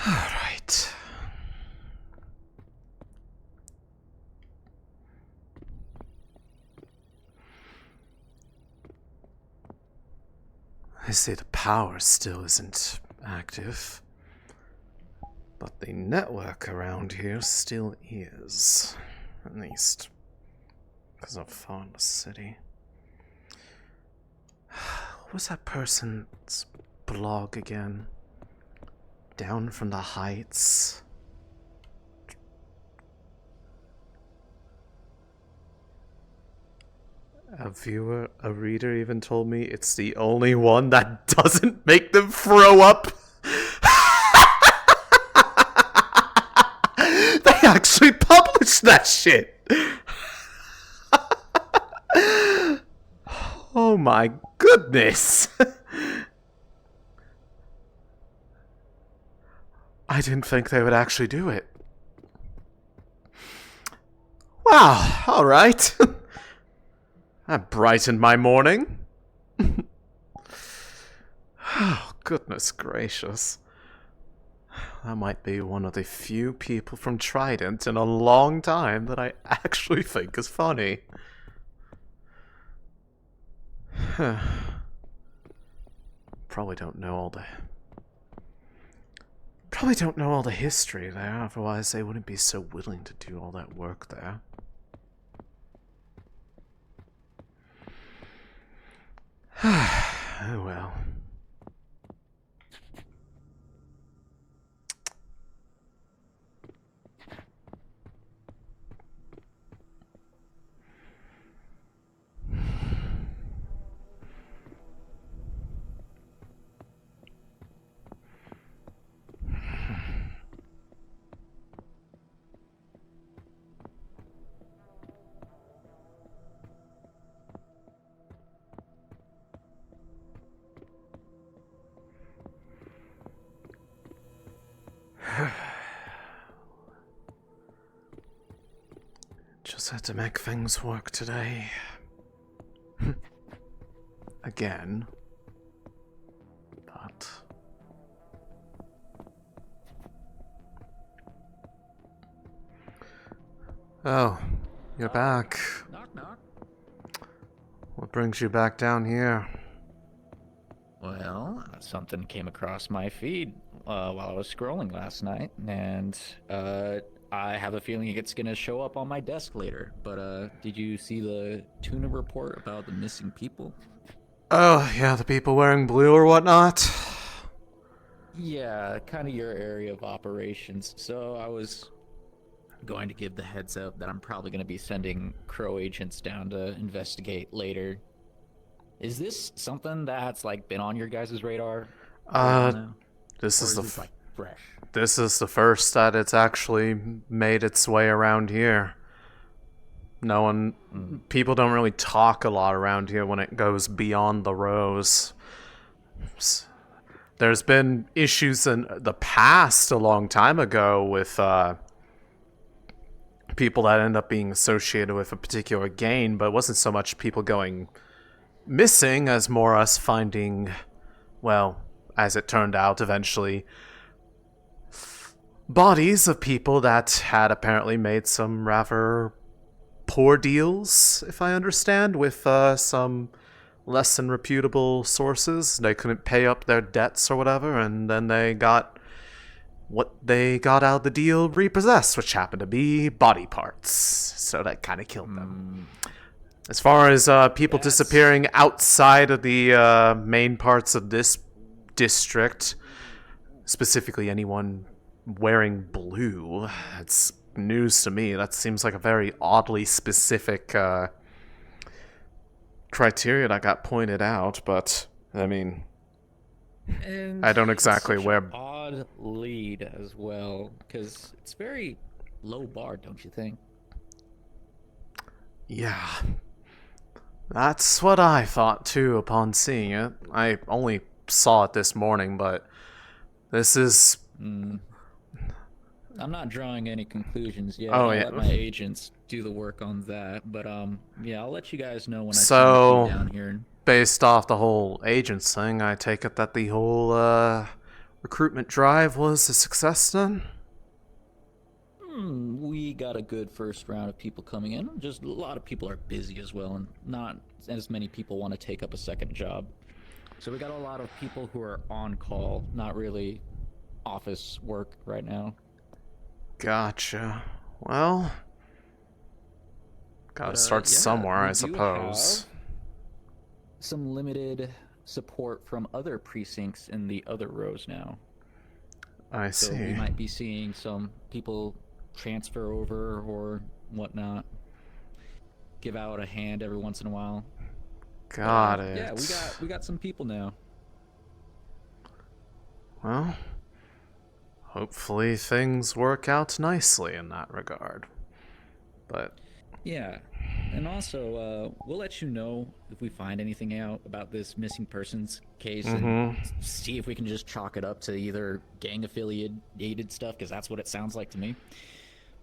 Alright. I say the power still isn't active, but the network around here still is. At least, because I'm far in the city. What was that person's blog again? Down from the heights. A reader even told me it's the only one that doesn't make them throw up. They actually published that shit. Oh my goodness. I didn't think they would actually do it. Wow, alright. That brightened my morning. Oh, goodness gracious. That might be one of the few people from Trident in a long time that I actually think is funny. Probably don't know all the history there, otherwise they wouldn't be so willing to do all that work there. Oh well. Just had to make things work today. Again. But... Oh, you're back. Knock, knock. What brings you back down here? Well, something came across my feed while I was scrolling last night, and I have a feeling it's gonna show up on my desk later. But did you see the tuna report about the missing people? Oh, yeah, the people wearing blue or whatnot? Yeah, kind of your area of operations. So I was going to give the heads up that I'm probably going to be sending Crow agents down to investigate later. Is this something that's like been on your guys' radar? This is this like fresh? This is the first that it's actually made its way around here. People don't really talk a lot around here when it goes beyond the rows. There's been issues in the past a long time ago with people that end up being associated with a particular gang, but it wasn't so much people going missing as more us finding, well, as it turned out eventually, bodies of people that had apparently made some rather poor deals, if I understand, with some less than reputable sources. They couldn't pay up their debts or whatever, and then they got what they got out of the deal repossessed, which happened to be body parts. So that kind of killed them. As far as people disappearing outside of the main parts of this district, specifically anyone wearing blue, it's news to me. That seems like a very oddly specific criteria that got pointed out, but I mean, And I don't exactly it's such where. an odd lead as well, because it's very low bar, don't you think? Yeah. That's what I thought too upon seeing it. I only saw it this morning, but this is... I'm not drawing any conclusions yet. Oh, I'll yeah. let my agents do the work on that. But yeah, I'll let you guys know when I So- see you down here and based off the whole agents thing, I take it that the whole recruitment drive was a success then? We got a good first round of people coming in. Just a lot of people are busy as well, and not as many people want to take up a second job. So we got a lot of people who are on call, not really office work right now. Gotcha. Well, gotta start Yeah, somewhere, we I do have suppose. some limited support from other precincts in the other rows now. I So we see. might be seeing some people transfer over or whatnot. Give out a hand every once in a while. Got Yeah, we it. got some people now. Well, hopefully things work out nicely in that regard. But, Yeah. And also, we'll let you know if we find anything out about this missing persons case and see if we can just chalk it up to either gang affiliated stuff, because that's what it sounds like to me.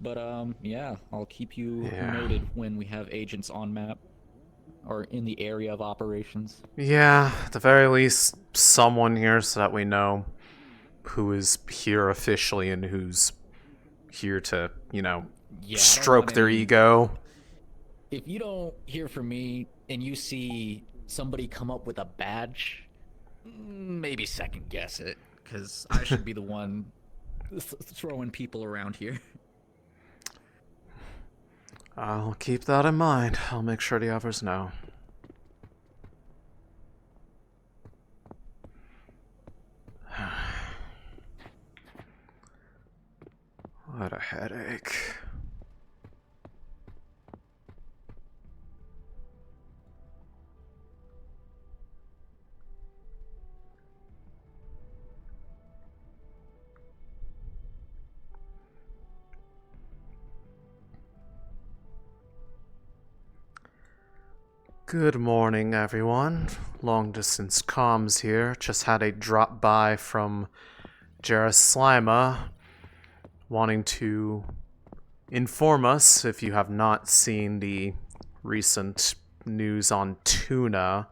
But, yeah, I'll keep you yeah. noted when we have agents on map or in the area of operations. Yeah, at the very least, someone here so that we know who is here officially and who's here to, Yeah, I don't stroke want their any. ego. If you don't hear from me and you see somebody come up with a badge, maybe second guess it, because I should be the one throwing people around here. I'll keep that in mind. I'll make sure the others know. What a headache. Good morning, everyone. Long distance comms here. Just had a drop by from Jeraslima wanting to inform us, if you have not seen the recent news on Tuna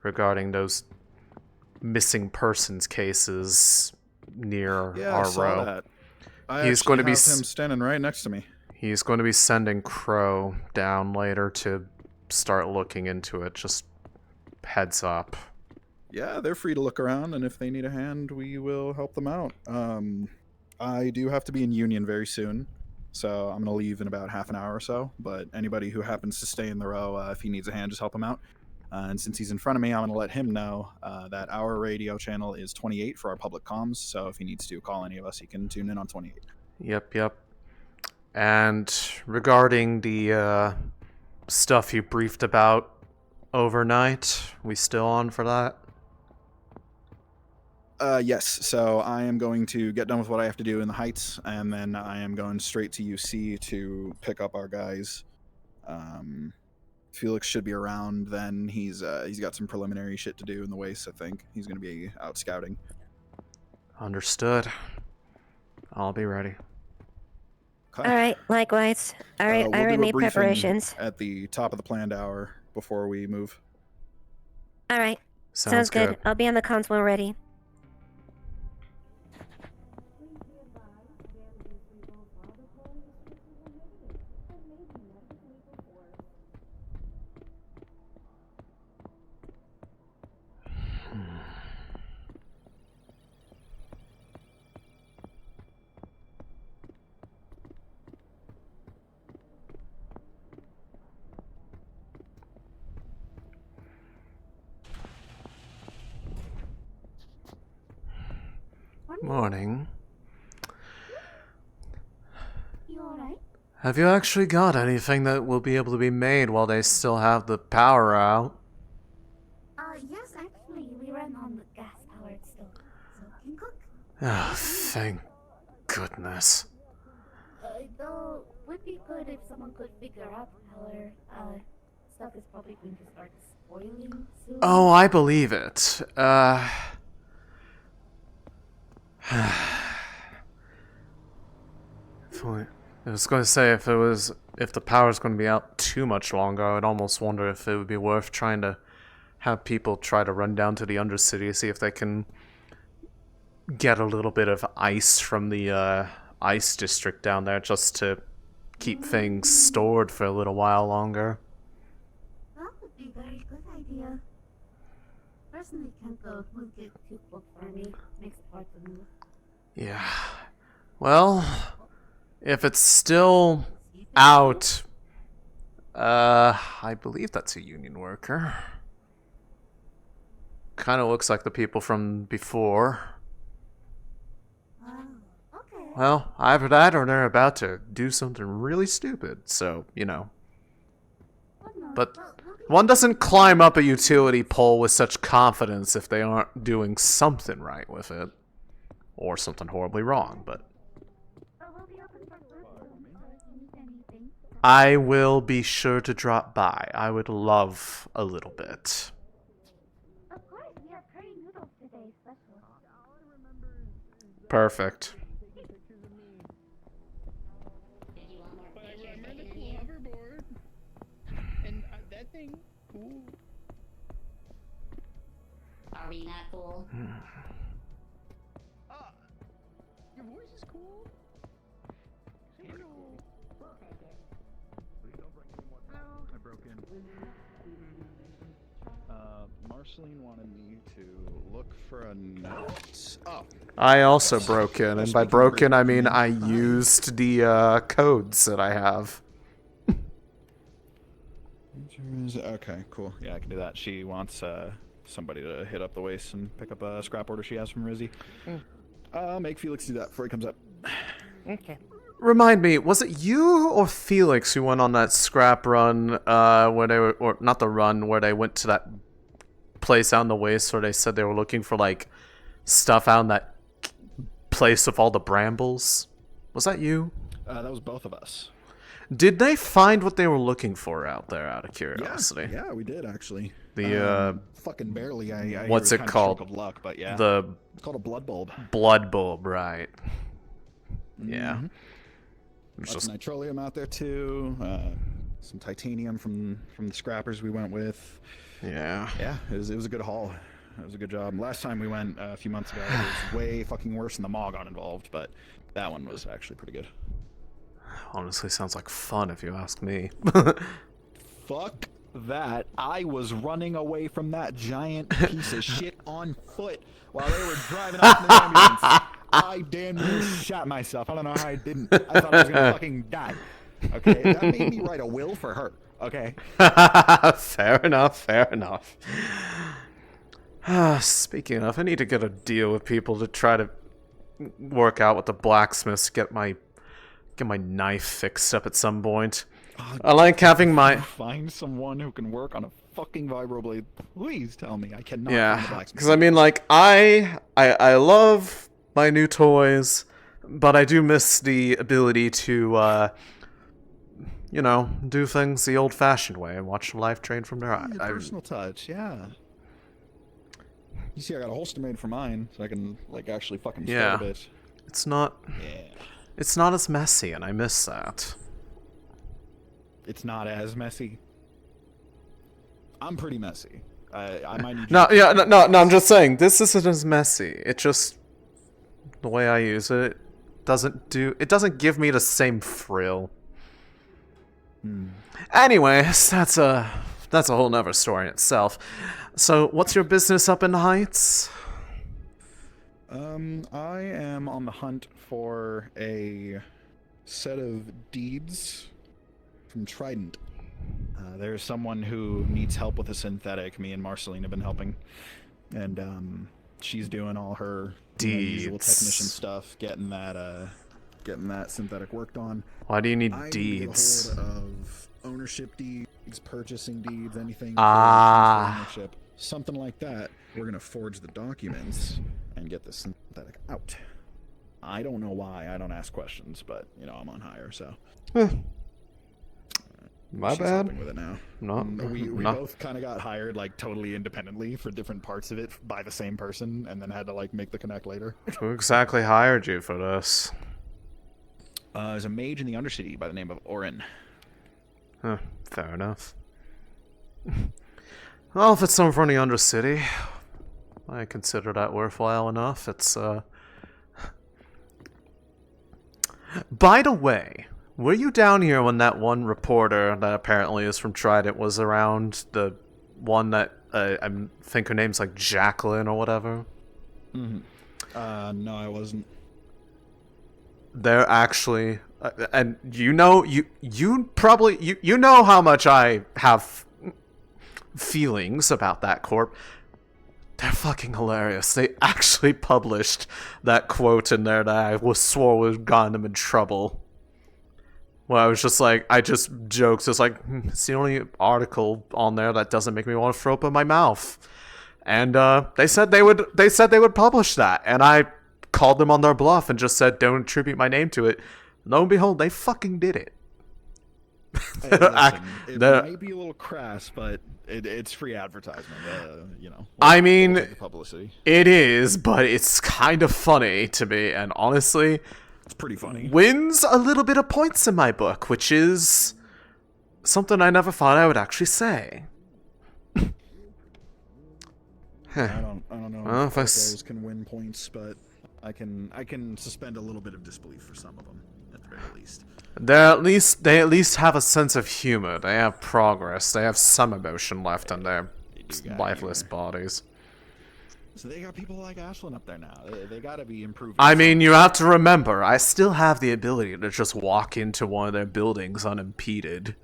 regarding those missing persons cases near Yeah, I our saw row. that. I He's going actually to be have him standing right next to me. he's going to be sending Crow down later to start looking into it. Just heads up. Yeah, they're free to look around, and if they need a hand, we will help them out. I do have to be in Union very soon, so I'm going to leave in about half an hour or so, but anybody who happens to stay in the row, if he needs a hand, just help him out. And since he's in front of me, I'm going to let him know that our radio channel is 28 for our public comms, so if he needs to call any of us, he can tune in on 28. Yep. And regarding the stuff you briefed about overnight, we still on for that? Yes, so I am going to get done with what I have to do in the Heights, and then I am going straight to UC to pick up our guys. Felix should be around then. He's got some preliminary shit to do in the Waste, I think. He's going to be out scouting. Understood. I'll be ready. Okay. All right, likewise. All right, We'll I do already a made briefing preparations. at the top of the planned hour before we move. All right, Sounds good. I'll be on the comms when we're ready. Morning. You alright? Have you actually got anything that will be able to be made while they still have the power out? Yes, actually, we run on the gas powered stove, so I can cook. Oh, thank goodness. Though, would be good if someone could figure out our stuff is probably going to start spoiling soon. Oh, I believe it. I was going to say if the power's going to be out too much longer, I would almost wonder if it would be worth trying to have people try to run down to the Undercity, see if they can get a little bit of ice from the ice district down there, just to keep things stored for a little while longer. That would be a very good idea. Personally, Kenko would get too cold for me. Makes it hard to move. Yeah. Well, if it's still out, I believe that's a union worker. Kind of looks like the people from before. Okay. Well, either that or they're about to do something really stupid, so, you know. But one doesn't climb up a utility pole with such confidence if they aren't doing something right with it. Or something horribly wrong, but... We'll be open for business, so if you need anything. I will be sure to drop by. I would love a little bit. Of course, we have curry noodles today, special. Perfect. But I remember the cool hoverboard. And that thing, cool. Are we not cool? Your voice is cool. Hello. I broke in. Marceline wanted me to look for a note. Oh. I also broke in, and by broken I mean I used the codes that I have. Okay, cool. Yeah, I can do that. She wants somebody to hit up the waist and pick up a scrap order she has from Rizzy. I'll make Felix do that before he comes up. Okay. Remind me, was it you or Felix who went on that scrap run, where they were, or not the run, where they went to that place out in the waste where they said they were looking for, like, stuff out in that place with all the brambles? Was that you? That was both of us. Did they find what they were looking for out there, out of curiosity? Yeah, we did actually. The, fucking barely. I what's hear it kind of called? stroke of luck, but yeah. The It's called a blood bulb. blood bulb, right. Yeah. Mhm. It's Lots just, of nitrolium out there too. Some titanium from the scrappers we went with. yeah. Yeah, it was a good haul. It was a good job. Last time we went a few months ago, it was way fucking worse and the mall got involved, but that one was actually pretty good. Honestly, sounds like fun if you ask me. Fuck that. I was running away from that giant piece of shit on foot while they were driving off in the ambulance. I damn near shot myself. I don't know how I didn't. I thought I was gonna fucking die. Okay? That made me write a will for her. Okay? Fair enough, fair enough. Speaking of, I need to get a deal with people to try to work out with the blacksmiths, get my knife fixed up at some point. I like having my... Find someone who can work on a fucking vibroblade. Please tell me. I cannot find a Yeah, blacksmith. because I mean, like, I love my new toys, but I do miss the ability to, you know, do things the old-fashioned way and watch life train from their eyes. Your personal touch, yeah. You see, I got a holster made for mine, so I can, like, actually fucking Yeah. start a bit. It's not as messy, and I miss that. It's not as messy. I'm pretty messy. I might need. No, yeah, no, I'm just saying, this isn't as messy. It just, the way I use it, it doesn't give me the same thrill. Anyways, that's a whole nother story in itself. So, what's your business up in the Heights? I am on the hunt for a set of deeds from Trident. There's someone who needs help with a synthetic. Me and Marceline have been helping, and she's doing all her usual Deeds. technician stuff, getting that synthetic worked on. Why do you need I deeds? need a hold of ownership deeds, purchasing deeds, anything Ah. for ownership, something like that. We're gonna forge the documents and get the synthetic out. I don't know why. I don't ask questions, but you know I'm on hire, so. My She's bad. helping with it now. No, We no. both kind of got hired like totally independently for different parts of it by the same person, and then had to like make the connect later. Who exactly hired you for this? There's a mage in the Undercity by the name of Orin. Huh, fair enough. Well, if it's some from the Undercity, I consider that worthwhile enough. It's, By the way, were you down here when that one reporter that apparently is from Trident was around? The one that, I think her name's like Jacqueline or whatever? Mm-hmm. No, I wasn't. They're actually, and you know, you probably, you know how much I have feelings about that corp. They're fucking hilarious. They actually published that quote in there that I swore would have gotten them in trouble. Well, I was just like, I just joked. It's like, it's the only article on there that doesn't make me want to throw up in my mouth. And they said they would publish that, and I called them on their bluff and just said, don't attribute my name to it. Lo and behold, they fucking did it. Hey, listen, it might be a little crass, but it's free advertisement. You know. I mean, we'll take the publicity. It is, but it's kind of funny to me, and honestly, It's pretty funny. wins a little bit of points in my book, which is something I never thought I would actually say. I don't know Well, if if I s- those can win points, but I can suspend a little bit of disbelief for some of them, at the very least. They at least have a sense of humor. They have progress. They have some emotion left in their They do got lifeless humor. bodies. So they got people like Ashlyn up there now. They got to be improving. I mean, you have to remember, I still have the ability to just walk into one of their buildings unimpeded.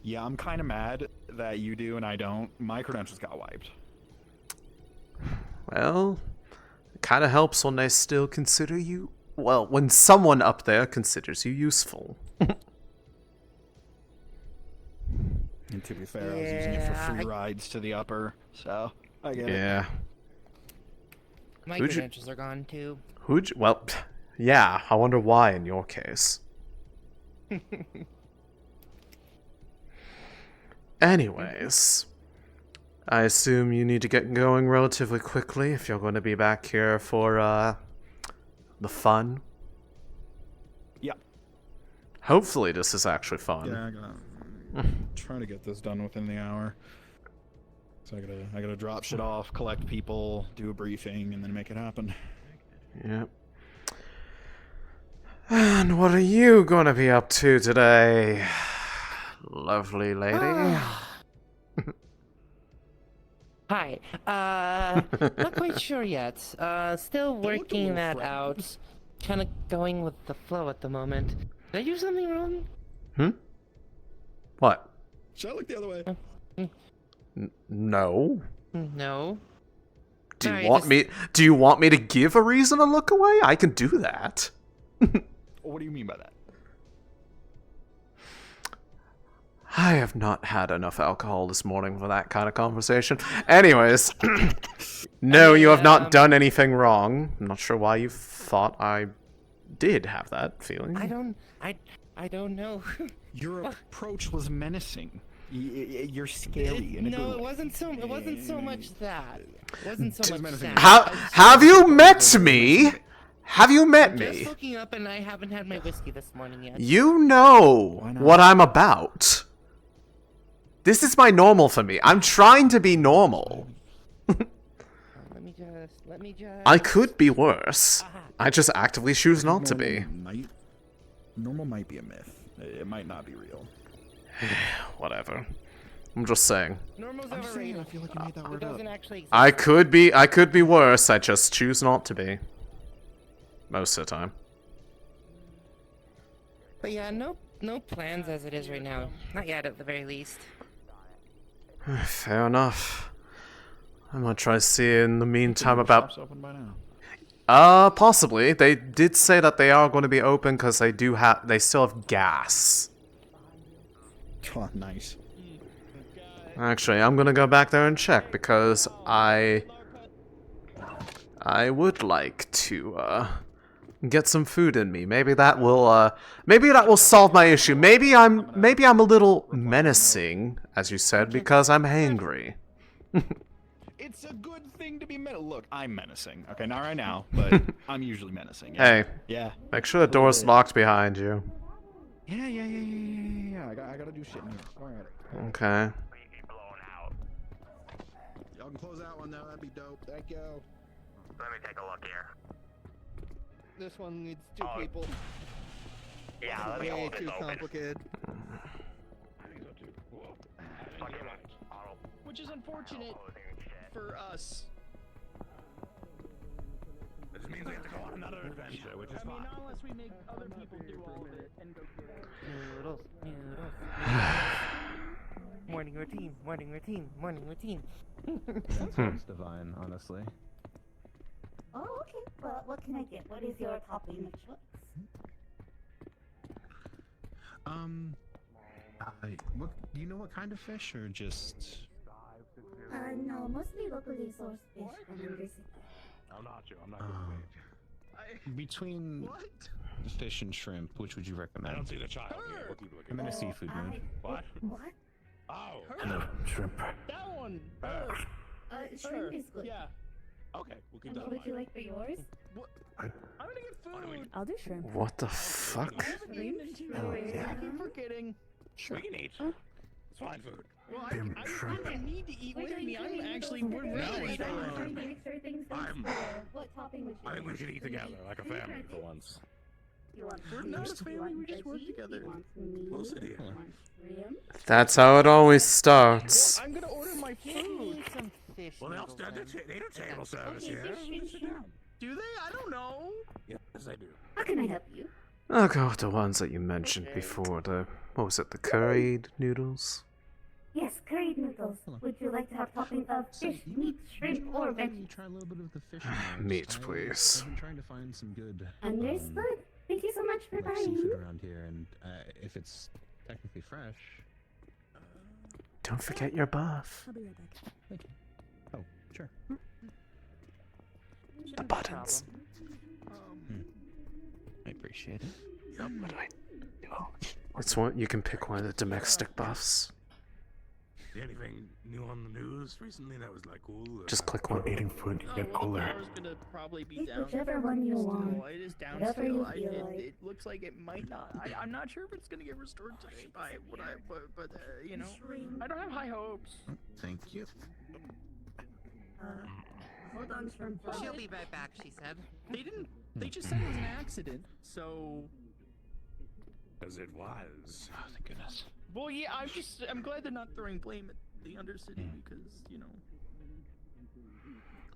Yeah, I'm kind of mad that you do and I don't. My credentials got wiped. Well, it kind of helps when they still consider you. Well, when someone up there considers you useful. And to be fair, I was using it for free rides to the upper, so I get it. Yeah. My Who'd you- credentials are gone too. Well, yeah, I wonder why in your case. Anyways, I assume you need to get going relatively quickly if you're going to be back here for, the fun. Yeah. Hopefully this is actually fun. Yeah, trying to get this done within the hour. So I gotta drop shit off, collect people, do a briefing, and then make it happen. Yep. And what are you gonna be up to today, lovely lady? Hi. Not quite sure yet. Still working that out. Kind of going with the flow at the moment. Did I do something wrong? What? Should I look the other way? No. No. Do you Sorry, want just- me? Do you want me to give a reason to look away? I can do that. What do you mean by that? I have not had enough alcohol this morning for that kind of conversation. Anyways, no, you have not done anything wrong. I'm not sure why you thought I did have that feeling. I don't know. Your approach was menacing. You're scary. in a No, good it way. wasn't so. It wasn't so much that. It wasn't so much menacing. that. Have you met me? Have you met Just me? looking up, and I haven't had my whiskey this morning yet. You know Why not? what I'm about. This is my normal for me. I'm trying to be normal. Let me just. I could be worse. I just actively choose not to be. Normal might be a myth. It might not be real. Whatever. I'm just saying. Normal's I'm saying, overrated. I feel like you made that It word up. doesn't actually exist. I could be worse. I just choose not to be. Most of the time. But yeah, no plans as it is right now. Not yet, at the very least. Fair enough. I'm gonna try to see in the meantime The about. shop's open by now. Possibly. They did say that they are going to be open because they still have gas. Oh, nice. Actually, I'm gonna go back there and check because I would like to get some food in me. Maybe that will solve my issue. Maybe I'm a little menacing, as you said, because I'm hangry. It's a good thing to be Look, I'm menacing. Okay, not right now, but I'm usually menacing. Yeah. Hey, Yeah. make sure the door's locked behind you. Yeah. I gotta do shit now. All right. Okay. Y'all can close that one though. That'd be dope. Thank you. Let me take a look here. This one needs two Oh. people. Yeah, let me Way hold this too open. complicated. I think so too. Whoa. Fuck it, I'll- Which is unfortunate closing and shit. for us. This means we have to go on another adventure, which is I mean, fine. not unless we make other people do all of it and go get it. Noodles, noodles. Morning routine, morning routine, morning routine. Sounds divine, honestly. Oh, okay. Well, what can I get? What is your topping of choice? What do you know? What kind of fish, or just? No, mostly locally sourced fish from overseas. I'm not sure. I'm not Um, between What? fish and shrimp, which would you I recommend? don't see the child here. We'll keep looking. I'm in a seafood mood. What? What? Oh. Shrimp. That one. Shrimp is good. Yeah. Okay, we'll keep And that what in would you mind. like for yours? I'm gonna get food. I'll do shrimp. What the fuck? I haven't eaten in 2 days. I keep forgetting. We can eat. It's fine food. Well, I don't need to eat with me. I'm actually, we're No, really it's trying fine. to. Make sure things I'm- go square. What topping would you I think we like? should eat together, like a family for once. You want We're beef? not a You family, want we just work veggie? together. You want meat? Close it here. You want shrimp? That's how it always Well, starts. I'm gonna order my Give food. me some fish Well, noodles, then. they do table service Okay, here. fish, Sit down. Do they? I don't know. Yes, they do. How can I help you? I'll go with the ones that you mentioned before. What was it? The curried noodles? Yes, curried noodles. Would you like to have topping of fish, meat, shrimp, or Maybe veggies? try a little bit of the fish. Meat, please. I've been trying to find some good. Understood. Thank you so much for Like buying. seafood around here, and if it's technically fresh. Don't forget your buff. I'll be right back. Thank you. Oh, sure. The buttons. I appreciate it. What do I do? It's one. You can pick one of the domestic buffs. See anything new on the news recently that was like cool? Just click one. Eating food, you get Well, cooler. the power's gonna probably be Pick down. whichever one you still. want. It is down Whatever still. you I, feel it, like. it looks like it might not. I'm not sure if it's gonna get restored today by what I, but you know, I don't have high hopes. Thank you. Hold on, shrimp. She'll be right back, she said. They didn't. They just said it was an accident. So, As it was. Oh, thank goodness. well, yeah. I'm glad they're not throwing blame at the Undercity because you know.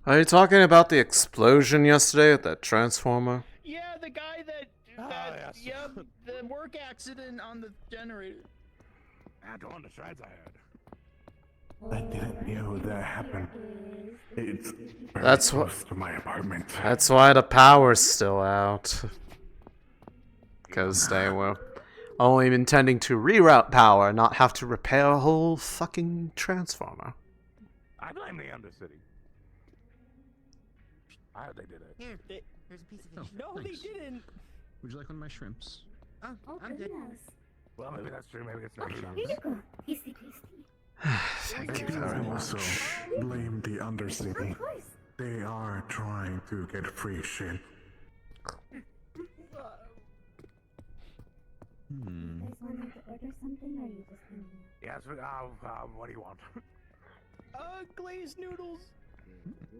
Are you talking about the explosion yesterday at that transformer? Yeah, the guy that. yes. Yeah, the work accident on the generator. Ah, don't want the shreds I heard. I didn't know that happened. It's very That's what- close to my apartment. That's why the power's still out. Because they were only intending to reroute power, not have to repair a whole fucking transformer. I blame the Undercity. I heard they did it. Here, They- here's a piece of Oh, fish. No, thanks. they didn't. Would you like one of my shrimps? Oh, Oh, I'm good. goodness. Well, maybe that's true. Maybe it's not Here true. you go. Tasty, tasty. Thank you very I also much. blame the Undercity. Of course. They are trying to get free shit. Hmm. You guys wanted to order something, or are you just gonna... Yes, what do you want? Glazed noodles.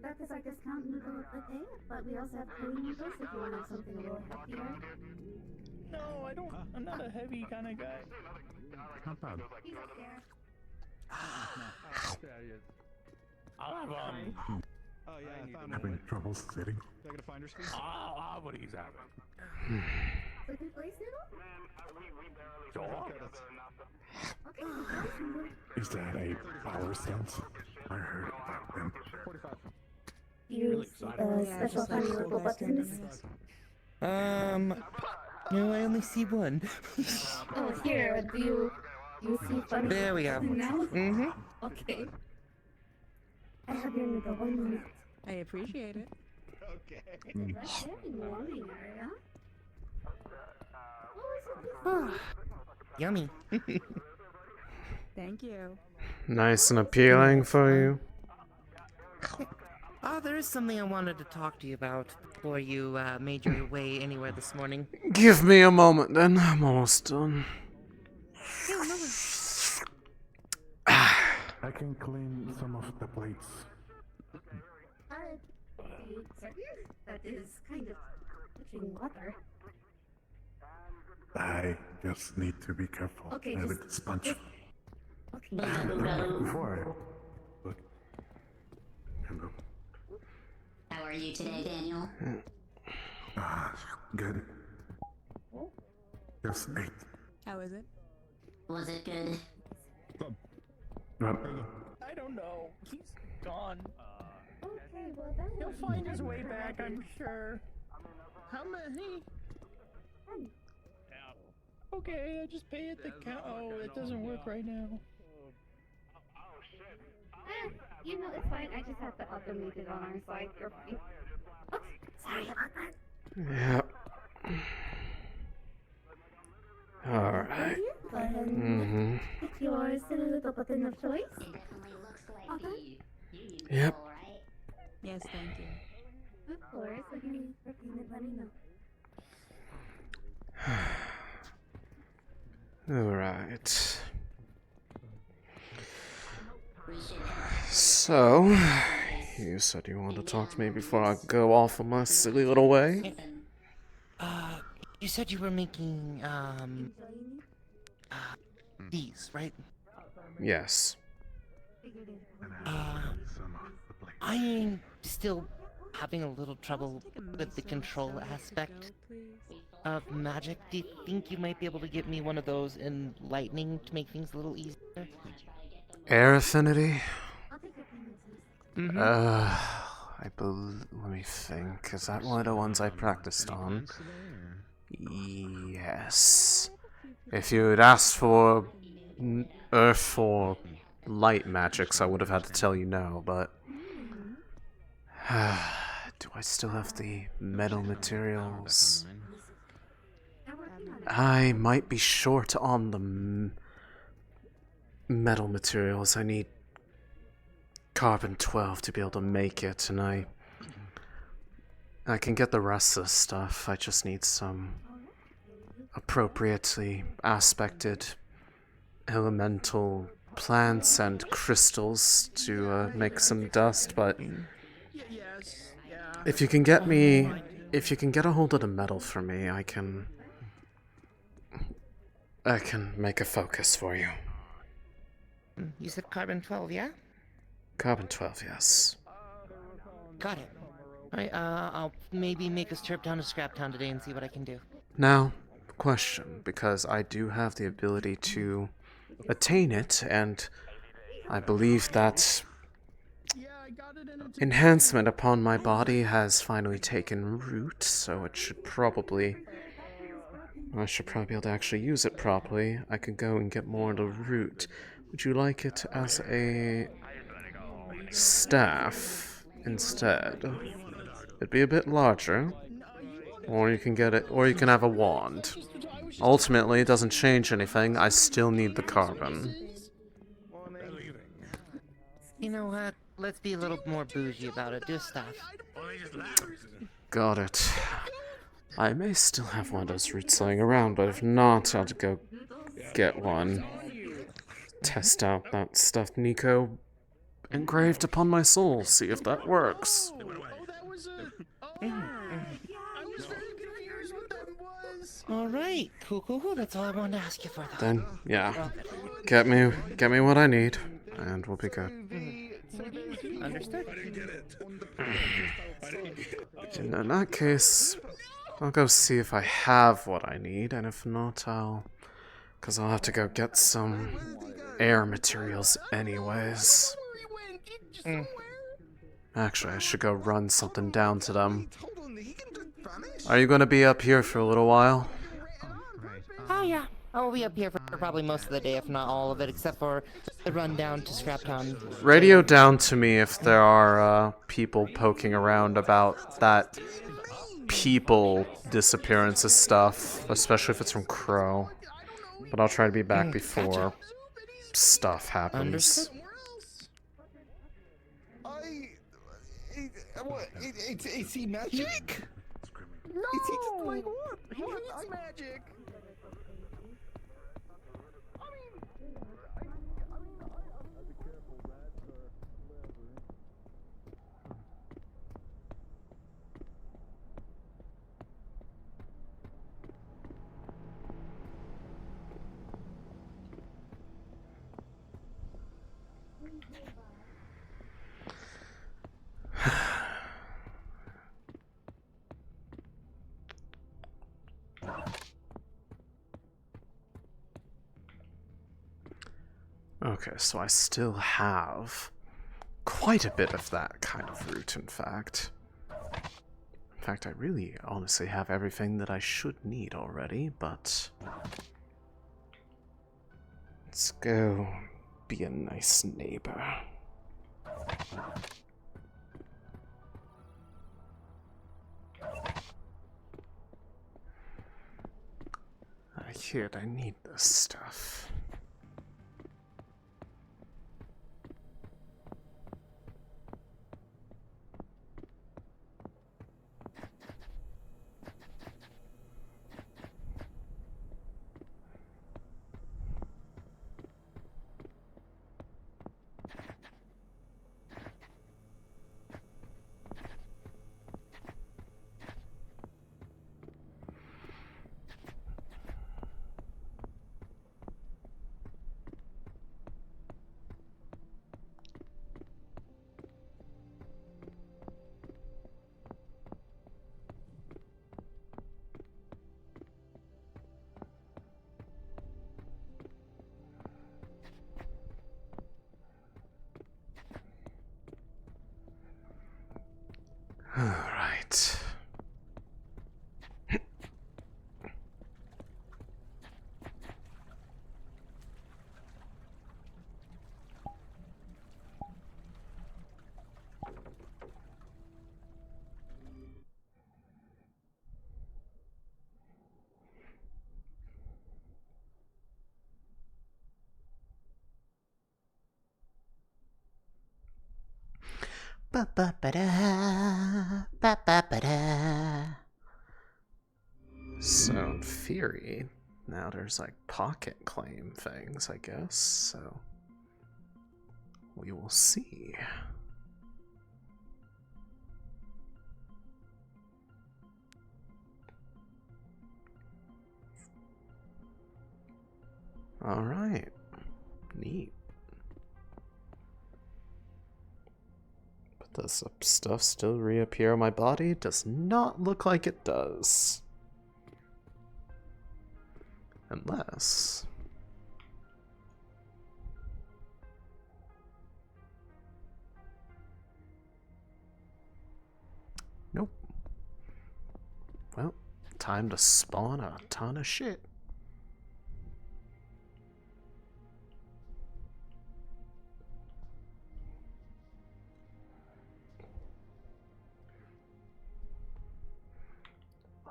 That is our discount noodle of the day, but we also have curry noodles if you want to have something a little healthier. No, I don't. I'm not a heavy kind of guy. Not bad. He's up there. I'll have Oh yeah, I found Having one. trouble sitting. Do I get a finder's fee? I'll have what he's having. So good place noodle? Sure. Okay, no problem. Is that a power stance? I heard about them. 45. You see the special funny little buttons? No, I only see one. Oh, here, do you see funny There we go. buttons now? Mm-hmm. Okay. I have your noodle, 1 minute. I appreciate it. Okay. Right there in the warming area. Yummy. Thank you. Nice and appealing for you. Oh, there is something I wanted to talk to you about before you made your way anywhere this morning. Give me a moment then. I'm almost done. I can clean some of the plates Dude, sorry. That is kind of touching water. I just need to be careful Okay, with just- the sponge. Okay. Before look. Hello. How are you today, Daniel? Good. Just ate. How is it? Was it good? I don't know. He's gone. Okay, well that He'll find his way back, I'm sure. How many? Okay, I just pay at the count. Oh, it doesn't work right now. You know, it's fine. I just have to automate it on our side. You're fine. Okay, sorry about that. Yeah. Alright. Go ahead and Mm-hmm. pick yours a little button of choice. It definitely looks like you. You use Yep. all right? Yes, thank you. Of course, when you need for payment, let me know. Alright. We should So, you said you wanted to talk to me before I go off on my silly little way? You said you were making, these, right? Yes. I'm still having a little trouble with the control aspect of magic. Do you think you might be able to get me one of those in lightning to make things a little easier? Air affinity? Mm-hmm. Let me think. Is that one of the ones I practiced on? Yes. If you had asked for earth or light magics, I would have had to tell you no, but... do I still have the metal materials? I might be short on the metal materials. I need carbon 12 to be able to make it, and I can get the rest of the stuff. I just need some appropriately aspected elemental plants and crystals to make some dust, but if you can get a hold of the metal for me, I can make a focus for you. You said carbon 12, yeah? Carbon 12, yes. Got it. Alright, I'll maybe make a trip down to Scraptown today and see what I can do. Now, question, because I do have the ability to attain it, and I believe that enhancement upon my body has finally taken root, so I should probably be able to actually use it properly. I could go and get more of the root. Would you like it as a staff instead? It'd be a bit larger. Or you can get it, or you can have a wand. Ultimately, it doesn't change anything. I still need the carbon. You know what? Let's be a little more bougie about it. Do stuff. Got it. I may still have one of those roots laying around, but if not, I'll go get one. Test out that stuff Nico engraved upon my soul, see if that works. Alright, cool. That's all I wanted to ask you for, though. Then, yeah. Get me what I need, and we'll be good. Understood. In that case, I'll go see if I have what I need, and if not, because I'll have to go get some air materials anyways. Actually, I should go run something down to them. Are you going to be up here for a little while? Oh, yeah. I'll be up here for probably most of the day, if not all of it, except for the run down to Scraptown. Radio down to me if there are people poking around about that people disappearances stuff, especially if it's from Crow. But I'll try to be back before stuff happens. Is he magic? No! Is he just like what? He hates magic! Okay, so I still have quite a bit of that kind of root, in fact. In fact, I really honestly have everything that I should need already, but let's go be a nice neighbor. I need this stuff. Alright. Ba-ba-ba-da, ba-ba-ba-da. So, in theory, now there's like pocket claim things, I guess, so we will see. Alright. Neat. But does the stuff still reappear on my body? Does not look like it does. Unless... Nope. Well, time to spawn a ton of shit.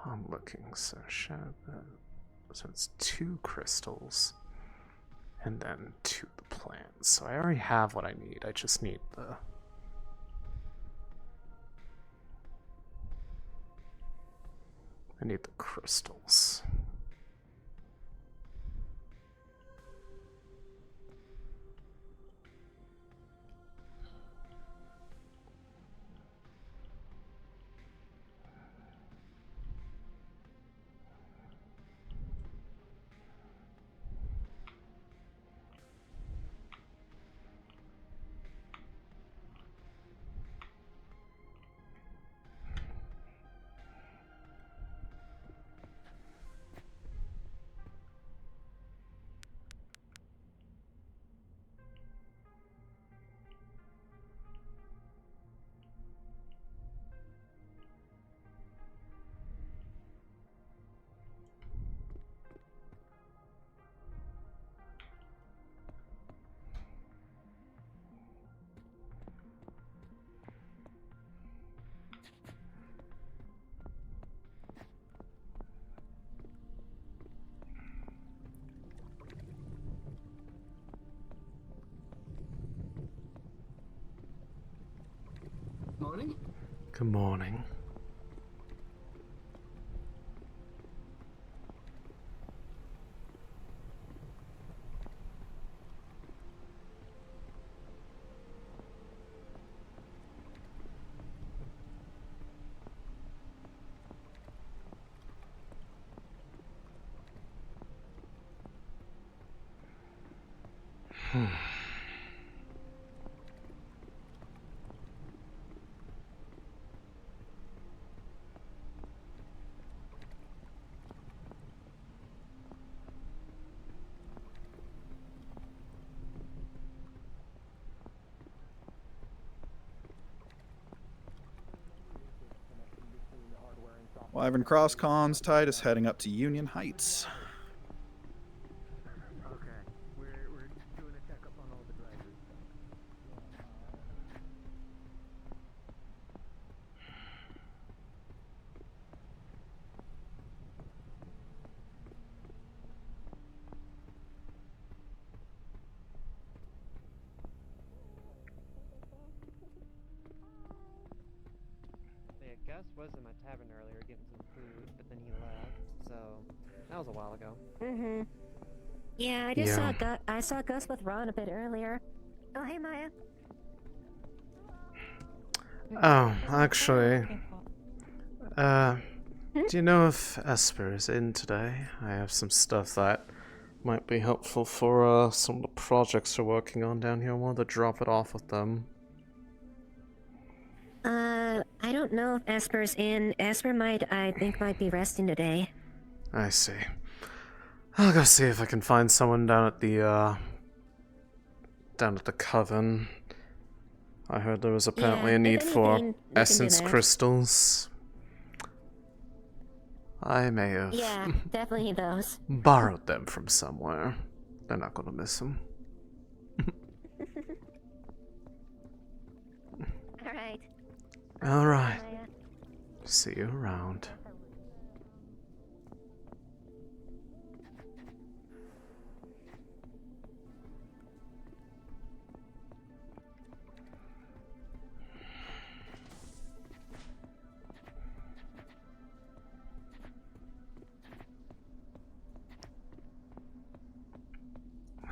I'm looking, so so it's 2 crystals and then 2 the plants. So I already have what I need. I just need the crystals. Morning. Good morning. Wyvern Cross Cons, Titus heading up to Union Heights. Okay, we're doing a checkup on all the drivers. Yeah, Gus was in my tavern earlier getting some food, but then he left, so that was a while ago. Mm-hmm. Yeah, I saw Gus with Ron a bit earlier. Oh, hey, Maya. Oh, actually, do you know if Esper is in today? I have some stuff that might be helpful for some of the projects we're working on down here. I wanted to drop it off with them. I don't know if Esper's in. Esper I think, might be resting today. I see. I'll go see if I can find someone down at the coven. I heard there was apparently a need for essence crystals. I may have definitely those. borrowed them from somewhere. They're not gonna miss them. Alright. Alright. See you around.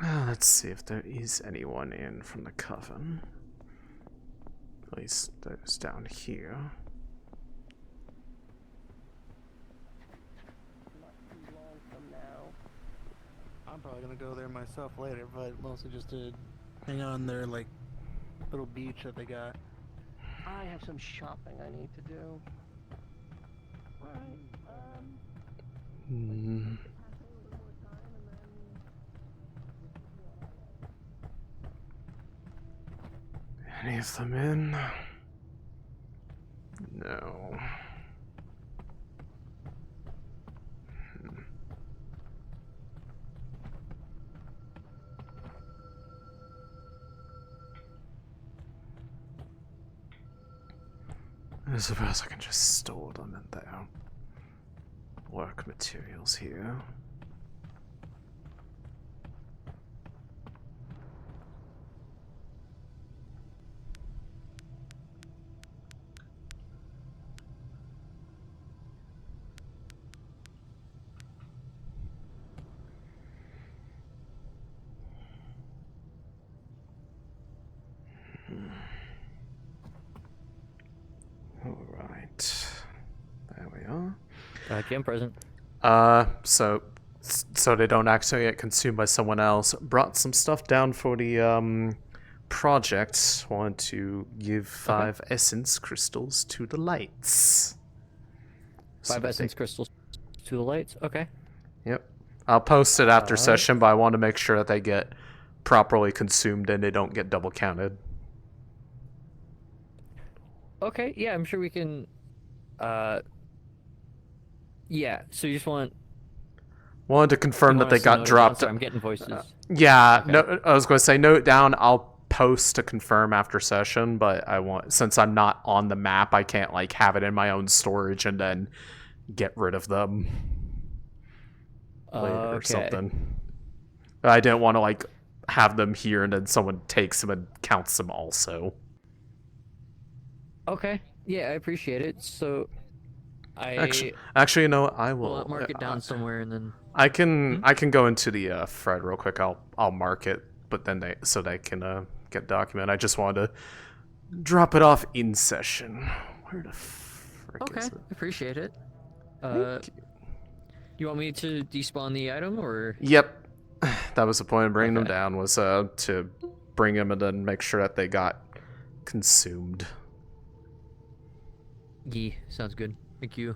Well, let's see if there is anyone in from the coven. At least those down here. I'm probably gonna go there myself later, but mostly just to hang on their like little beach that they got. I have some shopping I need to do. Any of them in? No. I suppose I can just store them in their work materials here. Alright. There we are. Okay, I'm present. So they don't actually get consumed by someone else. Brought some stuff down for the project. Want to give 5 essence crystals to the lights. 5 essence crystals to the lights. Okay. Yep. I'll post it after session, but I want to make sure that they get properly consumed and they don't get double counted. Okay, yeah, I'm sure we can. Yeah, so you just wanted to confirm that they got dropped. I'm getting voices. Yeah, okay. No, I was going to say note down. I'll post to confirm after session, but since I'm not on the map, I can't like have it in my own storage and then get rid of them later or something. I didn't want to like have them here and then someone takes them and counts them also. Okay. Yeah, I appreciate it. So, actually, you know what? I will mark it down somewhere, and then I can go into the Fred real quick. I'll mark it, but then they can get document. I just wanted to drop it off in session. Where the frick is it? Appreciate it. You want me to despawn the item or? Yep, that was the point of bringing them down, was to bring them and then make sure that they got consumed. Yeah, sounds good. Thank you.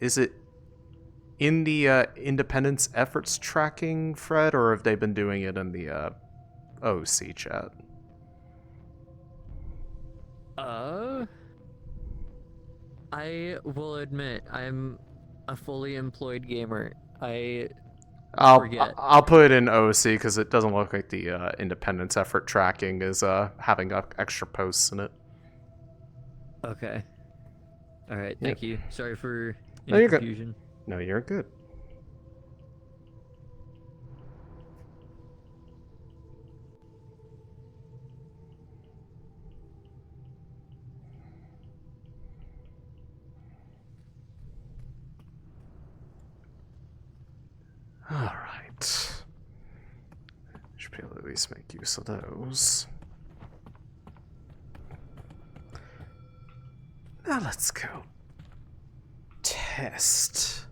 Is it in the Independence efforts tracking, Fred, or have they been doing it in the I will admit, I'm a fully employed gamer. I forget. I'll put it in OC because it doesn't look like the independence effort tracking is having extra posts in it. Okay. All right. Yep. Thank you. Sorry for No, any you're good. confusion. No, you're good. Alright. Should be able to at least make use of those. Now let's go. Test.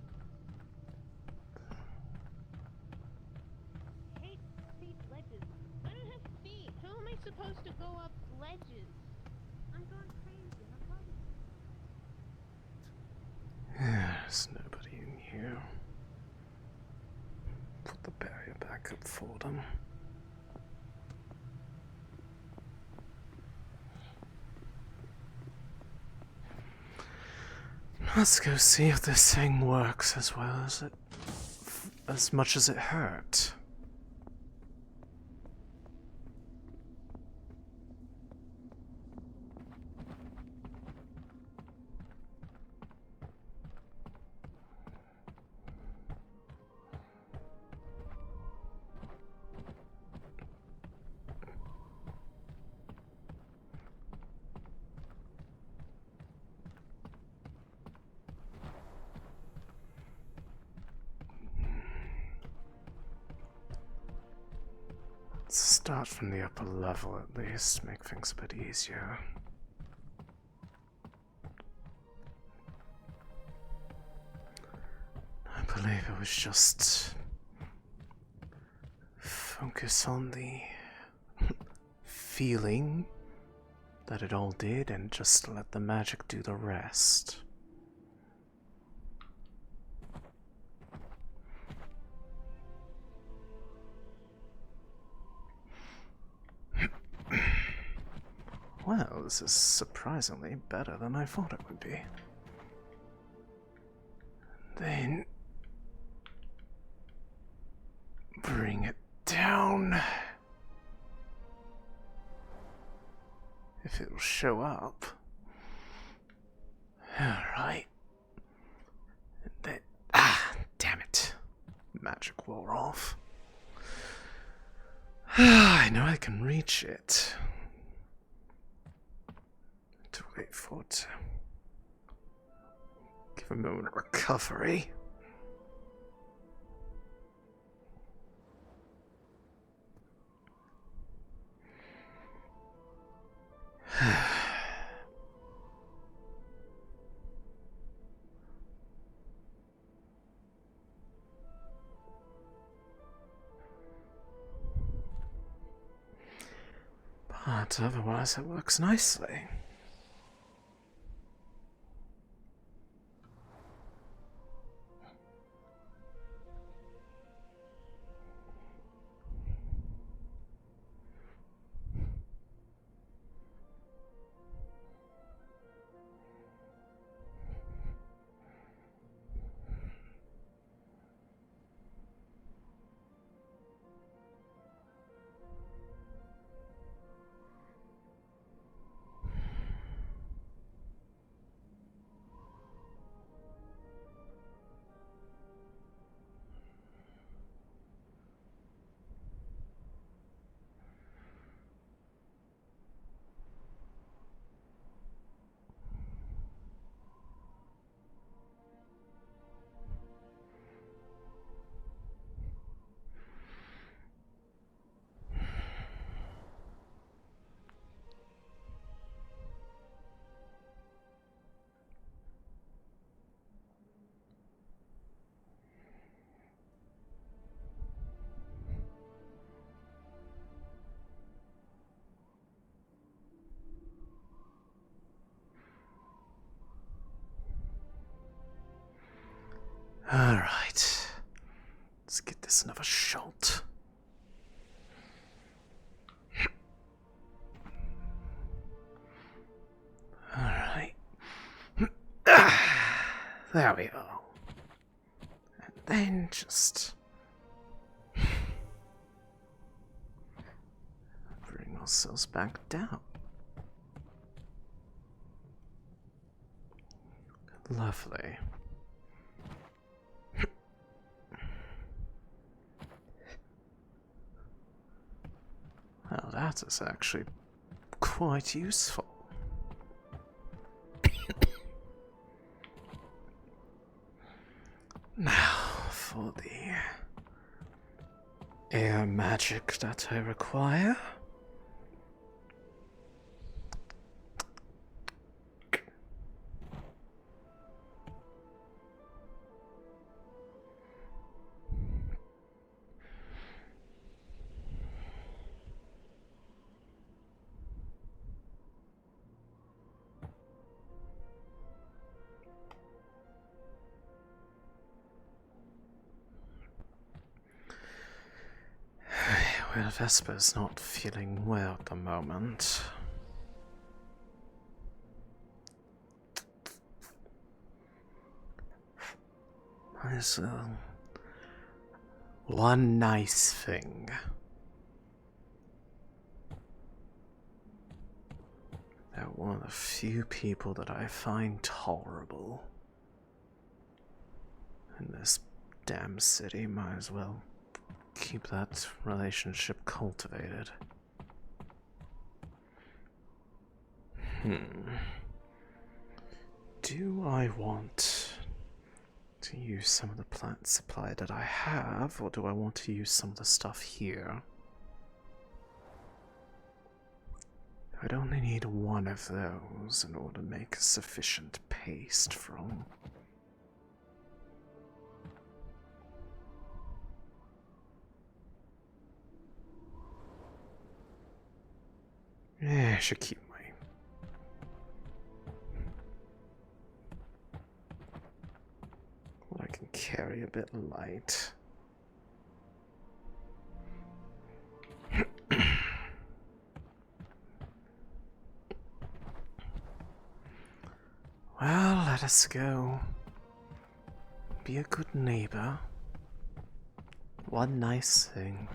Hate steep ledges. I don't have feet. How am I supposed to go up ledges? I'm going crazy. I'm going. There's nobody in here. Put the barrier back up for them. Let's go see if this thing works as well as much as it hurt. Let's start from the upper level at least, make things a bit easier. I believe it was just focus on the feeling that it all did and just let the magic do the rest. Well, this is surprisingly better than I thought it would be. Then bring it down. If it'll show up. Alright. And then damn it. Magic wore off. I know I can reach it. To wait for it to give a moment of recovery. But otherwise it works nicely. Alright. Let's get this another shot. Alright. There we go. And then just bring ourselves back down. Lovely. Well, that is actually quite useful. Now, for the air magic that I require. Well, Vesper's not feeling well at the moment. Might as well. One nice thing. They're one of the few people that I find tolerable in this damn city. Might as well keep that relationship cultivated. Do I want to use some of the plant supply that I have, or do I want to use some of the stuff here? I'd only need one of those in order to make a sufficient paste from. Yeah, I should keep my... what I can carry a bit light. Well, let us go. Be a good neighbor. One nice thing.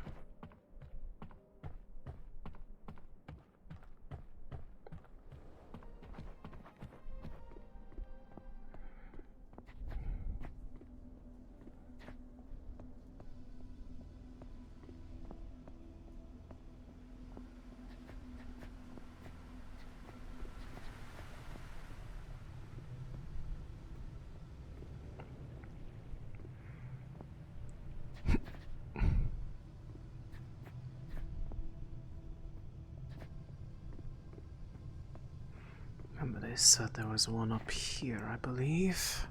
Remember they said there was one up here, I believe.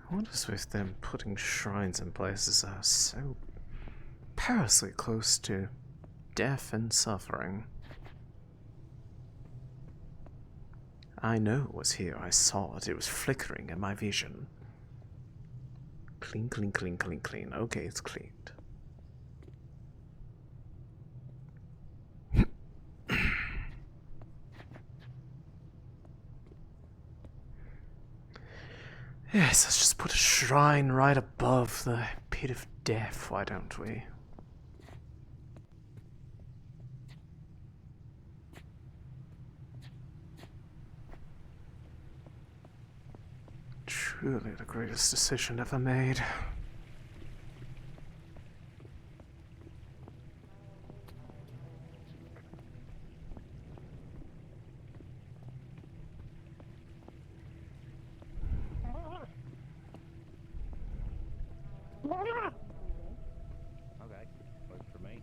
What is with them putting shrines in places that are so perilously close to death and suffering? I know it was here, I saw it, it was flickering in my vision. Clean, clean, clean, clean, clean. Okay, it's cleaned. Yes, let's just put a shrine right above the pit of death, why don't we? Truly the greatest decision ever made. Okay, works for me.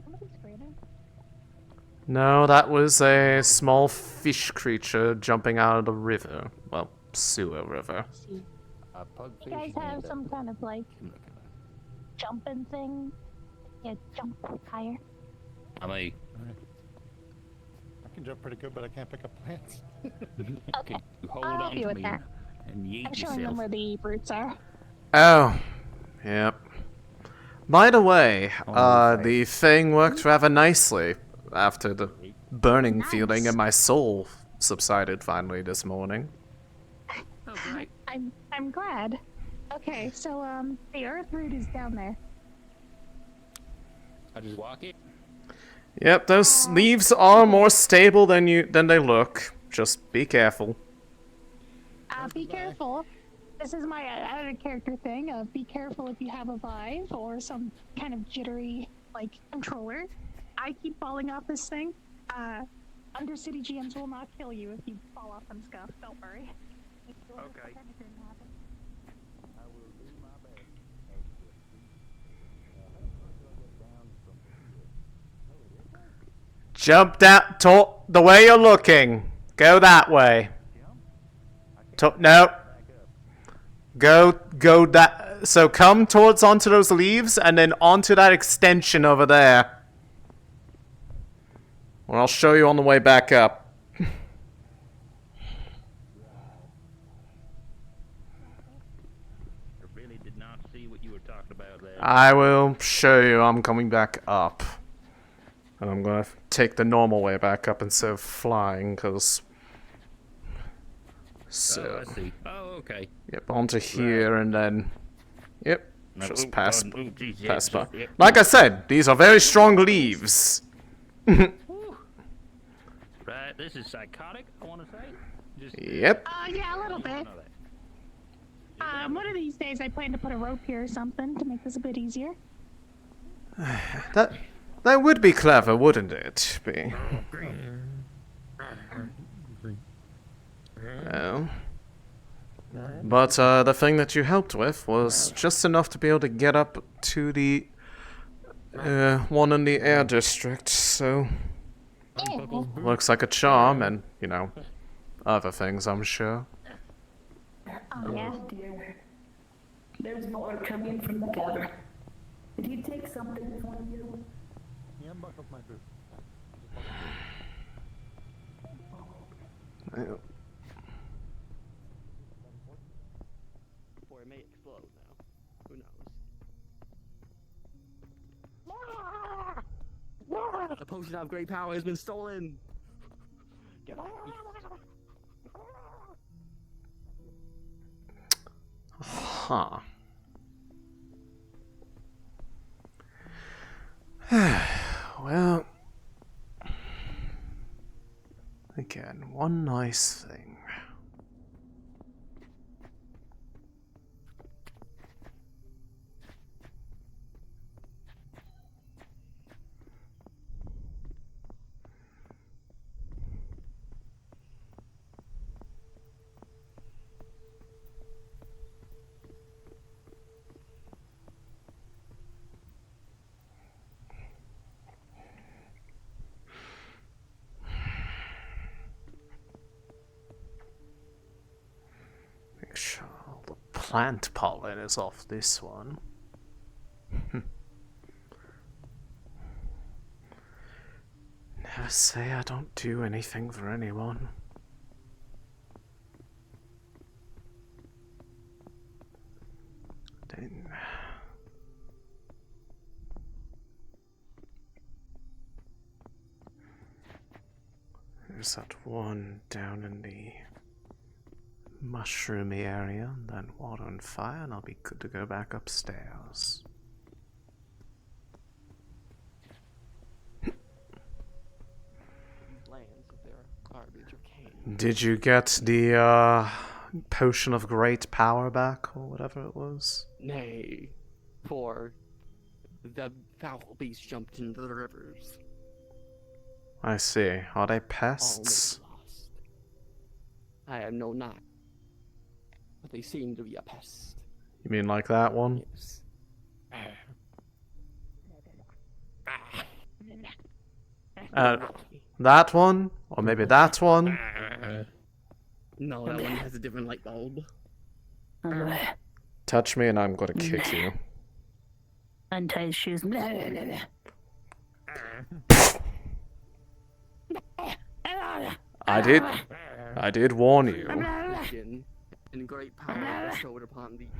No, that was a small fish creature jumping out of the river. Well, sewer river. You guys have some kind of like jumping thing? Yeah, jump higher. I can jump pretty good, but I can't pick up plants. Okay, hold I'll on help you to with me that. and yeet I'm showing them yourself. where the roots are. Oh, yep. By the way, the thing worked rather nicely after the burning feeling in my soul subsided finally this morning. Oh, great. I'm glad. Okay, so the earth root is down there. I just walk it. Yep, those leaves are more stable than they look. Just be careful. Be careful. This is my added character thing. Be careful if you have a Vive or some kind of jittery, like, controller. I keep falling off this thing. Undercity GMs will not kill you if you fall off and stuff. Don't worry. Okay. Jump down the way you're looking. Go that way. No. Go that. So come onto those leaves and then onto that extension over there. Well, I'll show you on the way back up. I really did not see what you were talking about there. I will show you. I'm coming back up. And I'm gonna take the normal way back up instead of flying, because... So... Oh, I see. Oh, okay. Yep, onto here and then... Yep, just pass by. Yep. Like I said, these are very strong leaves. Right, this is psychotic, I want to say. Yep. Yeah, a little bit. One of these days I plan to put a rope here or something to make this a bit easier. That would be clever, wouldn't it? Well, but the thing that you helped with was just enough to be able to get up to the one in the air district, so looks like a charm, and you know, other things, I'm sure. Oh yeah. Dear. There's more coming from the cavern. Did he take something from you? Yeah, buckle my boot. Or it may explode now. Who knows? A potion of great power has been stolen. Get off. Huh. Well, again, one nice thing. Make sure all the plant pollen is off this one. Never say I don't do anything for anyone. Then... There's that one down in the mushroomy area, and then water and fire, and I'll be good to go back upstairs. Did you get the potion of great power back, or whatever it was? Nay, for the foul beast jumped into the rivers. I see. Are they All pests? may be lost. I know not, but they seem to be a pest. You mean like that one? Yes. That one? Or maybe that one? No, that one has a different light bulb. Touch me and I'm gonna kick you. Untie his shoes. I did warn you. Vision and great power bestowed upon thee.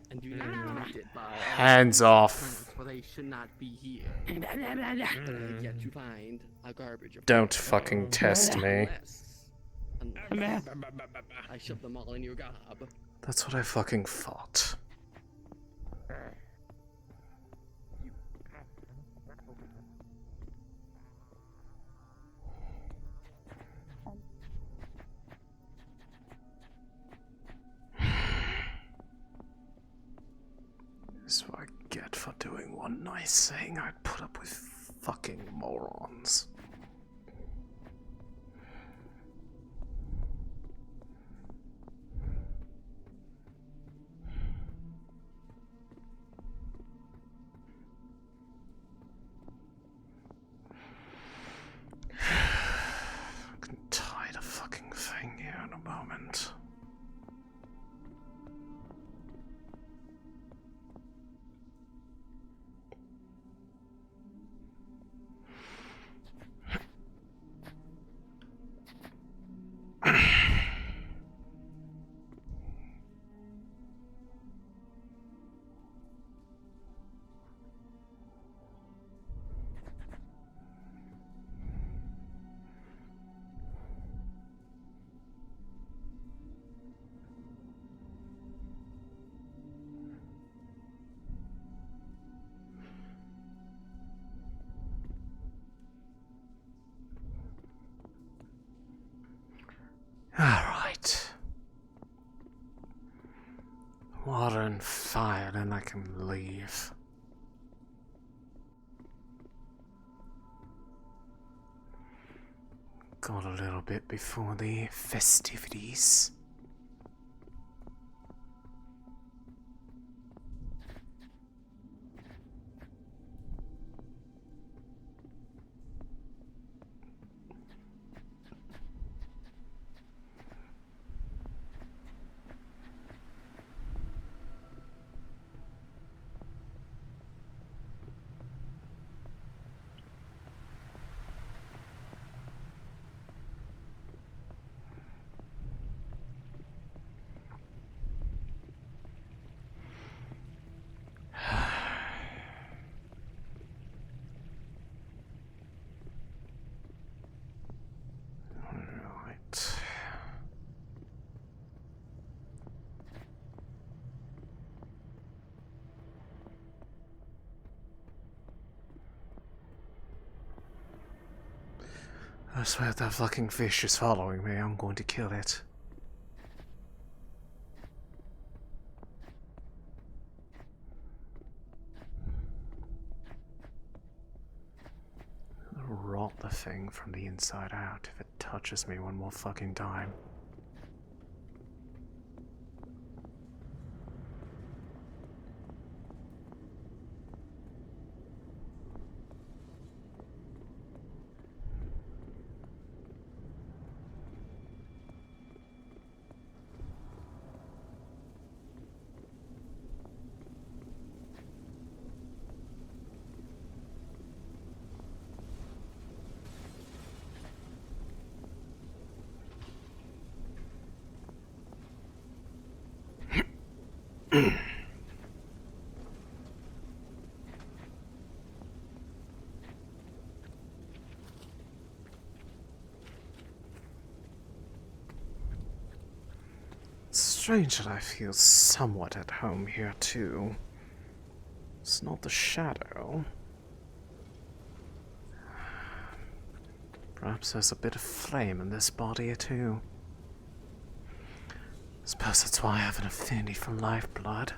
And do not tempt it by Hands off. for they should not be here. But I yet to find a garbage. Don't fucking test me. Unless I shove them all in your gob. That's what I fucking thought. This is what I get for doing one nice thing. I'd put up with fucking morons. I can tie the fucking thing here in a moment. Alright. Water and fire, then I can leave. Got a little bit before the festivities. I swear if that fucking fish is following me, I'm going to kill it. I'll rot the thing from the inside out if it touches me one more fucking time. Strange that I feel somewhat at home here too. It's not the shadow. Perhaps there's a bit of flame in this body too. Suppose that's why I have an affinity for lifeblood.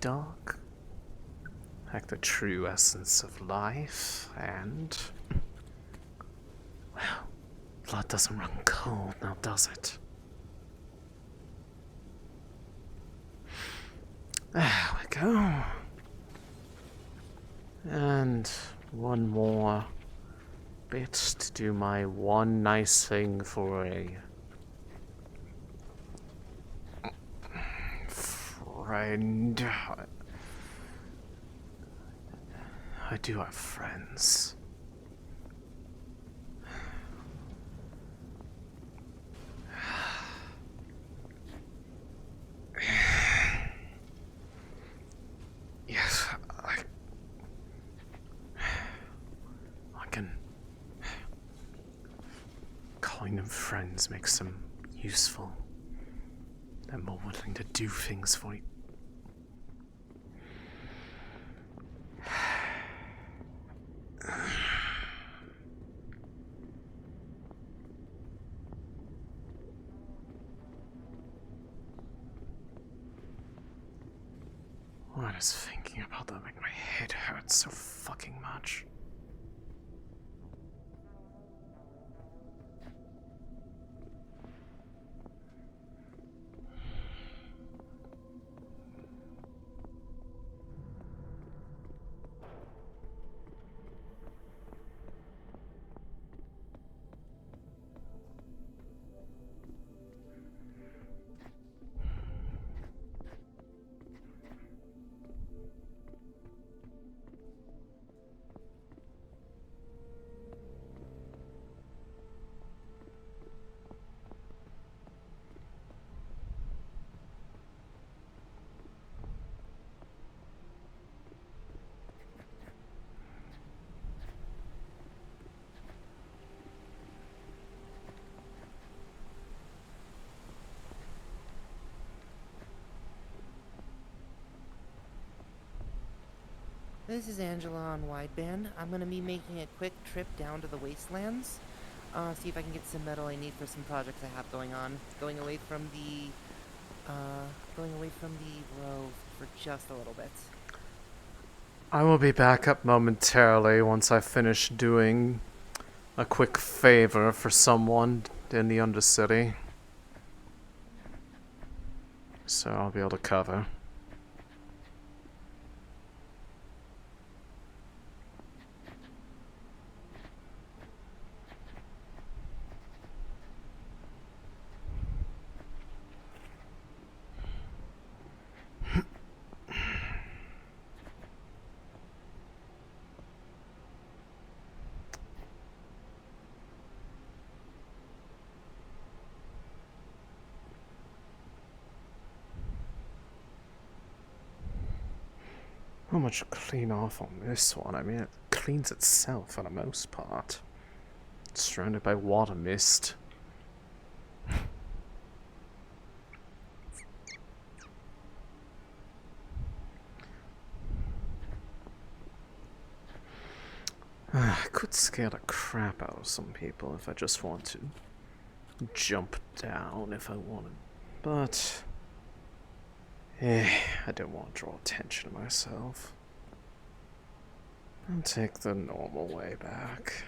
Dark, like the true essence of life, and well, blood doesn't run cold now, does it? There we go. And one more bit to do my one nice thing for a friend. I do have friends. thinking calling them friends makes them useful. They're more willing to do things for you. Why does thinking about that make my head hurt so fucking much? This is Angela on wideband. I'm gonna be making a quick trip down to the wastelands. See if I can get some metal I need for some projects I have going on. Going away from the Grove for just a little bit. I will be back up momentarily once I finish doing a quick favor for someone in the Undercity. So I'll be able to cover. Not much to clean off on this one. I mean, it cleans itself for the most part. It's surrounded by water mist. I could scare the crap out of some people if I just want to jump down if I wanted. But I don't want to draw attention to myself. I'll take the normal way back.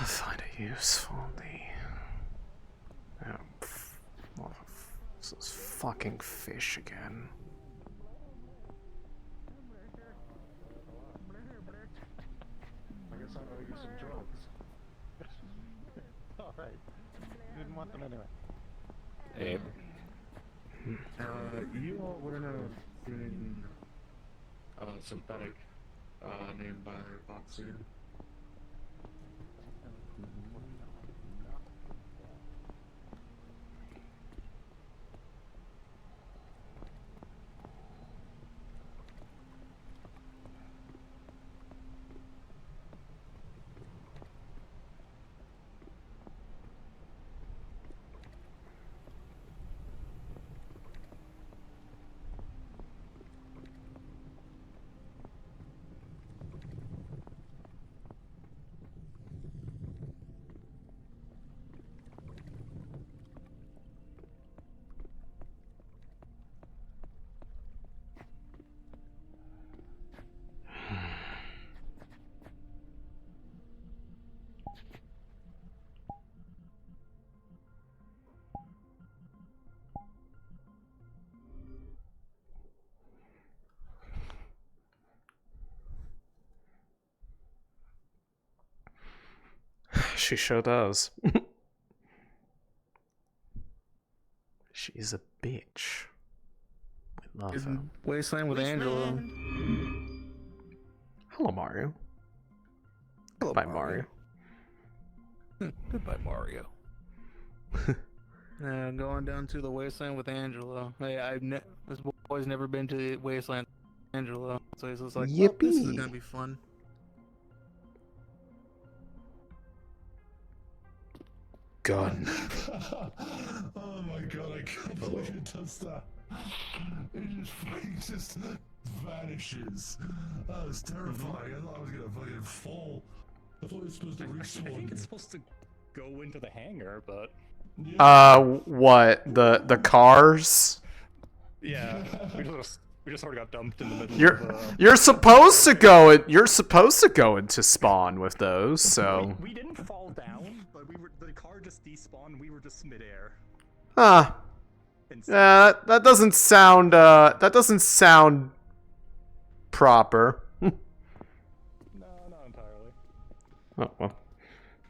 I'll find a use for the... those fucking fish again. I guess I owe you some drugs. Alright. You didn't want them anyway. Hey. You all wouldn't have seen synthetic named by Foxy. she sure does. She's a bitch. We love her. Wasteland with Angela. Hello, Mario. Hello, Goodbye, Mario. Goodbye, Mario. Going down to the Wasteland with Angela. Hey, this boy's never been to the Wasteland with Angela, so he's just like, well, this is Yippee. gonna be fun. Gun. Oh my god, I can't believe it does that. It just vanishes. That was terrifying. I thought I was gonna fucking fall. I thought it was supposed to respawn. I think it's supposed to go into the hangar, but What? The cars? yeah, we just sort of got dumped in the middle. You're supposed to go. You're supposed to go into spawn with those. So. We didn't fall down, but the car just despawned. We were just midair. Huh. Yeah, that doesn't sound. That doesn't sound proper. No, not entirely. Oh well.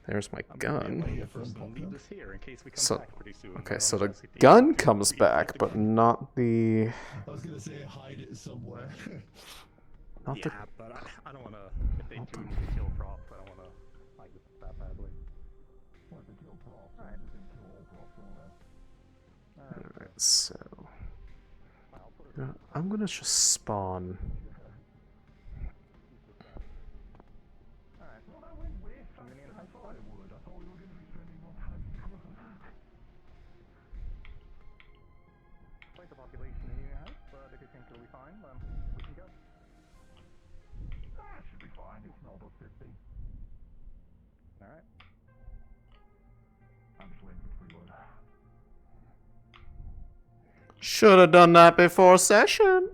There's my gun. Leave this here in case we come So, back pretty soon. okay, so the gun comes back, but not the. I was gonna say hide it somewhere. Not yeah, the. but I don't want to. If they do need to kill props, I don't want to hide it that badly. Alright, so. I'm gonna just spawn. Quite the population in your house, but if you think it'll be fine, then we can go. Should be fine. It's not about 50. Alright. I'm just waiting for preload. Should have done that before session.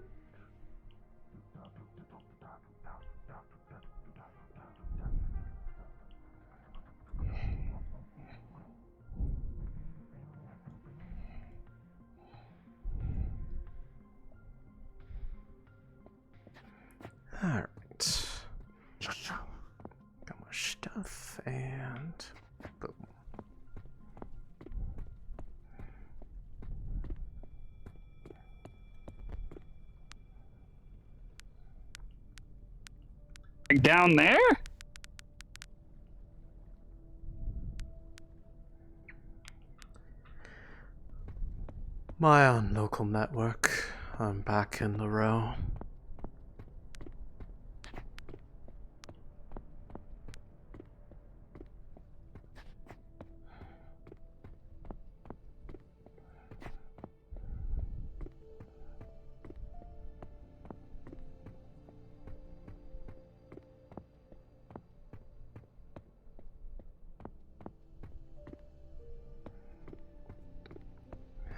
Alright. Got my stuff and boom. Down there? My own local network. I'm back in the row.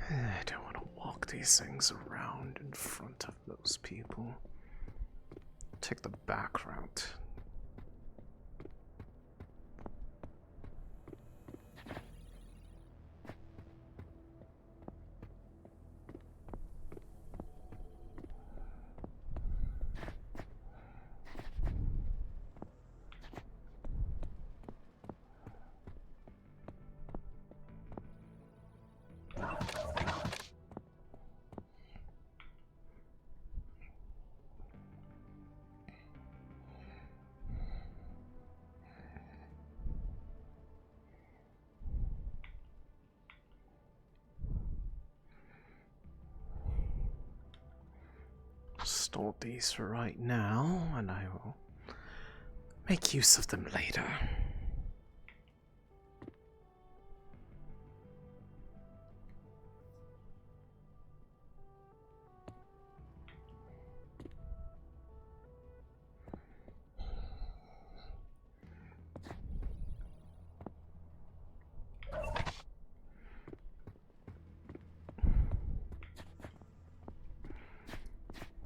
I don't want to walk these things around in front of those people. Take the back route. Store these for right now, and I will make use of them later.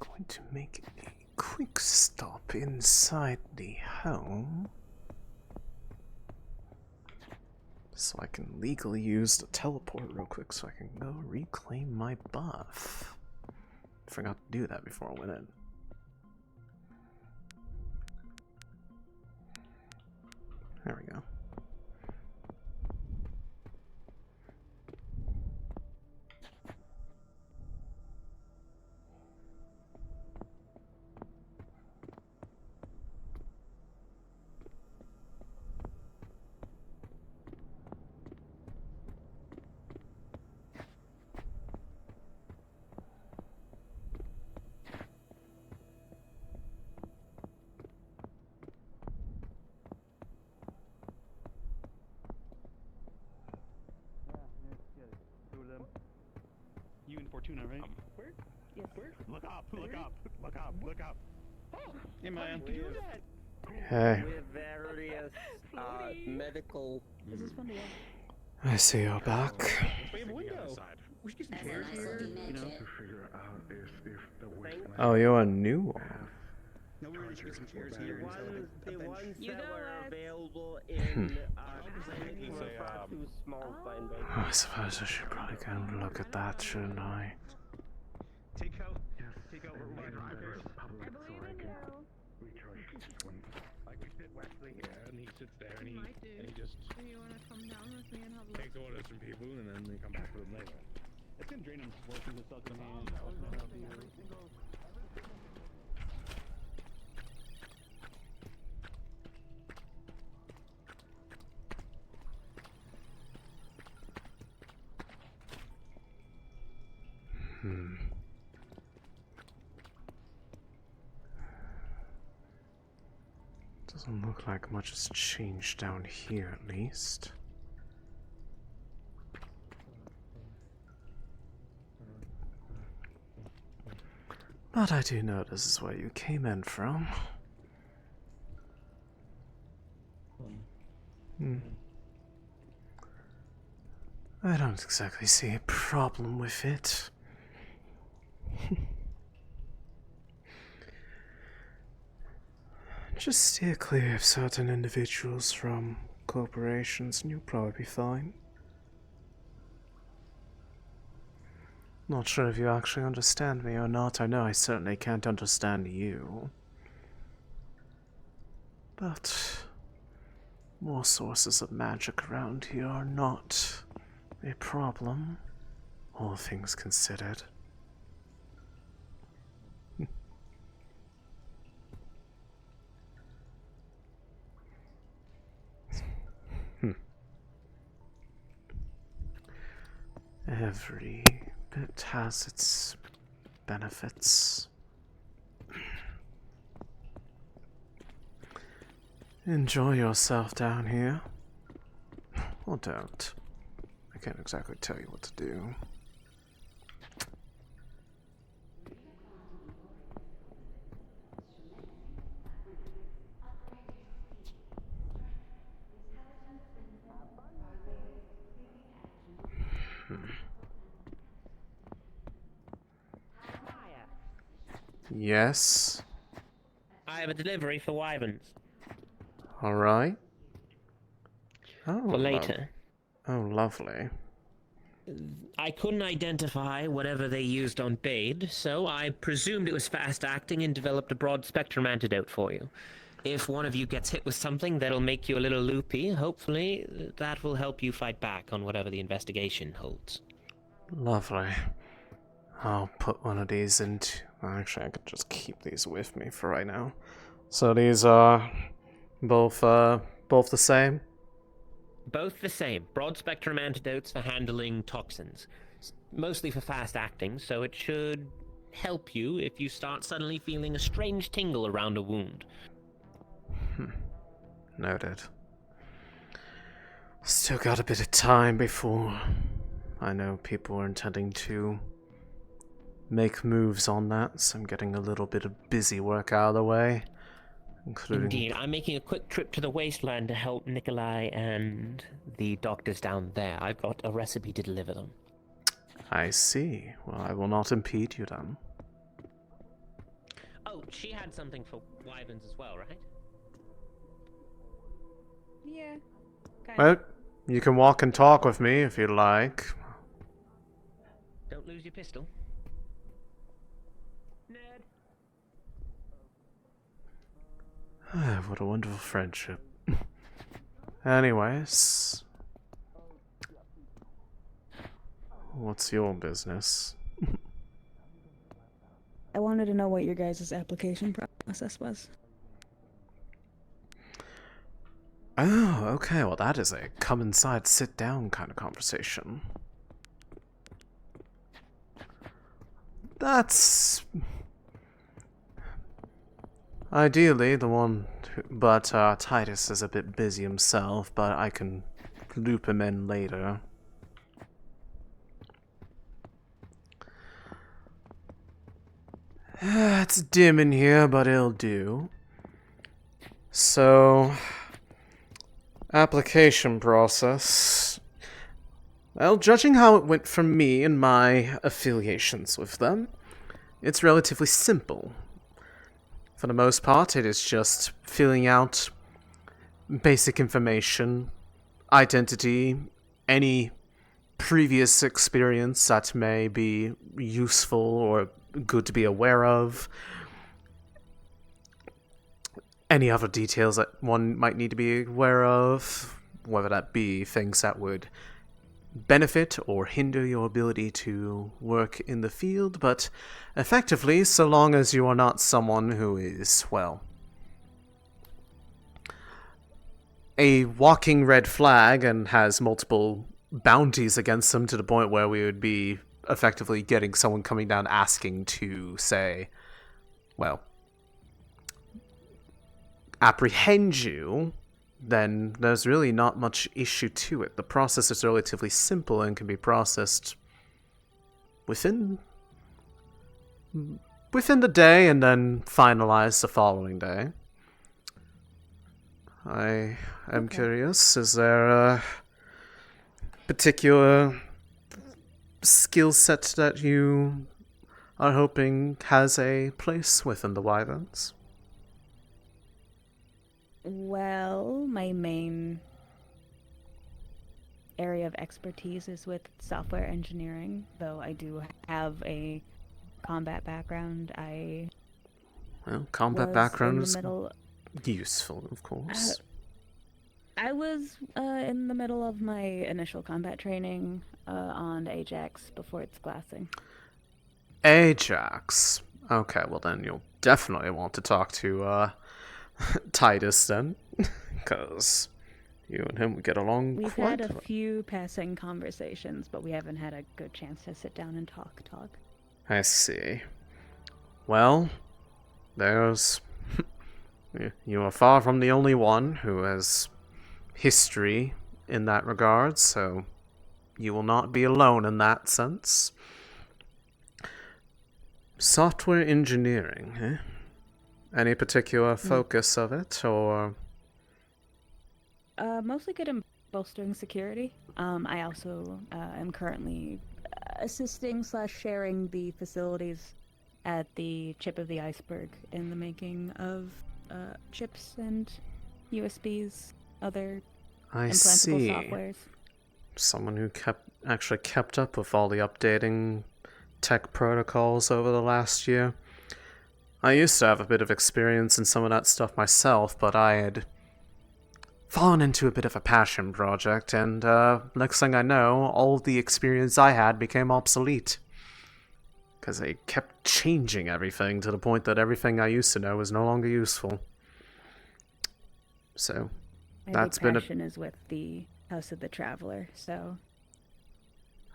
Going to make a quick stop inside the home so I can legally use the teleport real quick so I can go reclaim my buff. Forgot to do that before I went in. There we go. Fortuna, right? Where? Yes, where? Look up! Look up! Look up! Look up! Hey, Maya. Hey. With various medical. This is from the end. I see you're back. We have a window. We should get some chairs here. You know. To figure out if the wasteland. Oh, you're a new one. No, we really should get some chairs here. The ones You that go, were lads. available Hmm. in were far too small to find by. I suppose I should probably go and look at that, shouldn't I? Take out my drivers. Like we sit Wesley here, and he sits there, and he just You wanna come down with me and have a takes orders from people, and then we come back with them later. It's gonna drain him working this out to me, and that's gonna help you. Hmm. Doesn't look like much has changed down here, at least. But I do know this is where you came in from. Hmm. I don't exactly see a problem with it. Just steer clear of certain individuals from corporations and you'll probably be fine. Not sure if you actually understand me or not. I know I certainly can't understand you. But more sources of magic around here are not a problem, all things considered. Every bit has its benefits. Enjoy yourself down here. Or don't. I can't exactly tell you what to do. Yes. I have a delivery for wyverns. All right. Oh, For later. Oh, lovely. I couldn't identify whatever they used on Bade, so I presumed it was fast acting and developed a broad spectrum antidote for you. If one of you gets hit with something that'll make you a little loopy, hopefully that will help you fight back on whatever the investigation holds. Lovely. I'll put one of these into... Actually, I could just keep these with me for right now. So these are both the same? Both the same. Broad spectrum antidotes for handling toxins. Mostly for fast acting, so it should help you if you start suddenly feeling a strange tingle around a wound. Noted. Still got a bit of time before I know people are intending to make moves on that, so I'm getting a little bit of busy work out of the way. Including... Indeed, I'm making a quick trip to the wasteland to help Nikolai and the doctors down there. I've got a recipe to deliver them. I see. Well, I will not impede you then. Oh, she had something for wyverns as well, right? Yeah. Well, you can walk and talk with me if you like. Don't lose your pistol. Ah, what a wonderful friendship. Anyways, what's your business? I wanted to know what your guys' application process was. Oh, okay, well that is a come inside, sit down kind of conversation. That's... ideally the one, but Titus is a bit busy himself, but I can loop him in later. It's dim in here, but it'll do. So, application process. Well, judging how it went for me and my affiliations with them, it's relatively simple. For the most part, it is just filling out basic information, identity, any previous experience that may be useful or good to be aware of, any other details that one might need to be aware of, whether that be things that would benefit or hinder your ability to work in the field, but effectively, so long as you are not someone who is, well, a walking red flag and has multiple bounties against them to the point where we would be effectively getting someone coming down asking to, say, well, apprehend you, then there's really not much issue to it. The process is relatively simple and can be processed within the day and then finalized the following day. I am curious, is there a particular skill set that you are hoping has a place within the Wyverns? Well, my main area of expertise is with software engineering, though I do have a combat background. Well, combat background is useful, of course. I was in the middle of my initial combat training on Ajax before its glassing. Ajax. Okay, well then you'll definitely want to talk to Titus then, because you and him would get along We've quite had a well. few passing conversations, but we haven't had a good chance to sit down and talk. I see. Well, there's... you are far from the only one who has history in that regard, so you will not be alone in that sense. Software engineering, eh? Any particular focus of it, or...? Mostly good in bolstering security. I also am currently assisting / sharing the facilities at the Chip of the Iceberg in the making of chips and USBs, other I implantable see. softwares. Someone who actually kept up with all the updating tech protocols over the last year. I used to have a bit of experience in some of that stuff myself, but I had fallen into a bit of a passion project, and next thing I know, all the experience I had became obsolete. Because they kept changing everything to the point that everything I used to know was no longer useful. So, that's been passion is with the House of the Traveler, so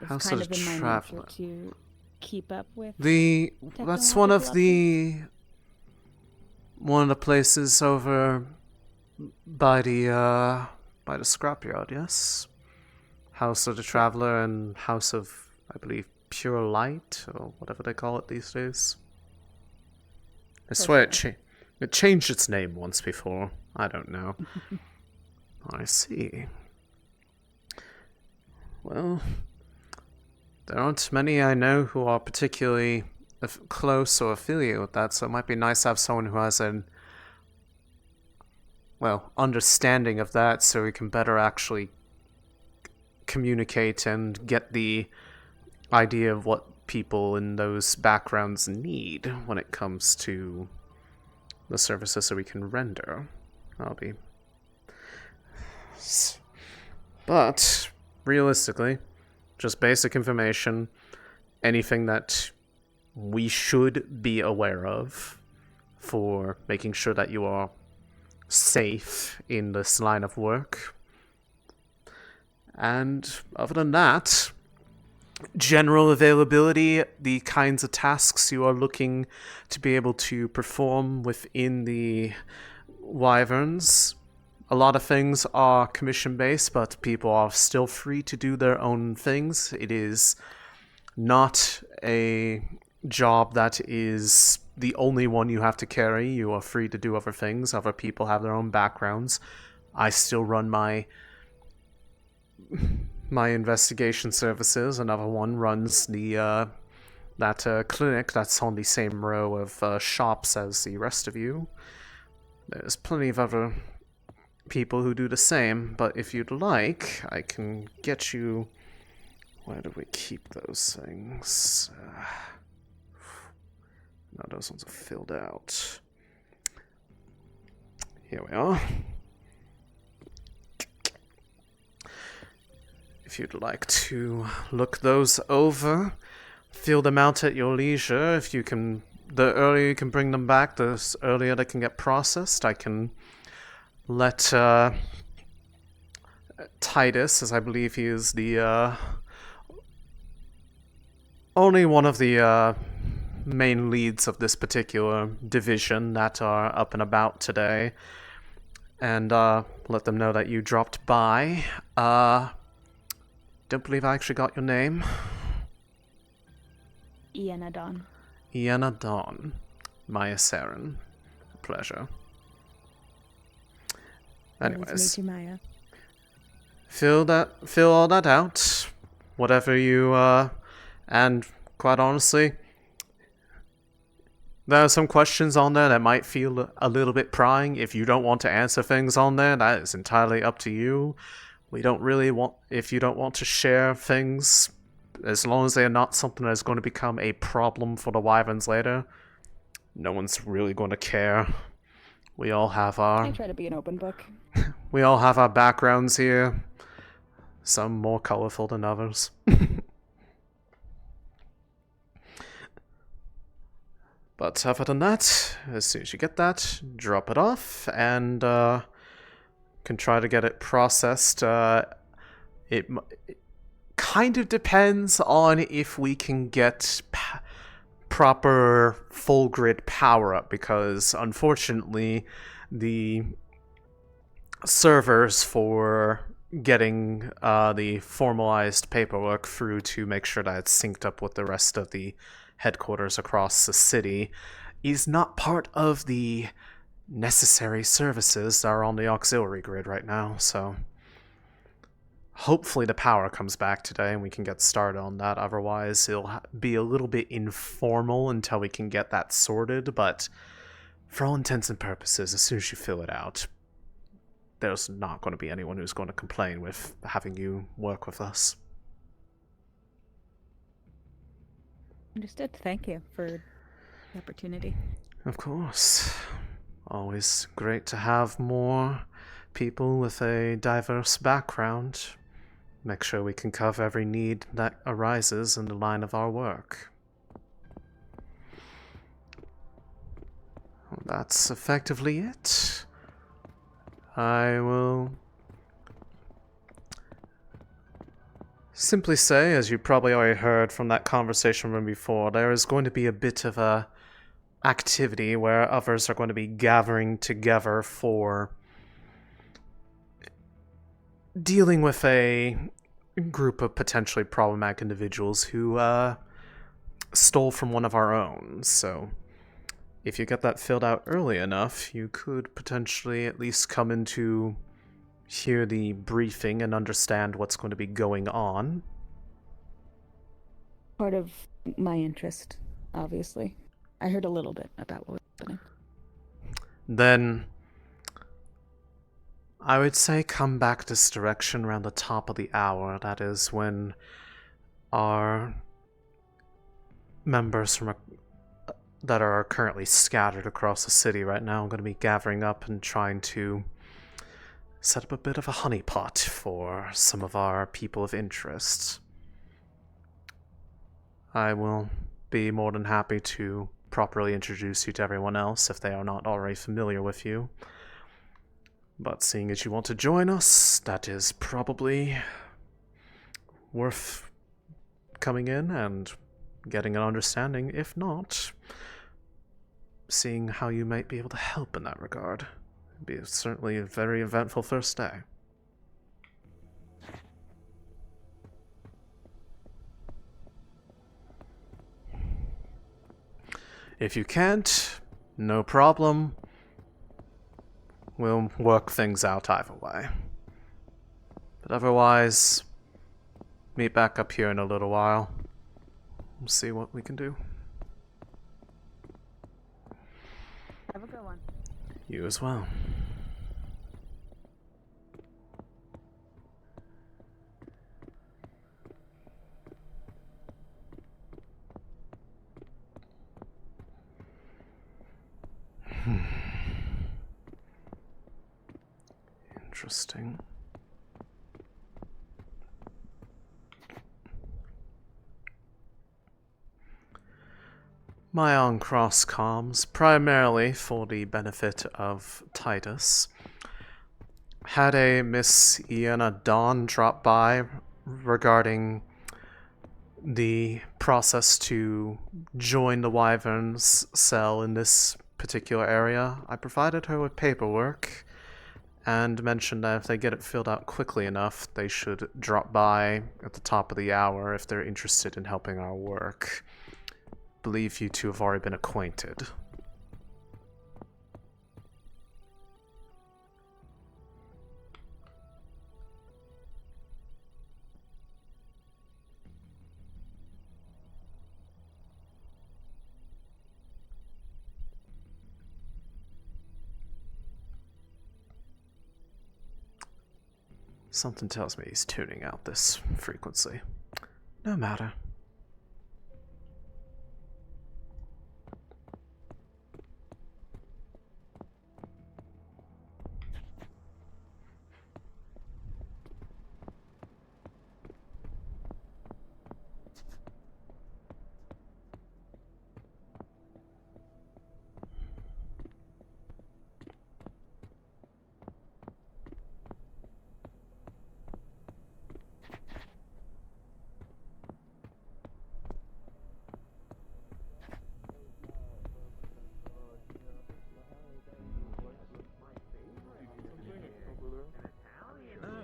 it's House kind of of in my Traveler. nature to keep up with That's one of the places over by the scrapyard, yes? House of the Traveler and House of, I believe, Pure Light, or whatever they call it these days. I swear it changed its name once before. I don't know. I see. Well, there aren't many I know who are particularly close or affiliated with that, so it might be nice to have someone who has an, well, understanding of that so we can better actually communicate and get the idea of what people in those backgrounds need when it comes to the services that we can render. But, realistically, just basic information, anything that we should be aware of for making sure that you are safe in this line of work. And other than that, general availability, the kinds of tasks you are looking to be able to perform within the Wyverns. A lot of things are commission-based, but people are still free to do their own things. It is not a job that is the only one you have to carry. You are free to do other things. Other people have their own backgrounds. I still run my investigation services. Another one runs the that clinic that's on the same row of shops as the rest of you. There's plenty of other people who do the same, but if you'd like, I can get you... Where do we keep those things? No, those ones are filled out. Here we are. If you'd like to look those over, fill them out at your leisure. If you can, the earlier you can bring them back, the earlier they can get processed. I can let Titus, as I believe he is the only one of the main leads of this particular division that are up and about today, and let them know that you dropped by. Don't believe I actually got your name. Iena Dawn. Iena Dawn. Maia Seren. Pleasure. Anyways. Nice to meet you, Maya. Fill all that out. Whatever you, and quite honestly, there are some questions on there that might feel a little bit prying. If you don't want to answer things on there, that is entirely up to you. We don't really want, if you don't want to share things, as long as they're not something that's going to become a problem for the Wyverns later, no one's really going to care. We all have our... I try to be an open book. We all have our backgrounds here. Some more colorful than others. But other than that, as soon as you get that, drop it off, and can try to get it processed. It kind of depends on if we can get proper full grid power up, because unfortunately the servers for getting the formalized paperwork through to make sure that it's synced up with the rest of the headquarters across the city is not part of the necessary services that are on the auxiliary grid right now, so hopefully the power comes back today and we can get started on that. Otherwise it'll be a little bit informal until we can get that sorted, but for all intents and purposes, as soon as you fill it out, there's not going to be anyone who's going to complain with having you work with us. Understood. Thank you for the opportunity. Of course. Always great to have more people with a diverse background. Make sure we can cover every need that arises in the line of our work. Well, that's effectively it. I will simply say, as you probably already heard from that conversation from before, there is going to be a bit of a activity where others are going to be gathering together for dealing with a group of potentially problematic individuals who stole from one of our own. So if you get that filled out early enough, you could potentially at least come in to hear the briefing and understand what's going to be going on. Part of my interest, obviously. I heard a little bit about what was happening. Then I would say come back this direction around the top of the hour. That is when our members from that are currently scattered across the city right now are going to be gathering up and trying to set up a bit of a honeypot for some of our people of interest. I will be more than happy to properly introduce you to everyone else if they are not already familiar with you. But seeing as you want to join us, that is probably worth coming in and getting an understanding. If not, seeing how you might be able to help in that regard. It'd be certainly a very eventful first day. If you can't, no problem. We'll work things out either way. But otherwise, meet back up here in a little while. We'll see what we can do. Have a good one. You as well. Interesting. My on-cross comms, primarily for the benefit of Titus, had a Miss Iana Dawn drop by regarding the process to join the Wyvern's cell in this particular area. I provided her with paperwork and mentioned that if they get it filled out quickly enough, they should drop by at the top of the hour if they're interested in helping our work. Believe you two have already been acquainted. Something tells me he's tuning out this frequency. No matter.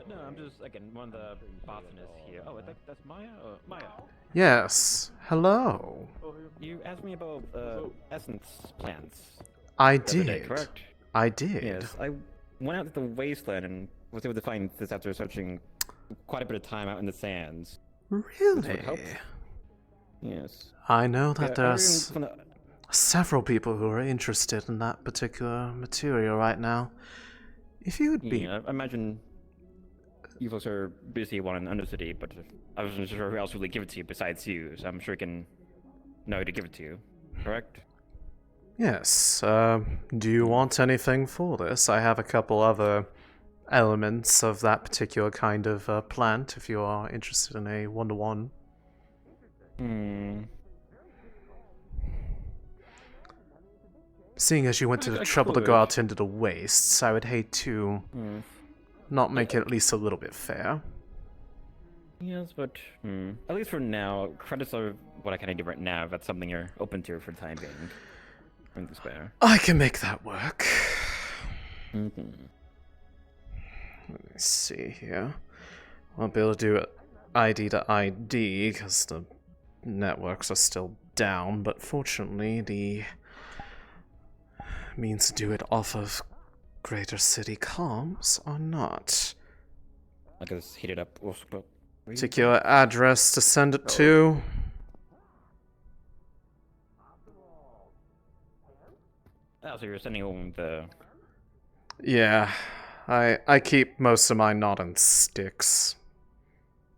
No, I'm just, again, one of the botanists here. Oh, I think that's Maya? Maya. Yes. Hello. You asked me about essence plants. I the other day, did. correct? I did. Yes, I went out to the wasteland and was able to find this after searching quite a bit of time out in the sands. This would Really? help. Yes. I know that Yeah, there's everyone from several people who are interested in that particular material right now. If you would be... Yeah, I imagine you folks are busy wanting Undercity, but I wasn't sure who else would really give it to you besides you, so I'm sure I can know who to give it to you, correct? Yes, do you want anything for this? I have a couple other elements of that particular kind of plant, if you are interested in a one-to-one. Seeing as you went to the trouble to go out into the wastes, I would hate to not make it at least a little bit fair. Yes, but at least for now, credits are what I kind of do right now. If that's something you're open to for the time being. From despair. I can make that work. Mm-hmm. Let me see here. Won't be able to do it ID to ID because the networks are still down, but fortunately the means to do it off of Greater City comms are not. I guess heat it up. Particular address to send it to. Oh, so you're sending home the... Yeah, I keep most of mine not in sticks.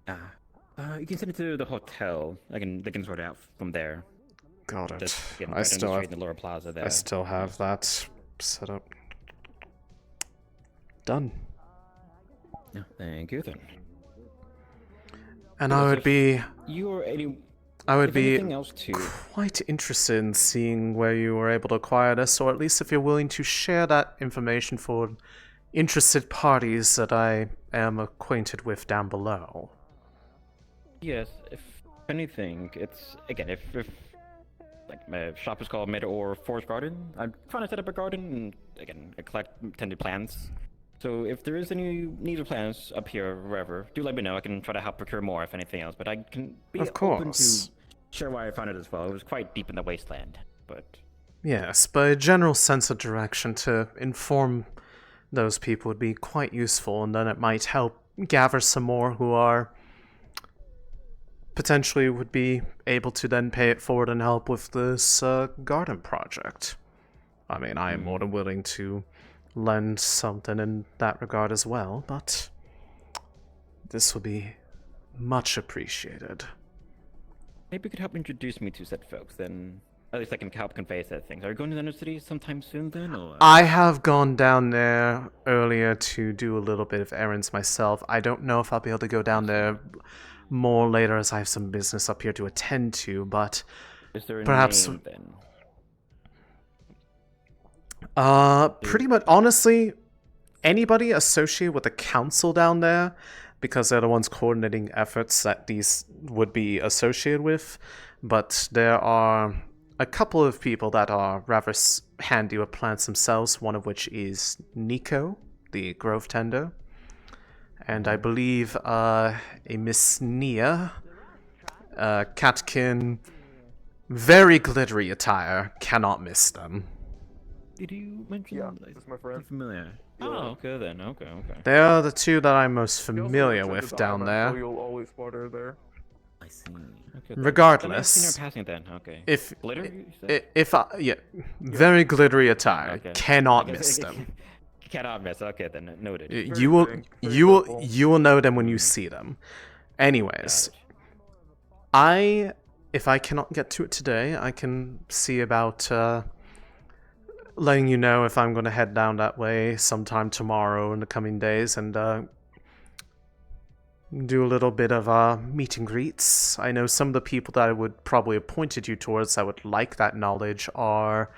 You can send it to the hotel. They can sort it out from there. Got it. Just, you know, I right still in have the lower plaza there. I still have that set up. Done. Yeah, thank you then. And I would be I would be anything else too. quite interested in seeing where you were able to acquire this, or at least if you're willing to share that information for interested parties that I am acquainted with down below. Yes, if anything, it's again if like my shop is called Meteor Forest Garden. I'm trying to set up a garden and again I collect tended plants. So if there is any need of plants up here or wherever, do let me know. I can try to help procure more if anything else. But I can be open to share why I found it as well. It was quite deep in the wasteland, but Yes, but a general sense of direction to inform those people would be quite useful, and then it might help gather some more who are potentially would be able to then pay it forward and help with this garden project. I mean, I am more than willing to lend something in that regard as well, but this will be much appreciated. Maybe you could help introduce me to said folks, then at least I can help convey said things. Are you going to the inner city sometime soon then, or? I have gone down there earlier to do a little bit of errands myself. I don't know if I'll be able to go down there more later as I have some business up here to attend to, but is there a perhaps name then? Pretty much honestly, anybody associated with the council down there, because they're the ones coordinating efforts that these would be associated with, but there are a couple of people that are rather handy with plants themselves, one of which is Nico, the grove tender, and I believe a Miss Nia, Catkin, very glittery attire, cannot miss them. Did you mention? Yeah, that's my friend. Familiar. Oh, okay then. Okay. They are the two that I'm most familiar with down So there. you'll always spot her there. I see. Okay. Regardless, passing then. Okay. if Glitter, very glittery attire, Okay. cannot I guess miss it- them. Cannot miss. Okay then. Noted. You will know them when you see them. Anyways, if I cannot get to it today, I can see about letting you know if I'm going to head down that way sometime tomorrow in the coming days and do a little bit of meet and greets. I know some of the people that I would probably have pointed you towards that would like that knowledge are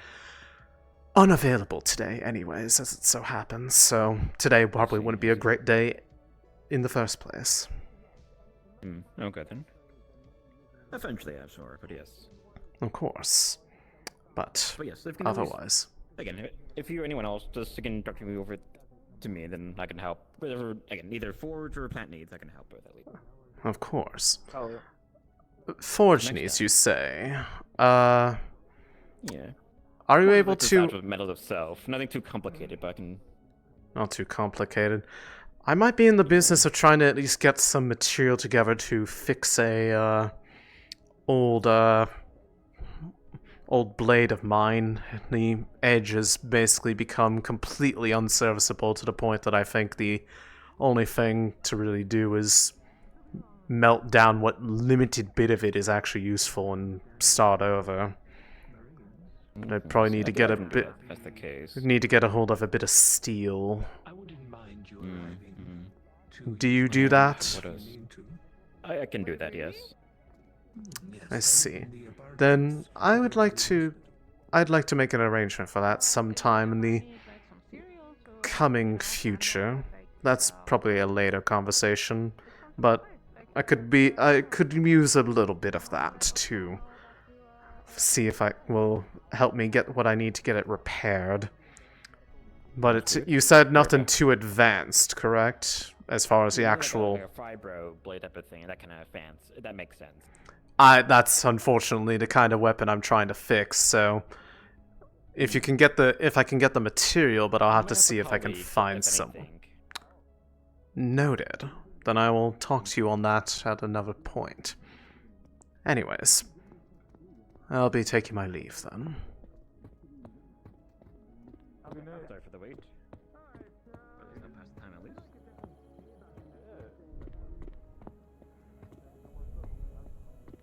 unavailable today anyways, as it so happens, so today probably wouldn't be a great day in the first place. Okay then. Eventually, I'm sure, but yes. Of course. But yes, if you can otherwise... Again, if you or anyone else just again direct me over to me, then I can help. Whatever, again, either forge or plant needs, I can help with at least. Of course. Oh, Forge needs, you say? Yeah. Are you More able like the to... size of metal itself. Nothing too complicated, but I can... Not too complicated. I might be in the business of trying to at least get some material together to fix a old blade of mine. The edge has basically become completely unserviceable to the point that I think the only thing to really do is melt down what limited bit of it is actually useful and start over. But I probably need to get a bit. That's the case. Need to get a hold of a bit of steel. Do you do that? I can do that, yes. I see. Then I'd like to make an arrangement for that sometime in the coming future. That's probably a later conversation, but I could use a little bit of that to see if I will help me get what I need to get it repaired. But you said nothing too advanced, correct? As far as the actual... Like a fibro blade type of thing, that kind of fancy. That makes sense. That's unfortunately the kind of weapon I'm trying to fix, so... If I can get the material, but I'll have to see if I can find some. Noted. Then I will talk to you on that at another point. Anyways, I'll be taking my leave then. Sorry for the wait.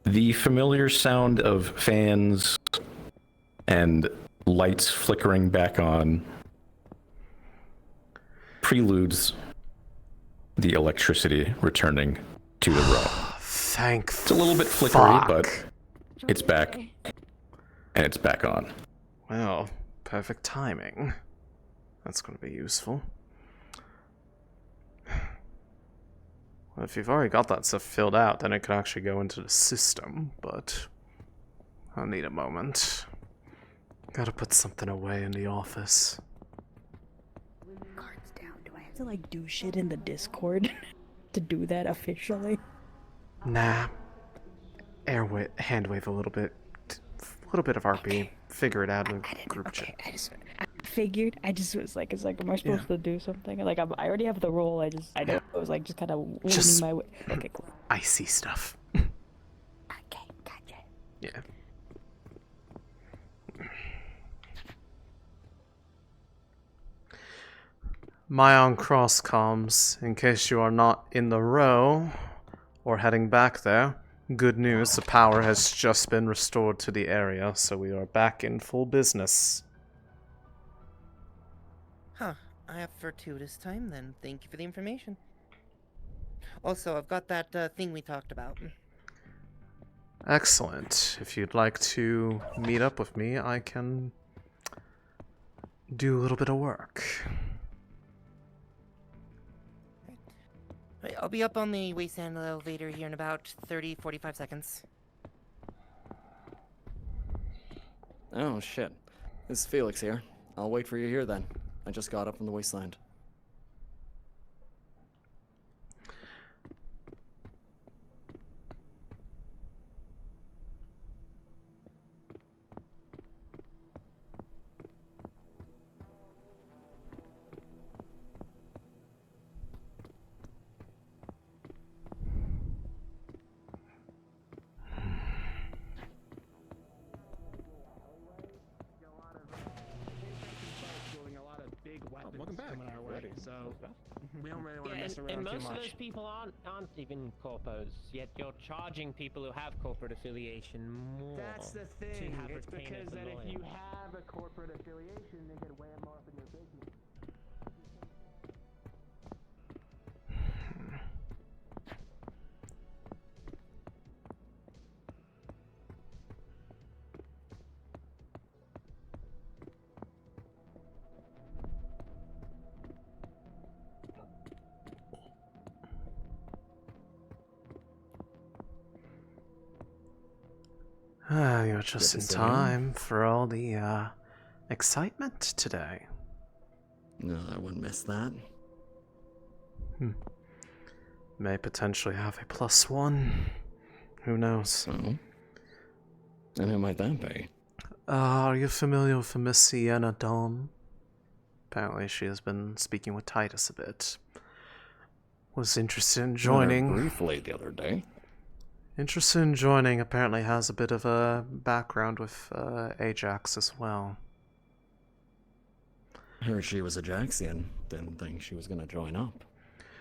The familiar sound of fans and lights flickering back on preludes the electricity returning to the row. It's a little bit flickery, but it's back. And it's back on. Well, perfect timing. That's going to be useful. Well, if you've already got that stuff filled out, then it can actually go into the system, but I'll need a moment. Gotta put something away in the office. Guards down. Do I have to like do shit in the Discord to do that officially? Nah. Hand wave a little bit. A little bit of RP. figure it out in group chat. I figured. I just was like, am I supposed to do something? Like, I already have the role. I know it was like just kind of leaning my way. Okay, cool. Icy stuff. Okay, gotcha. Yeah. Maia on cross comms, in case you are not in the row or heading back there. Good news, the power has just been restored to the area, so we are back in full business. Huh. I have fortuitous time then. Thank you for the information. Also, I've got that thing we talked about. Excellent. If you'd like to meet up with me, I can do a little bit of work. I'll be up on the wasteland elevator here in about 30-45 seconds. Oh, shit. This is Felix here. I'll wait for you here then. I just got up from the wasteland. Welcome back. Coming our way, Ready. so we don't really want to mess around and too most much. of those people aren't even corpos, yet you're charging people who have corporate affiliation more. That's the to thing. have It's retained because as a that if lawyer. you have a corporate affiliation, they get way more up in your business. You're just in time for all the excitement today. No, I wouldn't miss that. May potentially have a +1. Who knows? Oh. And who might that be? Are you familiar with Miss Sienna Dawn? Apparently she has been speaking with Titus a bit. Was interested in joining. Briefly the other day. Interested in joining, apparently has a bit of a background with Ajax as well. Heard she was a Jaxian. Didn't think she was gonna join up.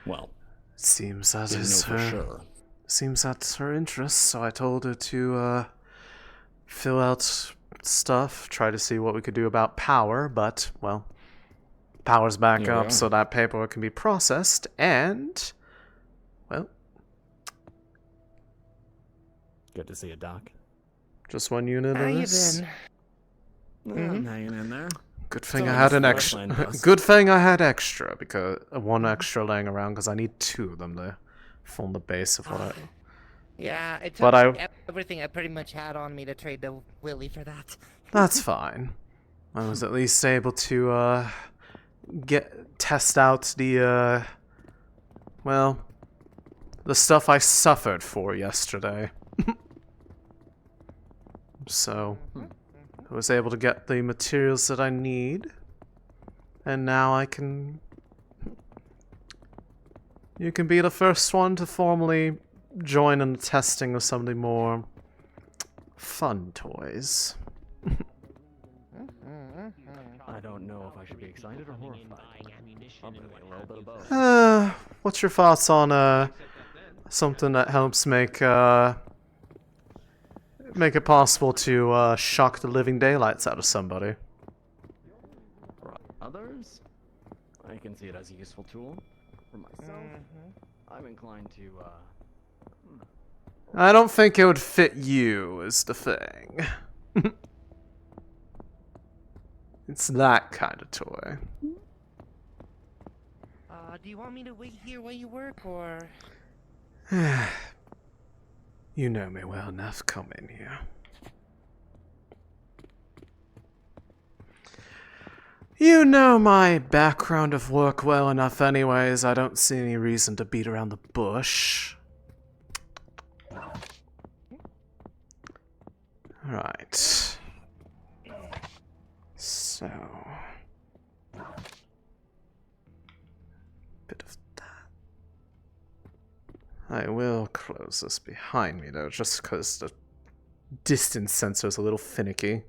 Well, seems that didn't is know for her. sure. Seems that's her interest, so I told her to fill out stuff, try to see what we could do about power, but, well, power's back Here we up are. so that paperwork can be processed, and, well, Good to see you, Doc. just one unit How of you this. been? I'm hanging in there. Good thing So I had an this extra. Wasteland bus. Good thing I had extra, because one extra laying around, because I need 2 of them to form the base of what I. Yeah, it took But I. everything I pretty much had on me to trade to Willie for that. That's fine. I was at least able to test out the well, the stuff I suffered for yesterday. So I was able to get the materials that I need, and now I can. You can be the first one to formally join in the testing of some of the more fun toys. I don't know if I should be excited or horrified. Probably a little bit of both. What's your thoughts on something that helps make it possible to shock the living daylights out of somebody? For others, I can see it as a useful tool. For myself, I'm inclined to, I don't think it would fit you, is the thing. It's that kind of toy. Do you want me to wait here while you work, or? You know me well enough. Come in here. You know my background of work well enough anyways. I don't see any reason to beat around the bush. Right. So, bit of that. I will close this behind me though, just because the distance sensor is a little finicky.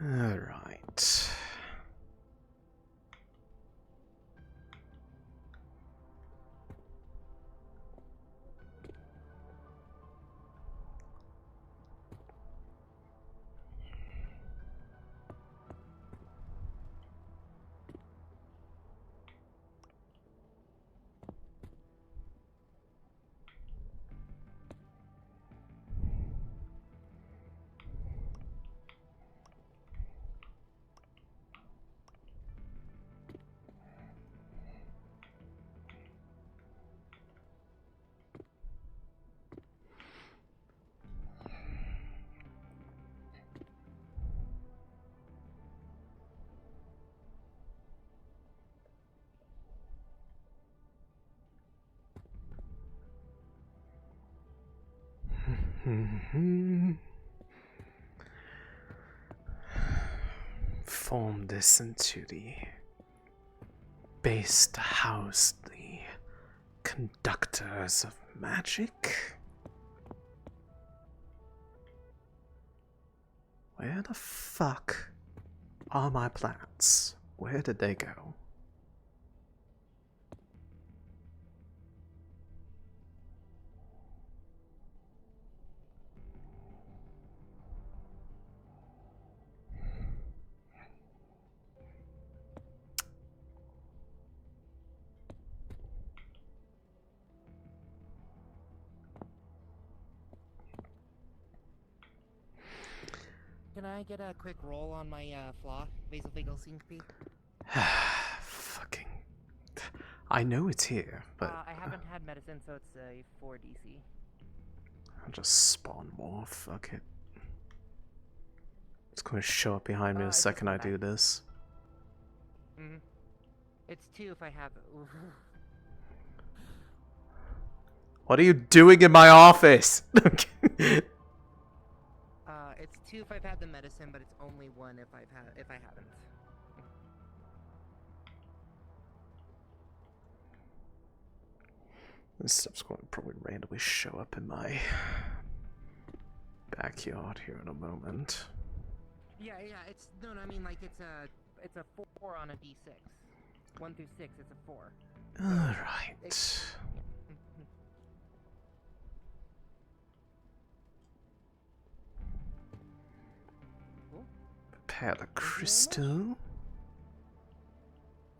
Alright. Form this into the base to house the conductors of magic. Where the fuck are my plants? Where did they go? Can I get a quick roll on my flaw? Vasovagal syncope? Fucking. I know it's here, but. I haven't had medicine, so it's a 4 DC. I'll just spawn more. Fuck it. It's gonna show up behind me the second I do this. It's 2 if I have it. What are you doing in my office? It's 2 if I've had the medicine, but it's only 1 if I haven't. This stuff's going to probably randomly show up in my backyard here in a moment. Yeah, it's no, I mean like it's a 4 on a D6. 1 through 6, it's a 4. Alright. Prepare the crystal.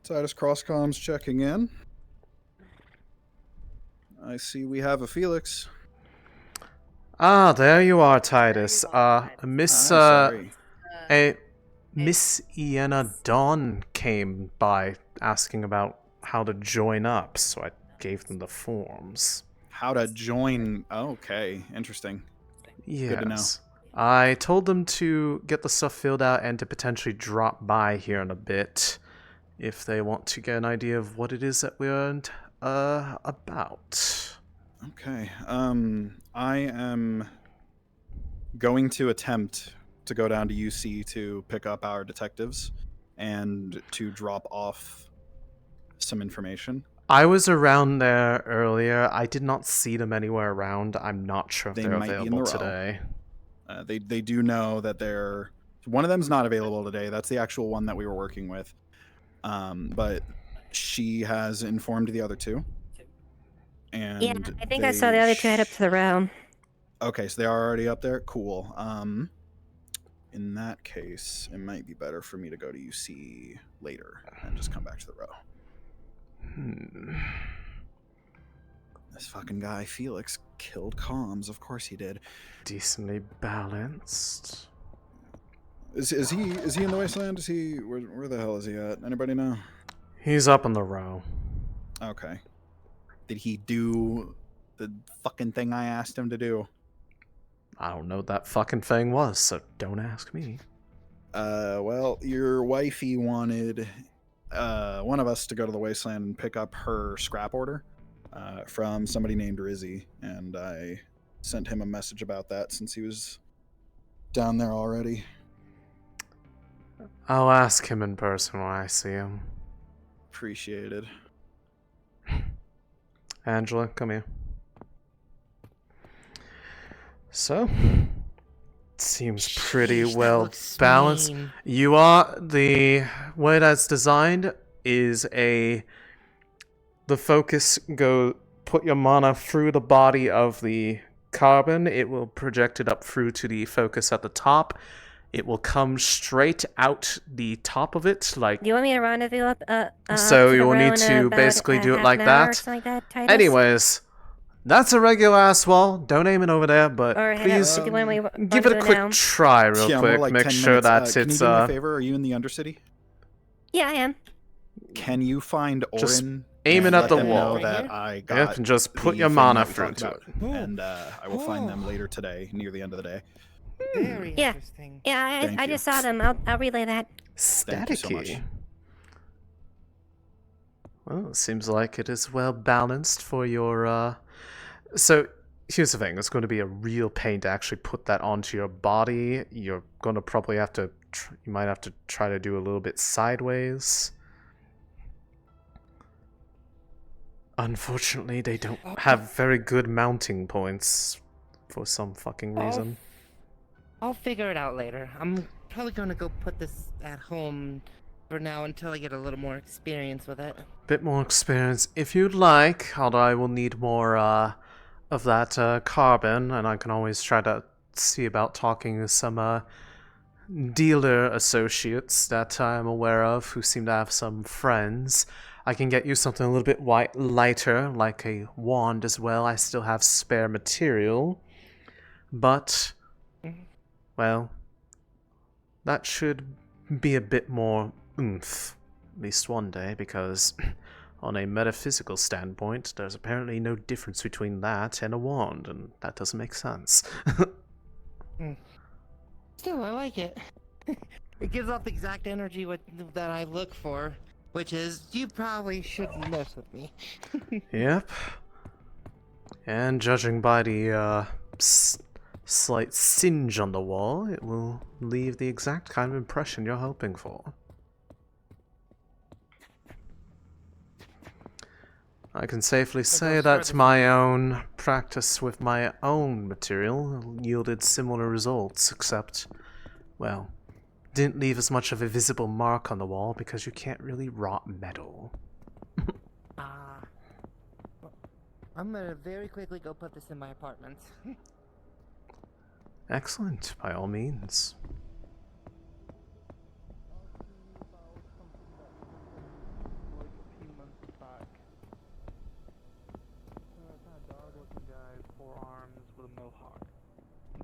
Titus Crosscom's checking in. I see we have a Felix. Ah, there you are, Titus. Miss Iena Dawn came by asking about how to join up, so I gave them the forms. How to join? Okay, interesting. Yes. Good to know. I told them to get the stuff filled out and to potentially drop by here in a bit if they want to get an idea of what it is that we're about. Okay. I am going to attempt to go down to UC to pick up our detectives and to drop off some information. I was around there earlier. I did not see them anywhere around. I'm not sure if they're might be in available the row. today. They do know that they're... One of them's not available today. That's the actual one that we were working with. But she has informed the other 2. And yeah, I think I saw the other 2 head up to the row. Okay, so they are already up there? Cool. In that case, it might be better for me to go to UC later and just come back to the row. This fucking guy, Felix, killed comms. Of course he did. Decently balanced. Is he in the wasteland? Is he where the hell is he at? Anybody know? He's up in the row. Okay. Did he do the fucking thing I asked him to do? I don't know what that fucking thing was, so don't ask me. Well, your wifey wanted one of us to go to the wasteland and pick up her scrap order. from somebody named Rizzy, and I sent him a message about that since he was down there already. I'll ask him in person when I see him. Appreciated. Angela, come here. So, seems pretty Sheesh, that well looks balanced. mean. You are the way that's designed is the focus put your mana through the body of the carbon. It will project it up through to the focus at the top. It will come straight out the top of it, like. Do you want me to rendezvous up? So to you the will row need in to about basically do it half like an hour or that. something like that, Titus? Anyways, that's a regular ass wall. don't aim it over there, but Or please when we give it a quick now. try real Yeah, quick. more like Make 10 sure minutes. that Can you it's do me a favor? Are you in the Undercity? Yeah, I am. Can you find Just Orin? aim it and at let the them wall. know that I got Yep, and just put the your thing mana that we through talked to about. it. And I will find them later today, near the end of the day. Very Yeah. interesting. Yeah, Thank I you. just saw them. I'll relay that. Thank you so much. Staticky. Well, it seems like it is well balanced for your. So here's the thing: it's going to be a real pain to actually put that onto your body. You're going to probably have to. You might have to try to do a little bit sideways. Unfortunately, they don't have very good mounting points for some fucking reason. I'll figure it out later. I'm probably gonna go put this at home for now until I get a little more experience with it. Bit more experience if you'd like, although I will need more of that carbon, and I can always try to see about talking to some dealer associates that I'm aware of who seem to have some friends. I can get you something a little bit lighter, like a wand as well. I still have spare material, but, well, that should be a bit more oomph, at least one day, because on a metaphysical standpoint, there's apparently no difference between that and a wand, and that doesn't make sense. Still, I like it. It gives off the exact energy that I look for, which is, you probably shouldn't mess with me. Yep. And judging by the slight singe on the wall, it will leave the exact kind of impression you're hoping for. I can safely say that my own practice with my own material yielded similar results, except, well, didn't leave as much of a visible mark on the wall because you can't really rot metal. I'm gonna very quickly go put this in my apartment. Excellent, by all means. Arms with a mohawk,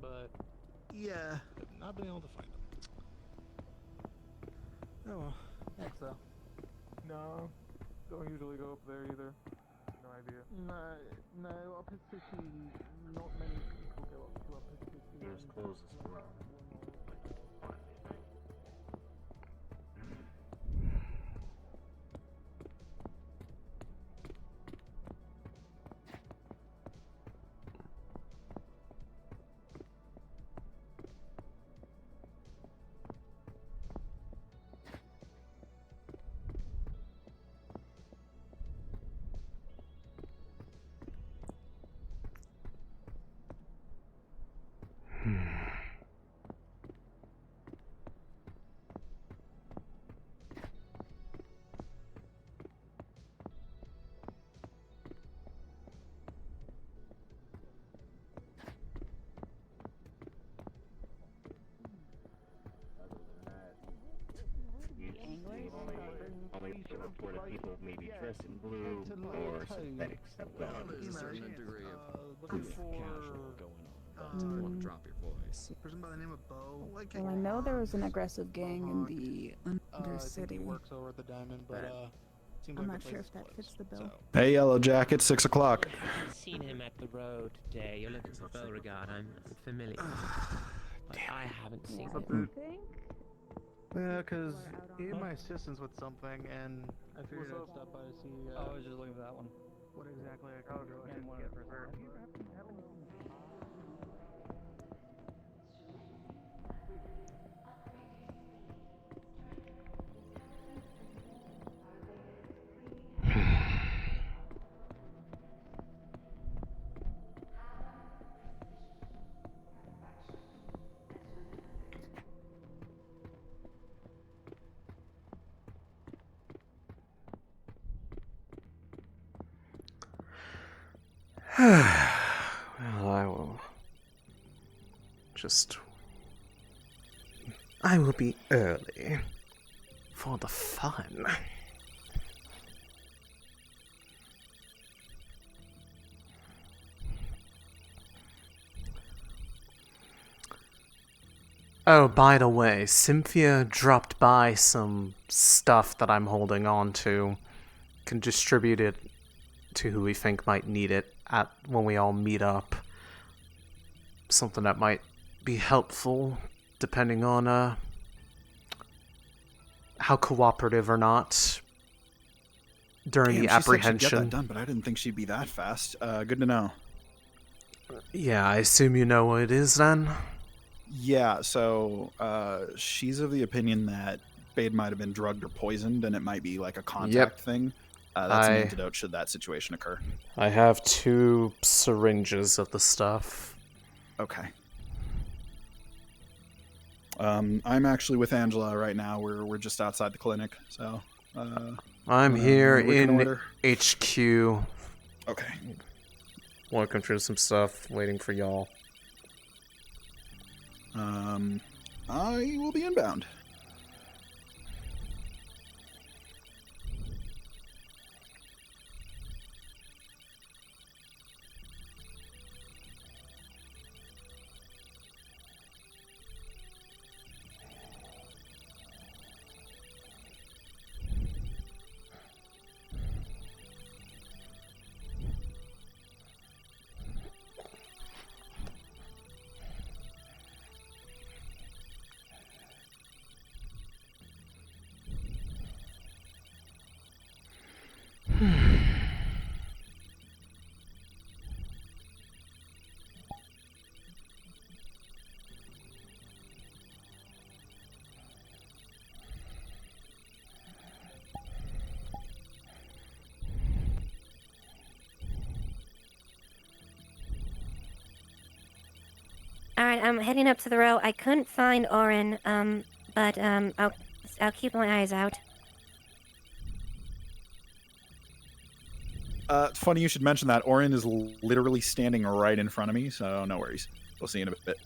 but yeah, not being able to find them. Oh well, thanks though. No, don't usually go up there either. No idea. No, up at city, not many people go up to city. There's closest for Only report of people maybe dressed in blue or synthetics that well. There's a certain degree of looking for casual going on. Drop your voice. person by the name of Bo. Well, I know there was an aggressive gang in the I think Undercity. he works over at the Diamond, but seems I'm like not the sure place if that is fits the closed, bill. so. Hey, Yellow Jacket, 6 o'clock. I've seen him at the road today. You're looking for Beauregard. I'm familiar. But I haven't seen him. Yeah, because he had my assistance with something, and I figured I'd stop by to see. I was just looking for that one. what exactly I can do and what for. Well, I will be early for the fun. Oh, by the way, Cynthia dropped by some stuff that I'm holding on to. Can distribute it to who we think might need it when we all meet up. Something that might be helpful, depending on how cooperative or not during Damn, the she said she'd get apprehension. that done, but I didn't think she'd be that fast. Good to know. Yeah, I assume you know what it is then? Yeah, so she's of the opinion that Bade might have been drugged or poisoned, and it might be like a contact thing. That's an antidote should that situation occur. I have 2 syringes of the stuff. Okay. I'm actually with Angela right now. We're just outside the clinic, so. I'm here in reconnoiter? HQ. Okay. Working through some stuff, waiting for y'all. I will be inbound. Alright, I'm heading up to the row. I couldn't find Orin, but I'll keep my eyes out. Funny you should mention that. Orin is literally standing right in front of me, so no worries. We'll see in a bit.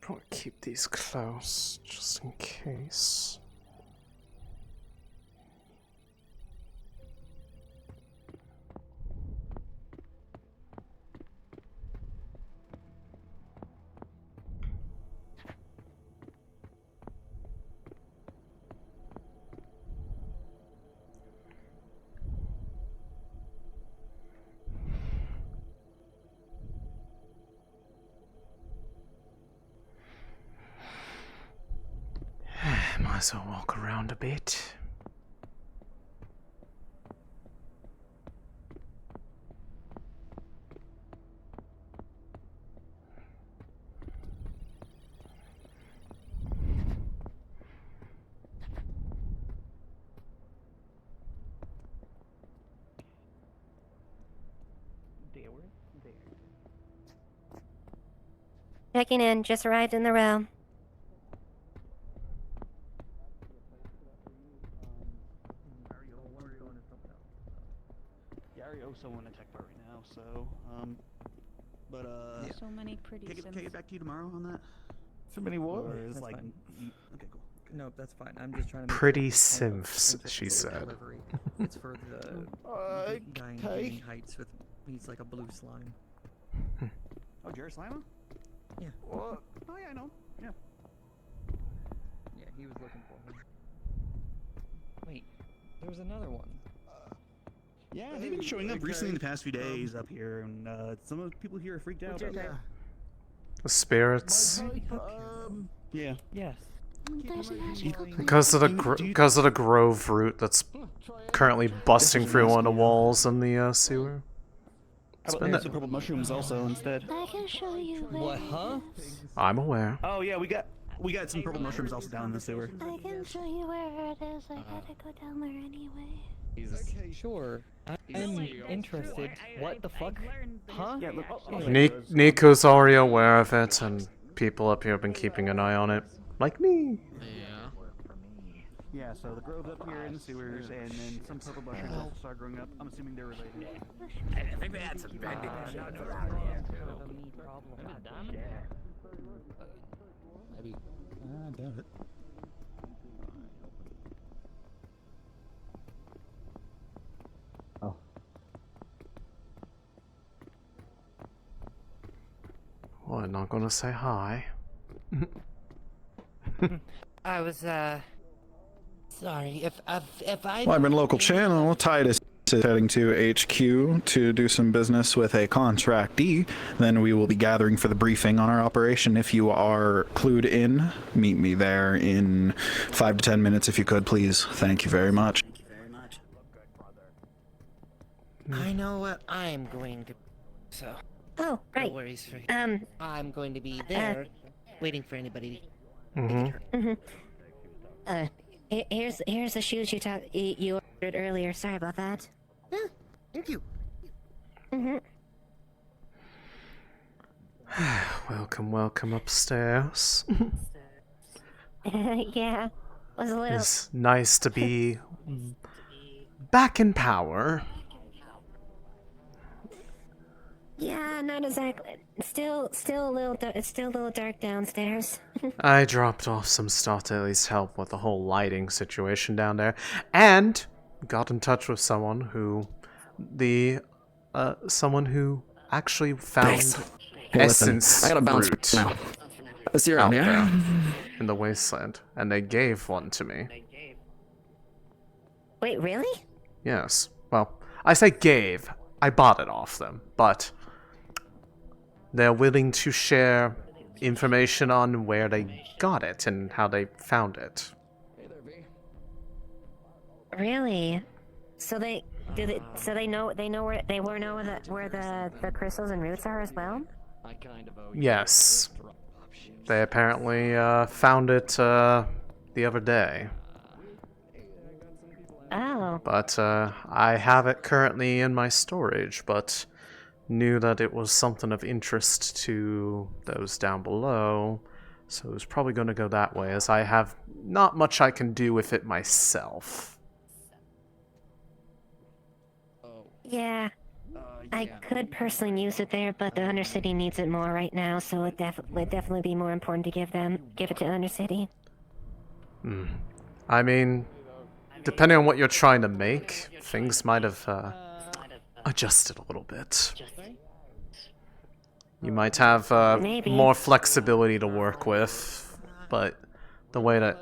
Probably keep these close, just in case. Might as well walk around a bit. Checking in, just arrived in the row. Gary owes someone a tech part right now, so, So many pretty can I get back to you tomorrow on that? So many what? Or is That's like, fine. okay, cool. No, that's fine. I'm just trying to. Pretty simps, she said. It's for the guy in Okay. Gaming Heights with he's like a blue slime. Oh, Jared Slima? Yeah. What? Oh, yeah, I know. Yeah. Yeah, he was looking for him. Wait, there was another one. Yeah, they've been showing up recently in the past few days up here, and some of the people here are freaked out. What's your about type? The spirits. Yeah. Yes. Because of the grove root that's currently busting through one of the walls in the sewer. How about there's some purple mushrooms also instead? I can show you where. What, huh? I'm aware. Oh yeah, we got some purple mushrooms also down in the sewer. I can show you where it is. I gotta go down there anyway. Okay, sure. I'm interested. What the fuck? Huh? Yeah, look. Nico's already aware of it, and people up here have been keeping an eye on it. Like me. Yeah, so the grove's up here in the sewers, and then some purple mushrooms also started growing up. I'm assuming they're related. I think they had some bending around Maybe. I doubt it. Oh. What, not gonna say hi? I was, sorry, if I... Wyvern local channel, Titus is heading to HQ to do some business with a contractee. Then we will be gathering for the briefing on our operation. If you are clued in, meet me there in 5 to 10 minutes if you could, please. Thank you very much. I know what I'm going to... So... Oh, right. No worries for I'm going to be there, waiting for anybody. Here's the shoes you ordered earlier. Sorry about that. Thank you. Welcome upstairs. Yeah, was a little. It's nice to be back in power. Yeah, not exactly. Still a little. It's still a little dark downstairs. I dropped off some stuff to at least help with the whole lighting situation down there, and got in touch with someone who, someone who actually found Hey, listen, essence I gotta bounce fruit now. Let's see around, out yeah? there in the wasteland, and they gave one to me. Wait, really? Yes. Well, I say gave. I bought it off them, but they're willing to share information on where they got it and how they found it. Really? So they know where the crystals and roots are as well? Yes. They apparently found it the other day. Oh. But I have it currently in my storage, but knew that it was something of interest to those down below, so it was probably going to go that way, as I have not much I can do with it myself. Yeah. I could personally use it there, but the Undercity needs it more right now, so it'd definitely be more important to give it to Undercity. I mean, depending on what you're trying to make, things might have adjusted a little bit. You might have more flexibility to work with, but the way that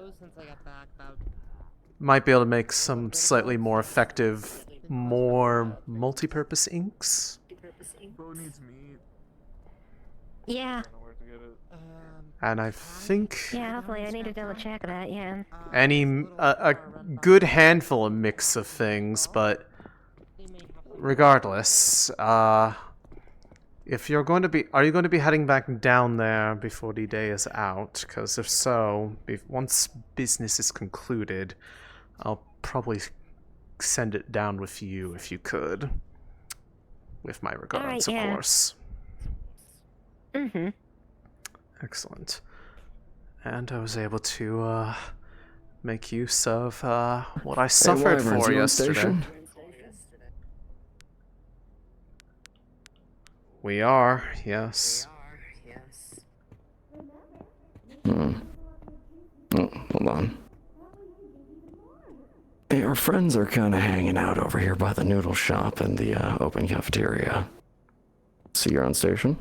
might be able to make some slightly more effective, more multi-purpose inks. Bro needs meat. Yeah. I don't know where to get it. And I think Yeah, hopefully I need to double check that, yeah. a good handful of mix of things, but regardless, if you're going to be, are you going to be heading back down there before the day is out? Because if so, once business is concluded, I'll probably send it down with you if you could. With my regards, of course. Mm-hmm. Excellent. And I was able to make use of what I suffered for yesterday. We are, yes. Oh, hold on. Hey, our friends are kind of hanging out over here by the noodle shop and the open cafeteria. See, you're on station?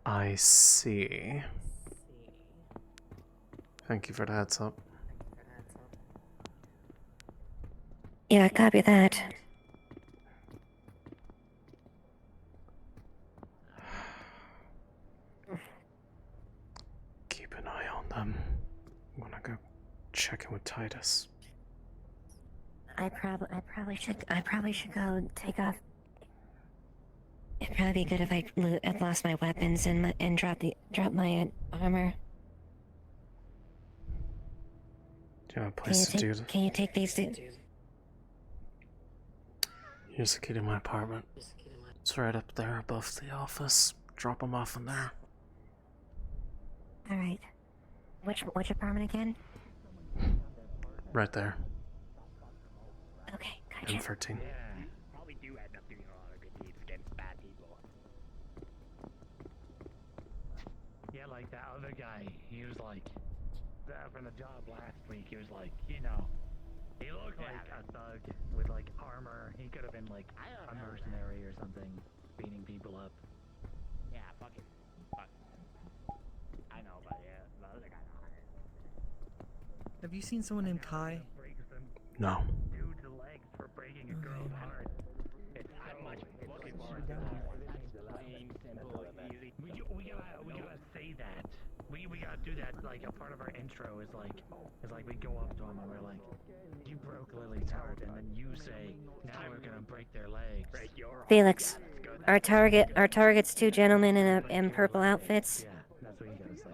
I see. Thank you for the heads up. Yeah, copy that. Keep an eye on them. I'm gonna go check in with Titus. I probably should go take off. It'd probably be good if I lost my weapons and drop my armor. Do you have a place to do that? Can you take these two? Here's the key to my apartment. It's right up there above the office. Drop them off in there. All right. Which apartment again? Right there. Okay, gotcha. M13. Probably do end up doing a lot of good deeds against bad people. Yeah, like that other guy, he was like, from the job last week, he was like, you know, he looked like a thug with like armor. He could have been like a mercenary or something, beating people up. Yeah, fuck. I know, but yeah, the other guy. Have you seen someone named Kai? No. Dude's legs for breaking a girl's heart. It's that much fucking more than plain, simple, easy. We gotta say that. We gotta do that. Like a part of our intro is like we go up to him and we're like, you broke Lily's heart, and then you say, now we're gonna break their legs. Felix, our target's two gentlemen in purple outfits. Yeah, that's what you gotta say.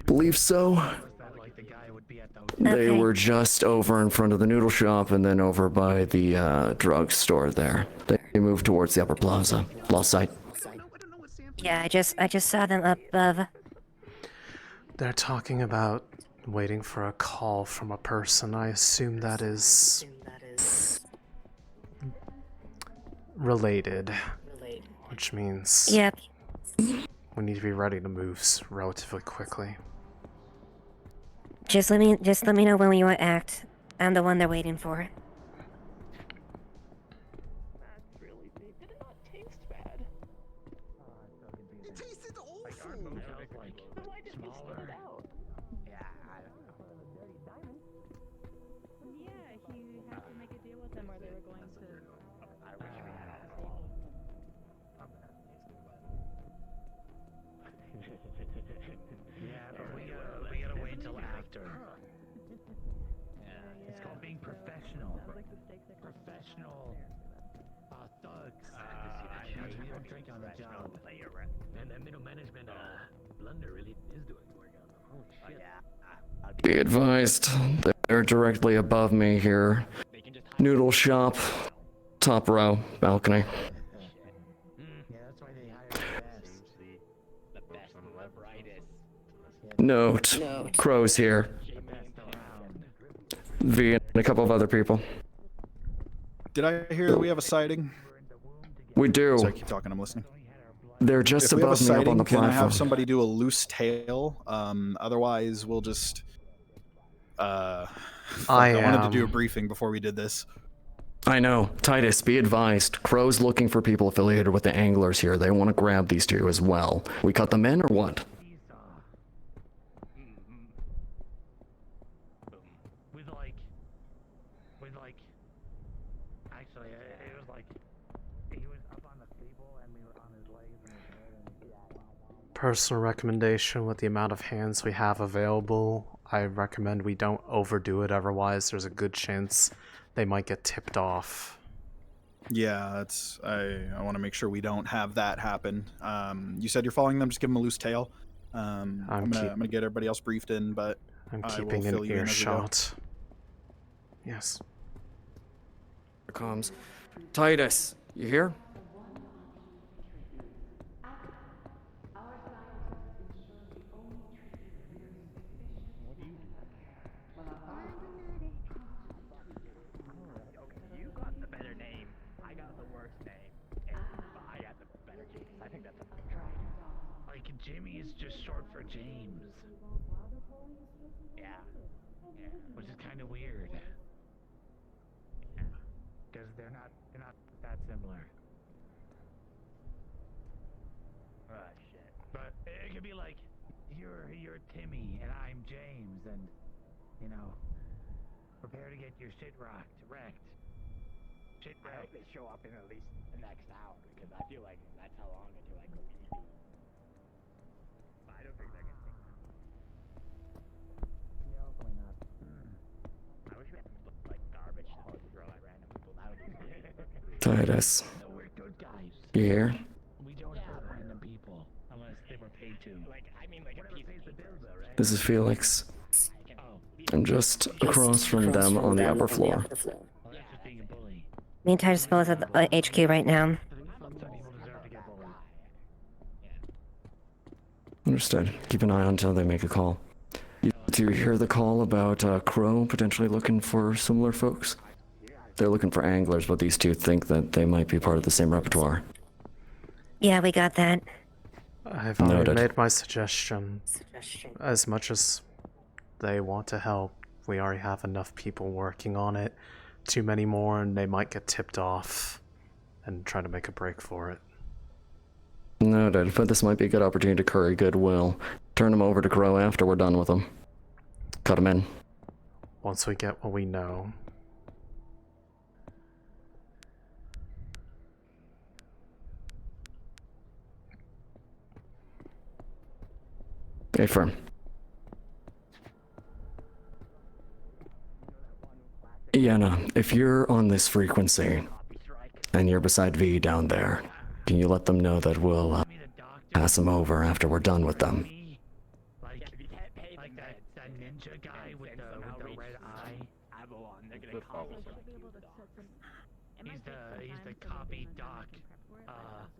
Believe so. They were just over in front of the noodle shop and then over by the drug store there. They moved towards the upper plaza. Lost sight. Yeah, I just saw them up above. They're talking about waiting for a call from a person. I assume that is related. Which means yep. We need to be ready to move relatively quickly. Just let me know when you want to act. I'm the one they're waiting for. Yeah, but we gotta wait till after. Yeah, it's called being professional. Professional thugs. We don't drink on the job. And the middle management blunder really is doing work on them. Holy shit. Be advised, they're directly above me here. Noodle shop, top row, balcony. Note, Crow's here. V and a couple of other people. Did I hear that we have a sighting? We do. Sorry, keep talking, I'm listening. They're just If we have a above me up on sighting, the can I platform. have somebody do a loose tail? Otherwise, we'll just... I wanted to do a briefing before we did this. I know. Titus, be advised. Crow's looking for people affiliated with the anglers here. They want to grab these two as well. We cut them in or what? With like personal recommendation with the amount of hands we have available, I recommend we don't overdo it, otherwise there's a good chance they might get tipped off. Yeah, I want to make sure we don't have that happen. You said you're following them, just give them a loose tail. I'm gonna get everybody else briefed in, but I'm I will keeping fill an you in as we go. earshot. Yes. Comms. Titus, you here? Okay, you got the better name. I got the worst name. But I got the better case. I think that's a try. Like, Jimmy is just short for James. Yeah. Yeah. Which is kind of weird. Yeah. Because they're not that similar. Oh, shit. But it could be like, you're Timmy and I'm James and, you know, prepare to get your shit wrecked. Shit wrecked. I hope they show up in at least the next hour, because I feel like that's how long until I go easy. But I don't think they're gonna take that. Yeah, hopefully not. I wish we had like garbage to throw at random people. That would be Titus. No, we're good guys. You here? We don't hurt random people unless they were paid to. Like, I mean, like whatever pays the bills, though, right? This is Felix. I'm just across from them on the upper floor. Me and Titus are both at the HQ right now. Understood. Keep an eye on until they make a call. Do you hear the call about Crow potentially looking for similar folks? They're looking for anglers, but these two think that they might be part of the same repertoire. Yeah, we got that. I've already Noted. made my suggestion. As much as they want to help, we already have enough people working on it. Too many more and they might get tipped off and try to make a break for it. Noted, but this might be a good opportunity to curry goodwill. Turn them over to Crow after we're done with them. Cut them in. Once we get what we know. Okay, firm. Yana, if you're on this frequency, and you're beside V down there, can you let them know that we'll pass them over after we're done with them? Like that ninja guy with the red eye. Avalon, they're gonna call him. He's the copy doc.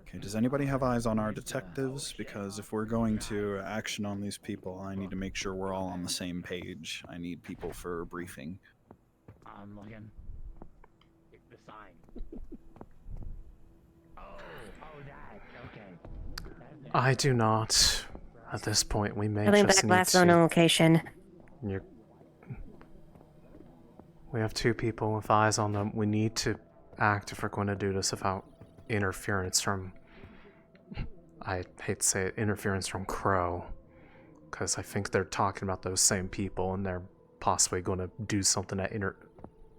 Okay, does anybody have eyes on our detectives? Because if we're going to action on these people, I need to make sure we're all on the same page. I need people for a briefing. I'm looking. The sign. oh, that. Okay. I do not. At this point, we may Coming just back need last zone on location. We have two people with eyes on them. We need to act if we're going to do this without interference from... I hate to say it, interference from Crow. Because I think they're talking about those same people and they're possibly going to do something that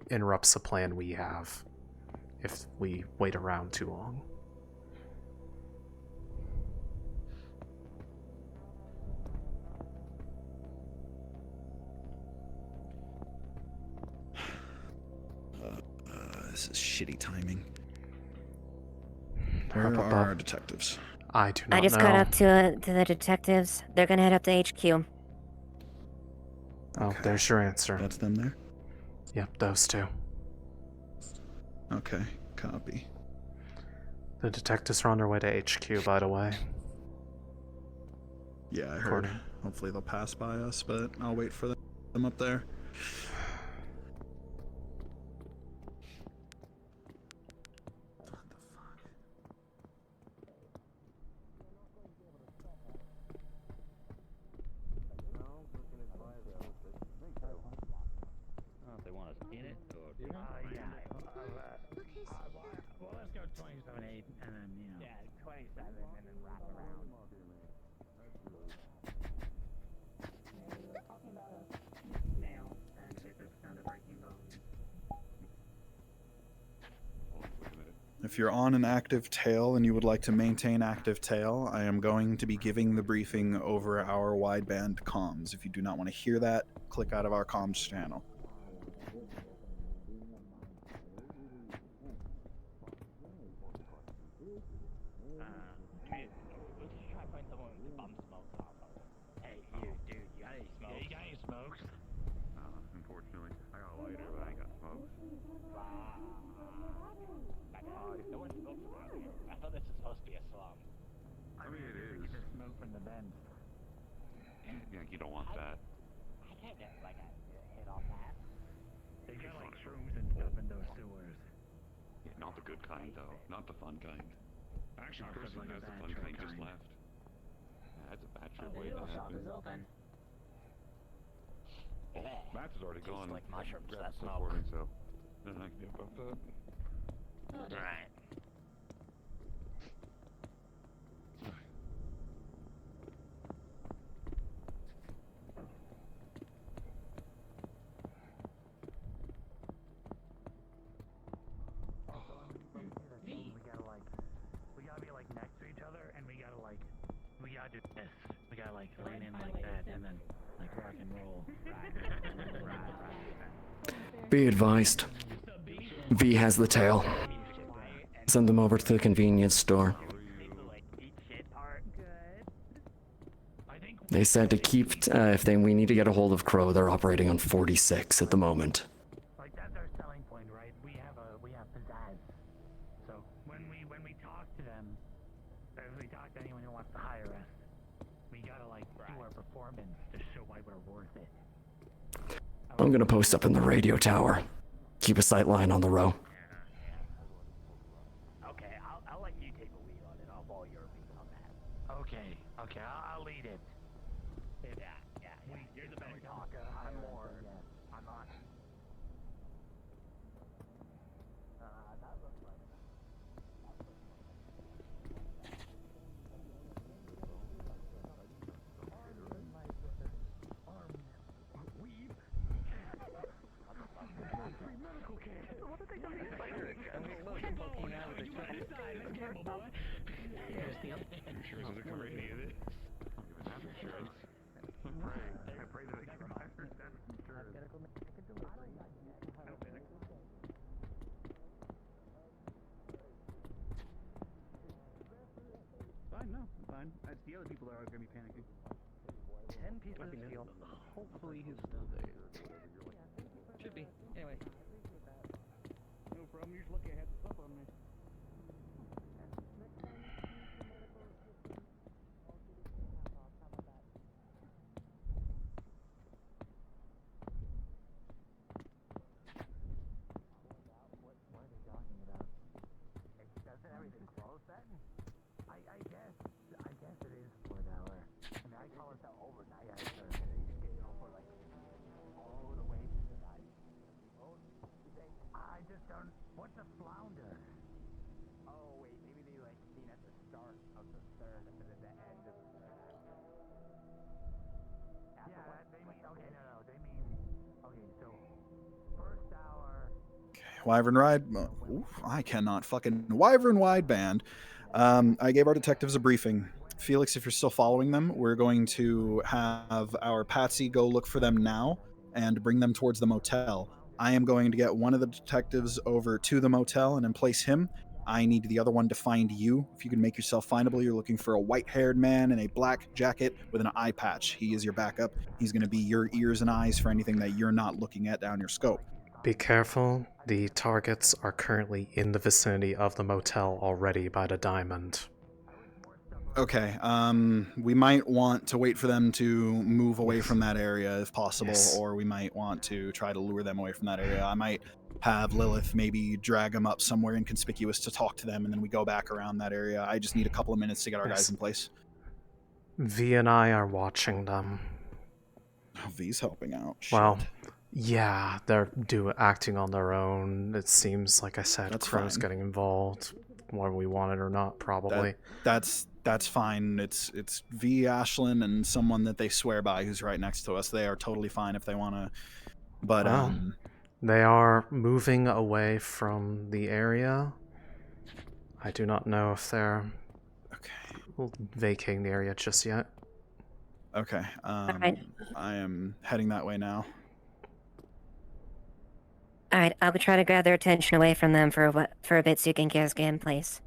interrupts the plan we have if we wait around too long. This is shitty timing. Where are our detectives? I do not know. I just got up to the detectives. They're gonna head up to HQ. Oh, there's your answer. That's them there? Yep, those two. Okay, copy. The detectives are on their way to HQ, by the way. Yeah, I heard. Hopefully they'll pass by us, but I'll wait for them up there. If they want us in it, or Yeah. Well, let's go 27-8 and then, you know. Yeah, 27 and then wrap around. Nail and see if there's kind of breaking bone. If you're on an active tail and you would like to maintain active tail, I am going to be giving the briefing over our wideband comms. If you do not want to hear that, click out of our comms channel. Unfortunately, I got a lighter, but I ain't got smoke. No one smokes around here. I thought this was supposed to be a slum. I mean, it is. Just smoke from the vents. Yeah, you don't want that. I can't get like a hit off that. They got like shrooms and stuff in those sewers. Yeah, not the good kind, though. Not the fun kind. Actually, the person who has the fun kind just left. Yeah, that's a bad trip waiting to happen. Oh, Matt's is already gone. Like mushrooms, Grab that stuff smoke. for me, so nothing I can do about that. Right. We gotta be like next to each other, and we gotta do this. We gotta like lean in like that, and then like rock and roll. Be advised. V has the tail. Send them over to the convenience store. They said to keep, if we need to get a hold of Crow, they're operating on 46 at the moment. Like that's our selling point, right? We have pizzazz. So when we talk to them, or if we talk to anyone who wants to hire us, we gotta like do our performance to show why we're worth it. I'm gonna post up in the radio tower. Keep a sight line on the row. Okay, I'll let you take a lead on it. I'll follow your lead on that. Okay, I'll lead it. Yeah. You're the better talker. I'm more. I'm not. That looks like. Fine, no, fine. It's the other people that are going to be panicking. 10 pieces of steel. Hopefully he's still there. Should be. Anyway. No problem, you're just lucky I had stuff on me. What are they talking about? Doesn't everything close then? I guess it is 4 hour. I mean, I call it the overnight service. For like all the way to the night. I just don't. What's a flounder? Oh wait, maybe they like mean at the start of the third and then at the end of the third. Yeah, they mean okay. No, they mean okay. So first hour. Wyvern Ride. Oof, I cannot fucking Wyvern Wideband. I gave our detectives a briefing. Felix, if you're still following them, we're going to have our Patsy go look for them now and bring them towards the motel. I am going to get one of the detectives over to the motel and then place him. I need the other one to find you. If you can make yourself findable, you're looking for a white-haired man in a black jacket with an eye patch. He is your backup. He's going to be your ears and eyes for anything that you're not looking at down your scope. Be careful. The targets are currently in the vicinity of the motel already by the diamond. Okay, we might want to wait for them to move away from that area if possible, or we might want to try to lure them away from that area. I might have Lilith maybe drag them up somewhere inconspicuous to talk to them, and then we go back around that area. I just need a couple of minutes to get our guys in place. V and I are watching them. Oh, V's helping out. Well, Shit. yeah, they're acting on their own. It seems, like I said, That's Crow's fine. getting involved, whether we want it or not, probably. That's fine. It's V, Ashlyn, and someone that they swear by who's right next to us. They are totally fine if they want to. But Well, they are moving away from the area. I do not know if they're vacating the area just yet. Okay. Alright. I am heading that way now. Alright, I'll try to grab their attention away from them for a bit so you can get in place.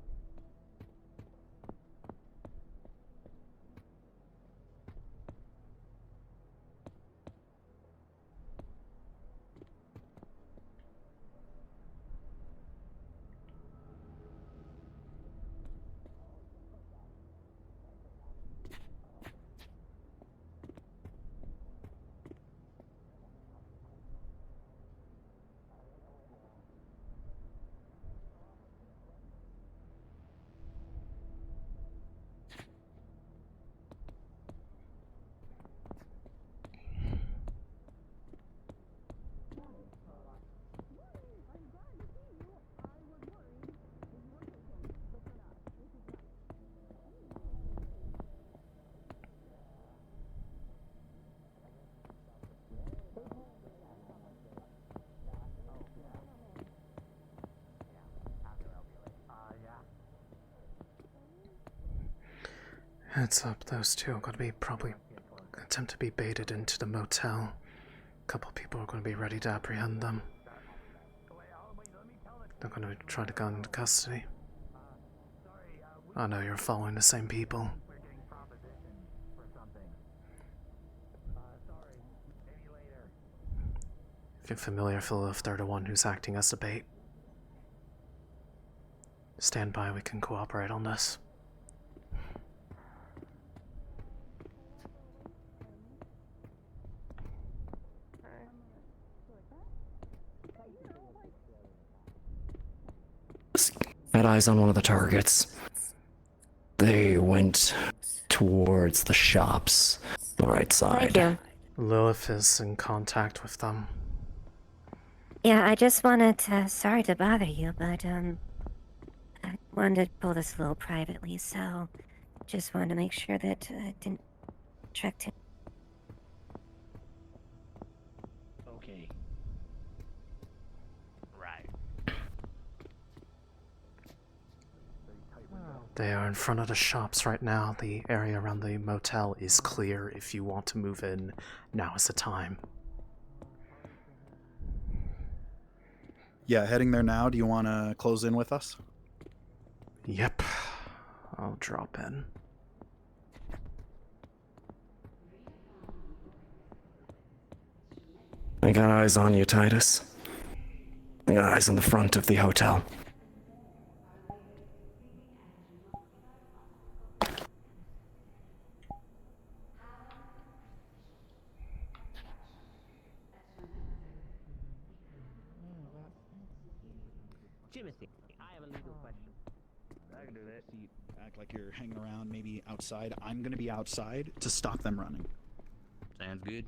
Heads up, those two are going to be probably attempt to be baited into the motel. A couple people are going to be ready to apprehend them. They're going to try to go into custody. I know you're following the same people. If you're familiar, Phil, if they're the one who's acting as the bait, stand by, we can cooperate on this. Had eyes on one of the targets. They went towards the shops, the right side. Thank you. Lilith is in contact with them. Yeah, I just wanted to, sorry to bother you, but, I wanted to pull this a little privately, so just wanted to make sure that I didn't track too. Okay. Right. They are in front of the shops right now. The area around the motel is clear. If you want to move in, now is the time. Yeah, heading there now. Do you want to close in with us? Yep. I'll drop in. I got eyes on you, Titus. I got eyes on the front of the hotel. Jimothy, I have a legal question. I can do that. Act like you're hanging around, maybe outside. I'm going to be outside to stop them running. Sounds good.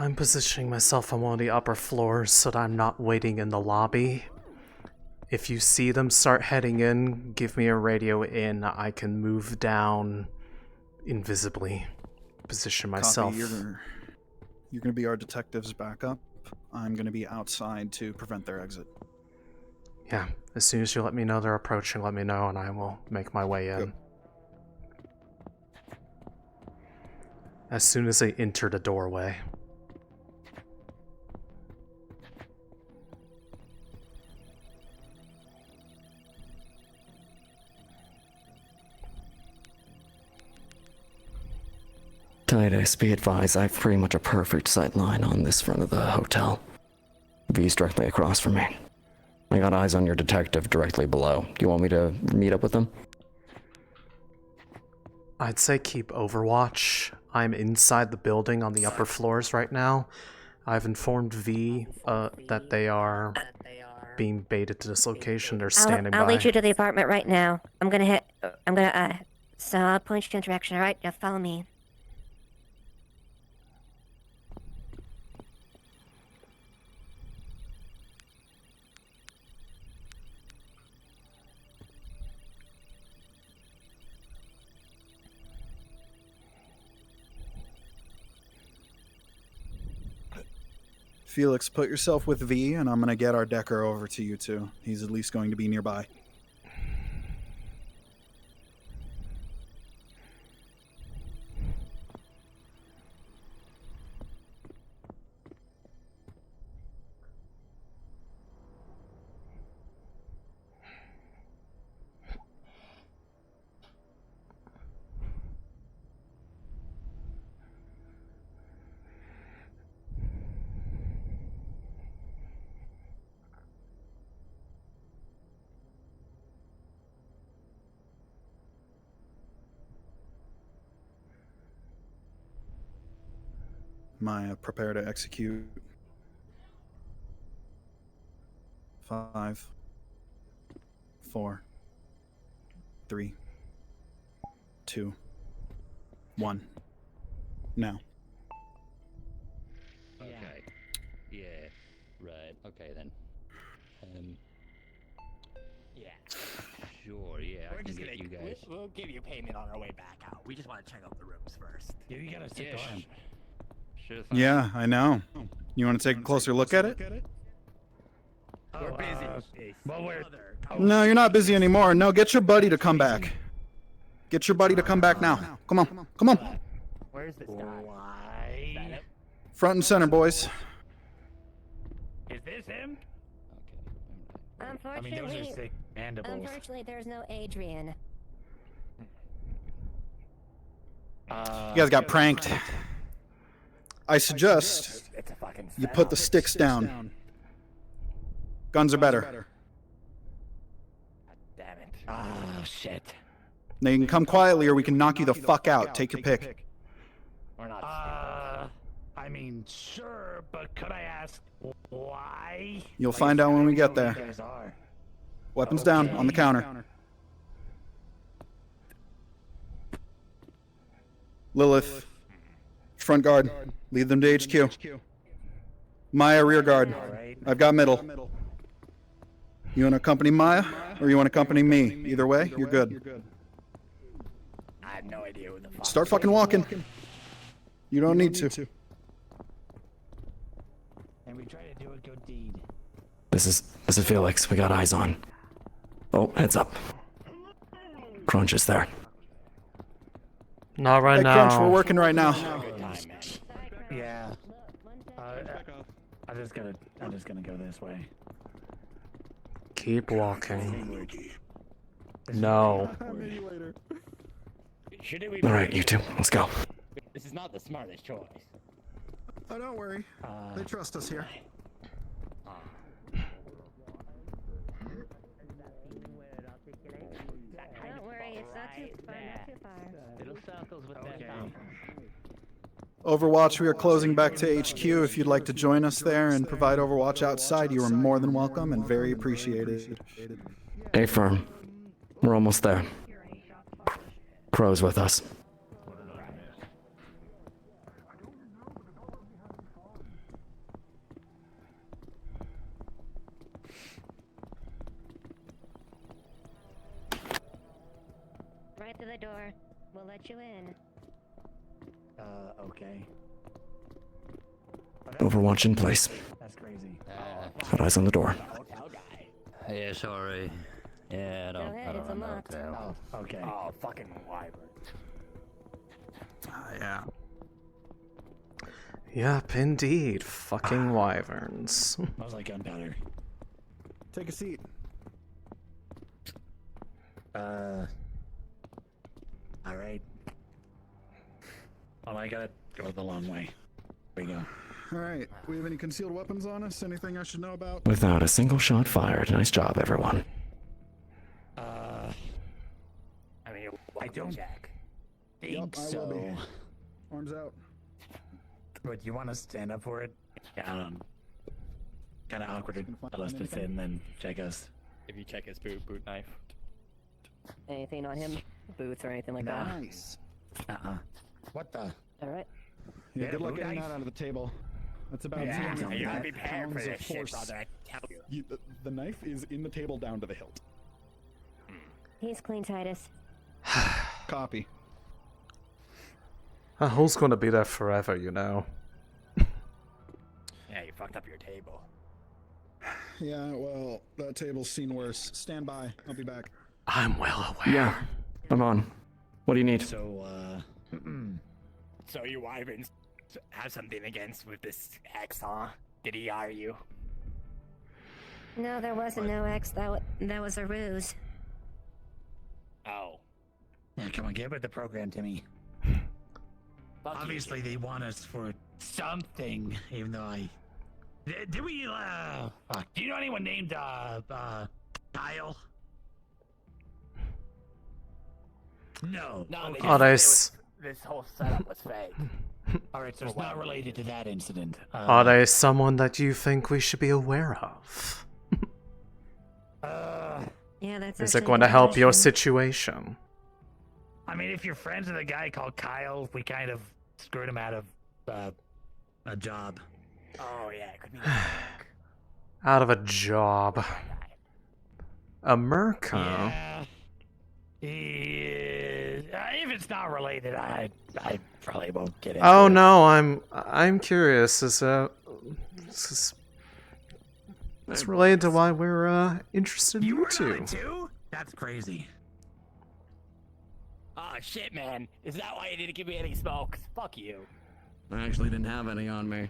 I'm positioning myself on one of the upper floors so that I'm not waiting in the lobby. If you see them start heading in, give me a radio in. I can move down invisibly. Position myself. Copy. You're going to be our detective's backup. I'm going to be outside to prevent their exit. Yeah, as soon as you let me know they're approaching, let me know and I will make my way in. Yep. As soon as they enter the doorway. Titus, be advised, I have pretty much a perfect sight line on this front of the hotel. V's directly across from me. I got eyes on your detective directly below. Do you want me to meet up with them? I'd say keep Overwatch. I'm inside the building on the upper floors right now. I've informed V that they are being baited to this location. They're standing by. I'll lead you to the apartment right now. So I'll point you in a direction, alright? Now follow me. Felix, put yourself with V, and I'm gonna get our Decker over to you two. He's at least going to be nearby. Maia, prepare to execute. 5, 4, 3, 2, 1. Now. Okay. Yeah. Right. Okay then. Yeah. Sure. Yeah. I can get you guys. We'll give you payment on our way back out. We just want to check out the rooms first. Yeah, you gotta sit Yeah, down. Sure thing. Yeah, I know. You want to take a closer look at it? We're busy. Well, we're. No, you're not busy anymore. No, get your buddy to come back. Get your buddy to come back now. Come on. Come on. Where's this guy? Why? Front and center, boys. Is this him? I mean, Unfortunately, those are sick mandibles. unfortunately, there's no Adrian. You guys got pranked. I suggest you put the sticks down. Guns are better. Damn it. Oh, shit. Now you can come quietly or we can knock you the fuck out. Take your pick. We're not I mean, sure, but could I ask why? You'll find out when we get You there. guys are. Weapons down on the counter. Lilith, front guard. Lead them to HQ. Maya, rear guard. I've got middle. You want to accompany Maya, or you want to accompany me? Either way, you're good. I have no idea who the fuck. Start fucking walking. You don't need to. And we try to do a good deed. This is Felix. We got eyes on. Oh, heads up. Crunch is there. Not right Hey, now. Crunch, we're working right now. Yeah. I'm just gonna go this way. Keep walking. No. All right, you two, let's go. This is not the smartest choice. Oh, don't worry. They trust us here. Don't worry, it's not too far. Not too far. Little circles with their Overwatch, we are closing back to HQ. If you'd like to join us there and provide Overwatch outside, you are more than welcome and very appreciated. Stay firm. We're almost there. Crow's with us. Right to the door. We'll let you in. Okay. Overwatch in place. That's crazy. Got eyes on the door. Yeah, sorry. Yeah, I Go ahead, it's unlocked. Oh, okay. Oh, fucking wyvern. Yeah. Yep, indeed. Fucking wyverns. Smells like gunpowder. Take a seat. Alright. Well, I gotta go the long way. Here we go. All right. We have any concealed weapons on us? Anything I should know about? Without a single shot fired. Nice job, everyone. I mean, I don't think Yup, I will so. be. Arms out. But you want to stand up for it? Yeah, kind of awkward to tell us to sit and then check us. If you check his boot knife. Anything on him? Boots or anything like that? Nice. What the? All right. Yeah, Yeah, good luck blue getting knife. that out of the table. That's about Yeah, 2 you gotta be prepared for pounds this of shit, force. brother, I tell you. The knife is in the table down to the hilt. He's clean, Titus. Copy. That hole's gonna be there forever, you know. Yeah, you fucked up your table. Yeah, well, that table's seen worse. Stand by. I'll be back. I'm well aware. Yeah, I'm on. What do you need? So, so you wyverns have something against with this ex, huh? Did he hire you? No, there wasn't no X. That was a ruse. Oh. Yeah, come on, get with the program, Timmy. Obviously, they want us for something, even though I... Did we, fuck. Do you know anyone named, Kyle? No. No, they Oh, this whole setup was fake. Alright, so it's not related to that incident. Are they someone that you think we should be aware of? Yeah, that's. Is it going to help your situation? I mean, if you're friends with a guy called Kyle, we kind of screwed him out of, a job. Oh, yeah, it could be Out of a job. A merc, huh? Yeah. If it's not related, I probably won't get into Oh it. no, I'm curious. It's related to why we're interested in you two. Too? That's crazy. Oh shit, man! Is that why you didn't give me any smokes? Fuck you. I actually didn't have any on me.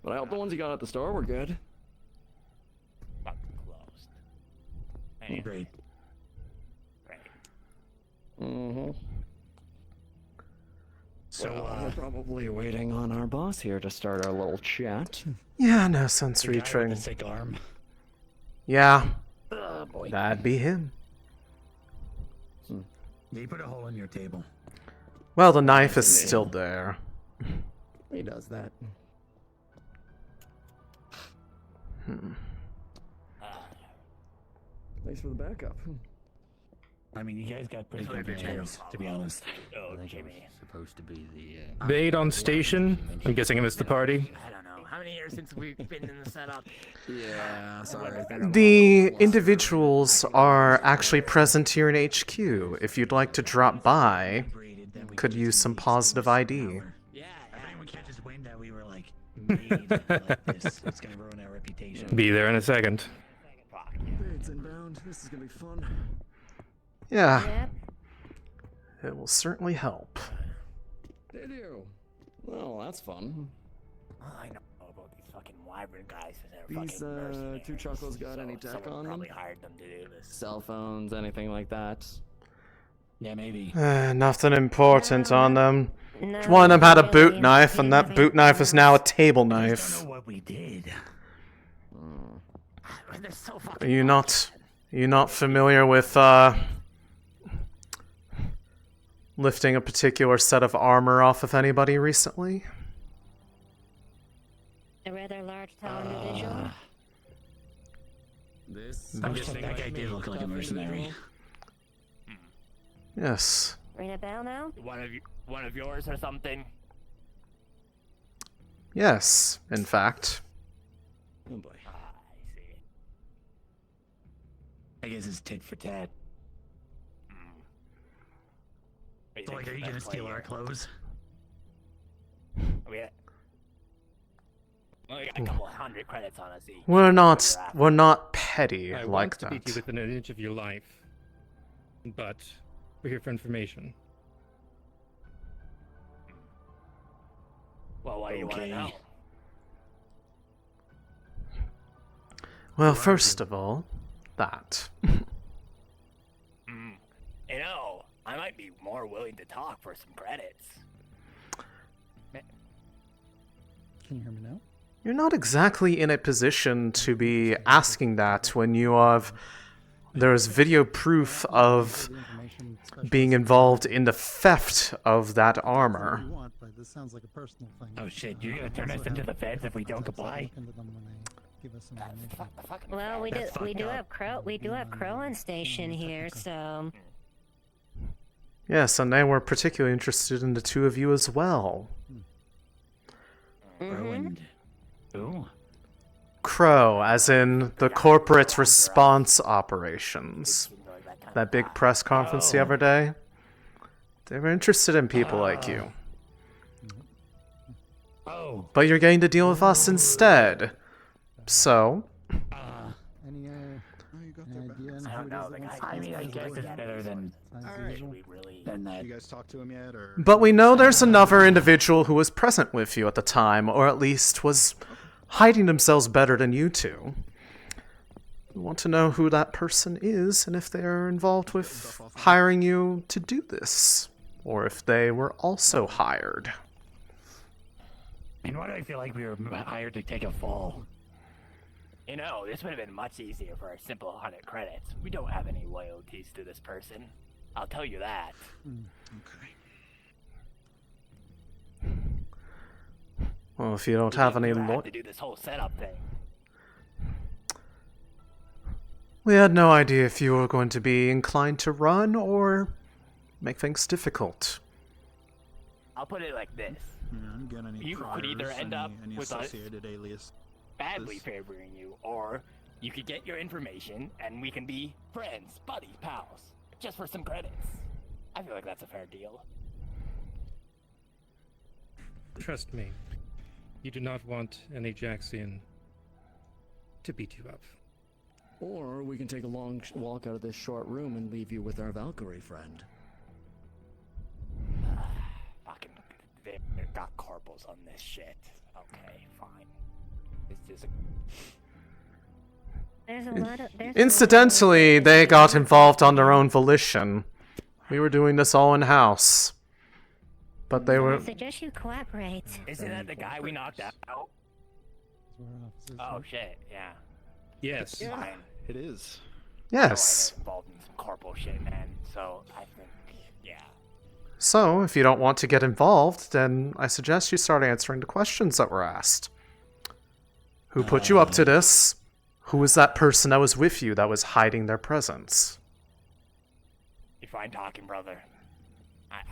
But I hope the ones you got at the store were good. Fuck closed. Anyway. Great. Mm-hmm. So, we're probably waiting on our boss here to start our little chat. Yeah, no sense the guy with reaching. the sick arm. Yeah, Boy. that'd be him. He put a hole in your table. Well, the knife is still there. He does that. Thanks for the backup. I mean, you guys got pretty good materials, to be honest. Oh, Jimmy. Supposed to be the. Bait on station? I'm guessing it was the party. I don't know. How many years since we've been in the setup? Yeah, sorry. The individuals are actually present here in HQ. If you'd like to drop by, could use some positive ID. Yeah, if anyone catches wind that we were like made like this, it's gonna ruin our reputation. Be there in a second. Bait's inbound. This is gonna be fun. Yeah. It will certainly help. Did you? Well, that's fun. I know about these fucking wyvern guys and their These, fucking mercenaries. two chuckles got any tech Someone on them? probably hired them to do this. Cell phones, anything like that? Yeah, maybe. Nothing important on them. No, One of them had a not boot really. knife, and that boot knife is now a table I knife. don't know what we did. They're so fucking Are you not familiar with lifting a particular set of armor off of anybody recently? A rather large, tall individual. This. I'm just saying that guy did look like a mercenary. Yes. Ring a bell now? One of yours or something? Yes, in fact. Oh boy. I see. I guess it's tit for tat. So, like, are you gonna steal our clothes? We got a couple hundred credits on us each. We're not petty I like want to beat that. you within an inch of your life, but we're here for information. Well, what do you want to know? Well, first of all, that. You know, I might be more willing to talk for some credits. Can you hear me now? You're not exactly in a position to be asking that when you have. There's video proof of being involved in the theft of that armor. Oh shit, you're gonna turn us into the feds if we don't comply? Well, we do have Crow on station here, so. Yes, and they were particularly interested in the two of you as well. Who? Crow, as in the corporate response operations. That big press conference the other day. They were interested in people like you. Oh. But you're getting to deal with us instead. So, Any idea on I who don't it know. is that wants I to mean, I go guess with it's that? better than Alright. than that. You guys talk to him yet, or? but we know there's another individual who was present with you at the time, or at least was hiding themselves better than you two. We want to know who that person is and if they're involved with hiring you to do this, or if they were also hired. I mean, why do I feel like we were hired to take a fall? You know, this would have been much easier for a simple 100 credits. We don't have any loyalties to this person. I'll tell you that. Okay. Well, if you don't have any You have lo- to do this whole setup thing. We had no idea if you were going to be inclined to run or make things difficult. I'll put it like this. Get any You could either priors, end up any with us associated alias. badly favoring you, or you could get your information and we can be friends, buddies, pals, just for some credits. I feel like that's a fair deal. Trust me, you do not want an Ajaxian to beat you up. Or we can take a long walk out of this short room and leave you with our Valkyrie friend. Fucking, they got corporals on this shit. Okay, fine. It's just a... There's a lot of. Incidentally, they got involved on their own volition. We were doing this all in-house. But they were... I suggest you cooperate. Isn't that the guy we knocked out? Oh shit, yeah. Yes. Yeah. Fine. It is. Yes. I got involved in some corporal shit, man. So I think, yeah. So, if you don't want to get involved, then I suggest you start answering the questions that were asked. Who put you up to this? Who was that person that was with you that was hiding their presence? You're fine talking, brother.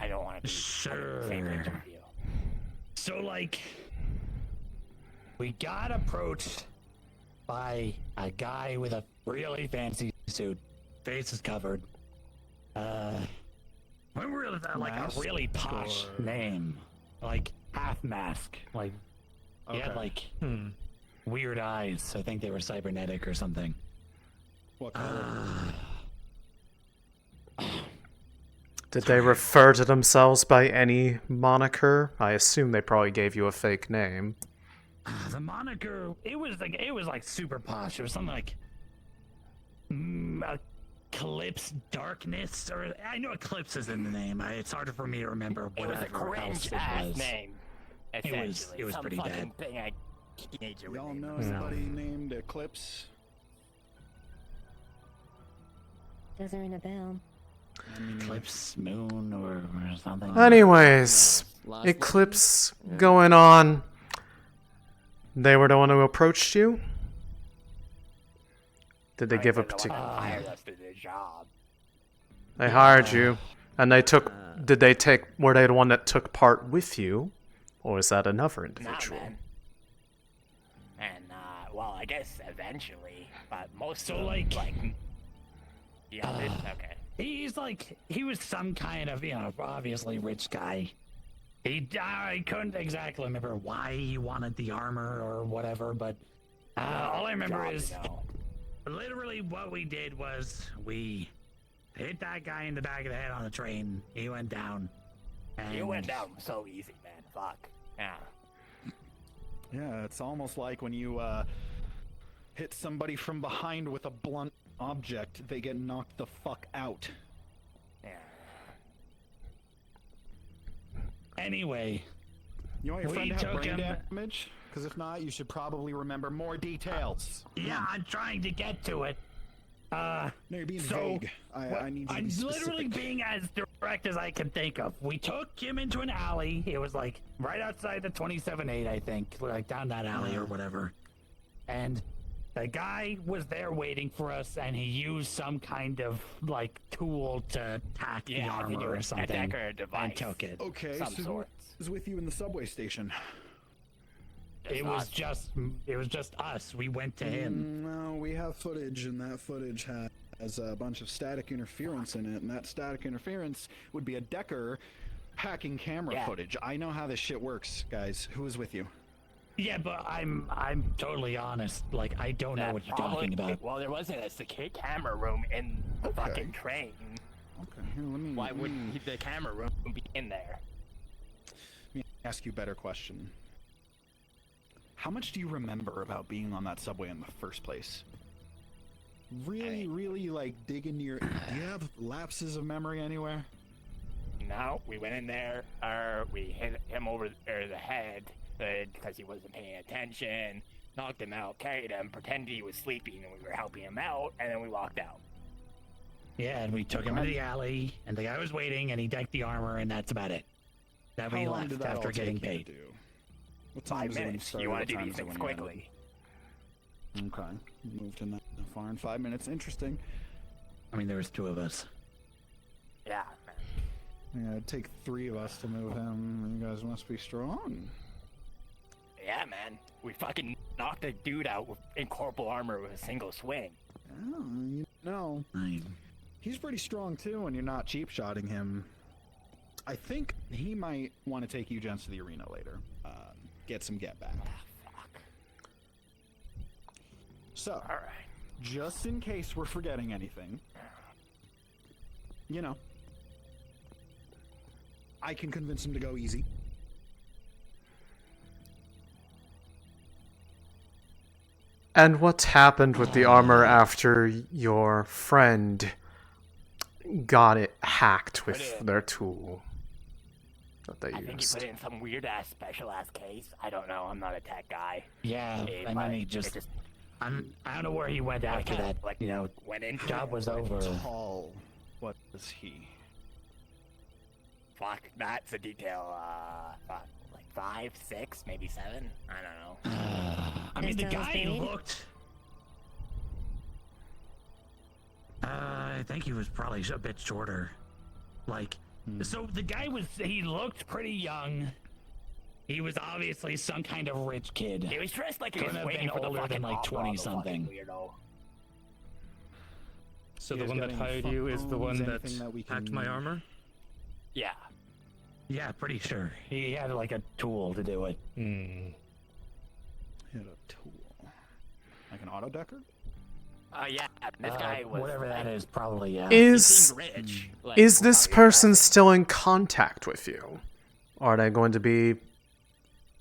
I don't want to be Sure. same page with you. So, like, we got approached by a guy with a really fancy suit, face is covered. We were like Mask a really posh or- name, like half mask. Like he had Okay. like weird eyes. I think they were cybernetic or something. What color? Did they refer to themselves by any moniker? I assume they probably gave you a fake name. The moniker, it was like super posh. It was something like Eclipse Darkness, or I know Eclipse is in the name. It's harder for me to remember It was a whatever else cringe it ass was. name. It was Some pretty fucking bad. thing a teenager would Y'all name know themselves. anybody named Eclipse? Doesn't ring a bell. Eclipse Moon or something. Anyways, Eclipse going on. They were the one who approached you? Did they give a particular... Hired us to the job. They hired you, and they took... Did they take... Were they the one that took part with you? Or is that another individual? Nah, man. And well, I guess eventually, but most So, of them, like- yeah, okay. He was some kind of, obviously rich guy. I couldn't exactly remember why he wanted the armor or whatever, but all I remember Job, is you know. literally what we did was we hit that guy in the back of the head on the train. He went down. And You went down so easy, man. Fuck. Yeah. Yeah, it's almost like when you hit somebody from behind with a blunt object, they get knocked the fuck out. Yeah. Anyway, You want your We friend to have took brain him- damage? Because if not, you should probably remember more details. yeah, I'm trying to get to it. No, you're being so, vague. I need you to I'm be specific. literally being as direct as I can think of. We took him into an alley. It was like right outside the 27-8, I think, like down that alley or whatever. And the guy was there waiting for us, and he used some kind of like tool to hack the Yeah, armor or something, attack or and device. took it. Okay, Some so who sorts. was with you in the subway station? It was just us. We went to him. No, we have footage, and that footage has a bunch of static interference in it, and that static interference would be a Decker hacking camera Yeah. footage. I know how this shit works, guys. Who was with you? Yeah, but I'm totally honest. Like, I don't know what you're talking about. Well, there wasn't a secure camera room in the fucking train. Okay, here, let me. Why wouldn't the camera room be in there? Let me ask you a better question. How much do you remember about being on that subway in the first place? Really, like, dig into your... Do you have lapses of memory anywhere? No, we went in there, we hit him over the head because he wasn't paying attention, knocked him out, carried him, pretended he was sleeping, and we were helping him out, and then we walked out. Yeah, and we took him to the alley, and the guy was waiting, and he decked the armor, and that's about it. Then we left after getting paid. What time 5 is it when minutes. started? You want What to do time these is it things when you ended? quickly. Okay. Moved in that far in 5 minutes. Interesting. I mean, there was 2 of us. Yeah. Yeah, it'd take 3 of us to move him. You guys must be strong. Yeah, man. We fucking knocked a dude out in corporal armor with a single swing. Oh, you know, he's pretty strong too, and you're not cheap-shotting him. I think he might want to take you gents to the arena later. Get some get back. Fuck. So, Alright. just in case we're forgetting anything, you know, I can convince him to go easy. And what happened with the armor after your friend got it hacked with their tool that they I think he used? put it in some weird ass special ass case. I don't know. I'm not a tech guy. Yeah, and then he just... I don't know where he went after that. Like, You know, went into job was over. Tall. What is he? Fuck, that's a detail. Fuck, like 5, 6, maybe 7. I don't know. I mean, the Is that guy Spade? looked... I think he was probably a bit shorter. Like, so the guy he looked pretty young. He was obviously some kind of rich kid. He was dressed like he Couldn't was have waiting been for the older fucking than like opera on the 20-something. fucking weirdo. So You the guys one got that any hired you is the one phones, that anything that we hacked my can- armor? Yeah. Yeah, pretty sure. He had like a tool to do it. He had a tool. Like an auto decker? Yeah, this guy was... Whatever that is, probably, yeah. Is rich. Like, is this person still in contact with you? Are they going to be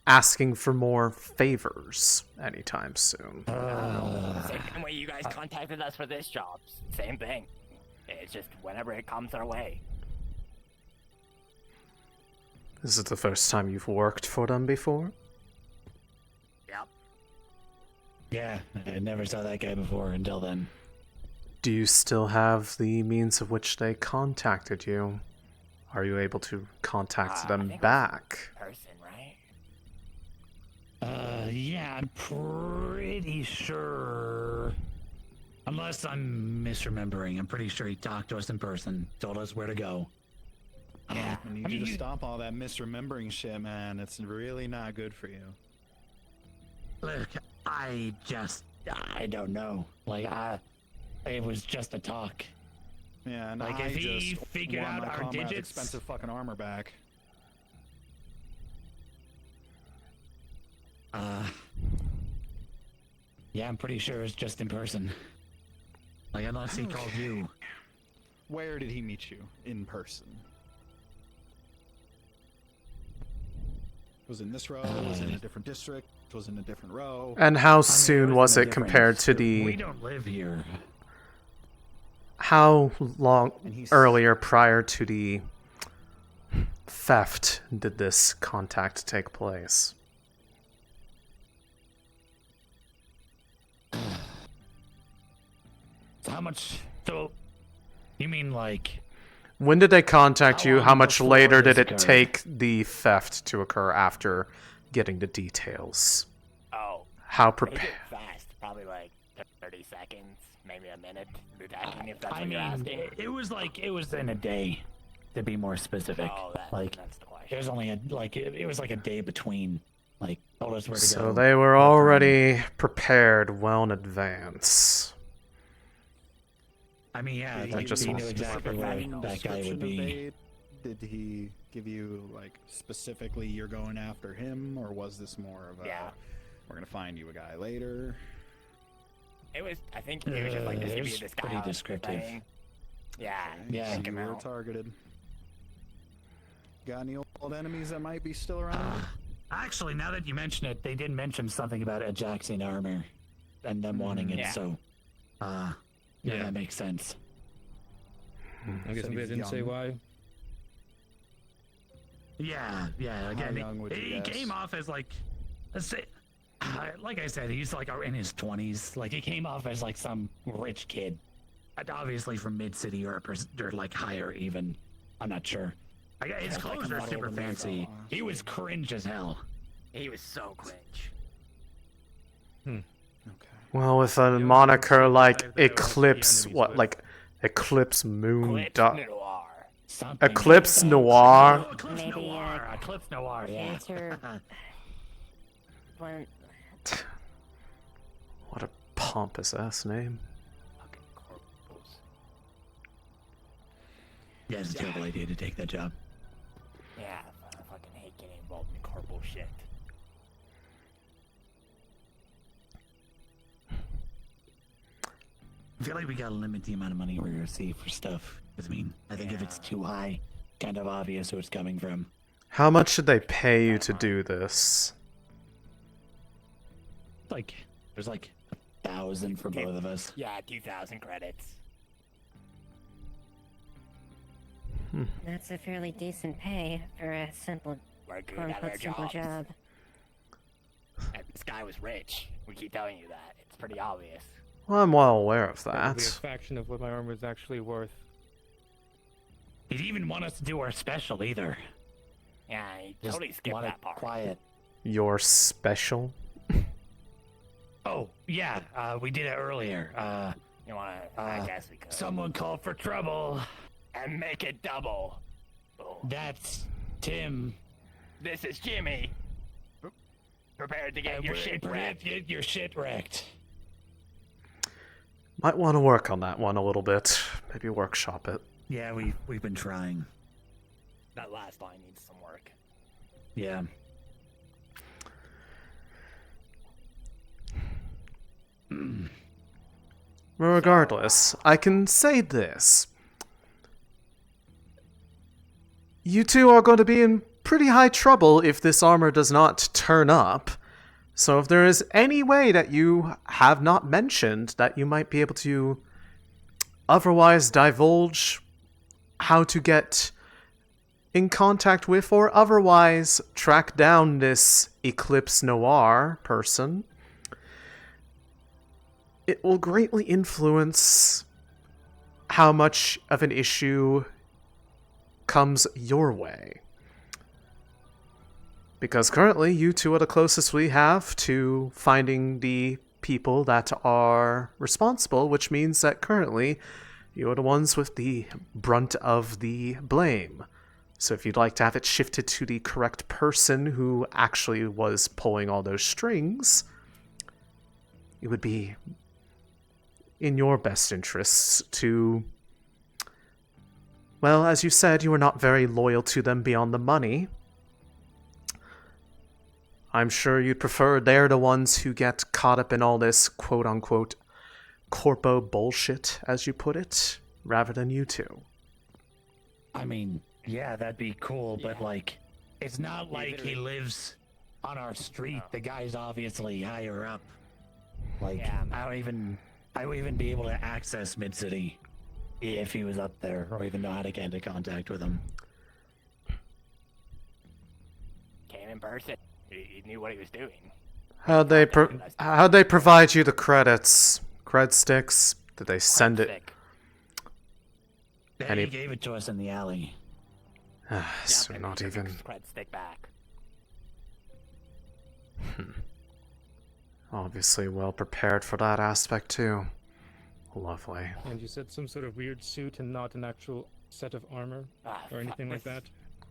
asking for more favors anytime soon? Same way you guys contacted us for this job. Same thing. It's just whenever it comes our way. This is the first time you've worked for them before? Yep. Yeah, I never saw that guy before until then. Do you still have the means of which they contacted you? Are you able to contact them back? Person, right? Yeah, I'm pretty sure. Unless I'm misremembering, I'm pretty sure he talked to us in person, told us where to go. Yeah, I need you to stop all that misremembering shit, man. It's really not good for you. Look, I don't know. Like, it was just a talk. Yeah, and Like, I if he just figured want out my our comrade's digits- expensive fucking armor back. Yeah, I'm pretty sure it's just in person. Like, unless he called you. Where did he meet you in person? Was it in this row? Was it in a different district? Was it in a different row? And how soon was it compared to We the... don't live here. How long earlier prior to the theft did this contact take place? So how much? So, you mean like? When did they contact you? long How much before later did this it occurred? take the theft to occur after getting the details? Oh. How They prepared? did fast. Probably like 30 seconds, maybe a minute. If that's I what you're mean, asking. it was in a day, to be more specific. Oh, that's the question. It was only it was like a day between. Like, told us where to go. So they were already prepared well in advance. I mean, yeah, They like, just he want knew to exactly where that guy would be. Did he give you, like, specifically you're going after him, or was this more of a, we're gonna find you a guy later? It was, I think it was just like, this it could be was this pretty guy descriptive. thing. Yeah, Yeah. check You him were out. targeted. Got any old enemies that might be still around? Actually, now that you mention it, they did mention something about Ajaxian armor and them wanting it, Yeah. so yeah, that makes sense. I guess Said he they was didn't say young. why. Yeah. Again, young would you he guess? came off as like, let's say, like I said, he's like in his 20s. Like he came off as like some rich kid, obviously from mid city or like higher even. I'm not sure. His Yeah, clothes like a are model super of the fancy. model. He was cringe as hell. He was so cringe. Well, with a moniker like Eclipse, what, like Eclipse Moon Eclipse Noir? Eclipse Noir. Eclipse Noir. Yeah. Answer. One. What a pompous ass name. Yeah, it's a terrible idea to take that job. Yeah, I fucking hate getting involved in corporal shit. I feel like we gotta limit the amount of money we're gonna see for stuff. 'Cause, I mean, I think if it's too high, kind of obvious who it's coming from. How much should they pay you to do this? Like, there's like 1,000 for both of us. Yeah, 2,000 credits. That's a fairly decent pay for a simple, We're good quote at our unquote, simple jobs. job. And this guy was rich. We keep telling you that. It's pretty obvious. Well, I'm well aware of Probably a that. fraction of what my armor is actually worth. He didn't even want us to do our special either. Yeah, he Just totally skipped wanted that part. quiet. Your special? Oh, yeah, we did it earlier. You wanna? I guess we could. Someone called for trouble. And make it double. That's Tim. This is Jimmy. Prepared to get your shit wrecked. Get your shit wrecked. Might want to work on that one a little bit. Maybe workshop it. Yeah, we've been trying. That last line needs some work. Yeah. Regardless, I can say this. You two are going to be in pretty high trouble if this armor does not turn up. So if there is any way that you have not mentioned that you might be able to otherwise divulge how to get in contact with or otherwise track down this Eclipse Noir person, it will greatly influence how much of an issue comes your way. Because currently, you two are the closest we have to finding the people that are responsible, which means that currently, you are the ones with the brunt of the blame. So if you'd like to have it shifted to the correct person who actually was pulling all those strings, it would be in your best interests to... Well, as you said, you were not very loyal to them beyond the money. I'm sure you'd prefer they're the ones who get caught up in all this quote-unquote corpo bullshit, as you put it, rather than you two. I mean, yeah, that'd be cool, but like, it's not like he lives on our street. The guy's obviously higher up. Like, I wouldn't even be able to access Mid-City if he was up there, or even know how to get into contact with him. Came in person. He knew what he was doing. How'd they provide you the credits? Cred sticks? Did they send it? He gave it to us in the alley. So not even... Cred stick back. Obviously well prepared for that aspect too. Lovely. And you said some sort of weird suit and not an actual set of armor or anything like that?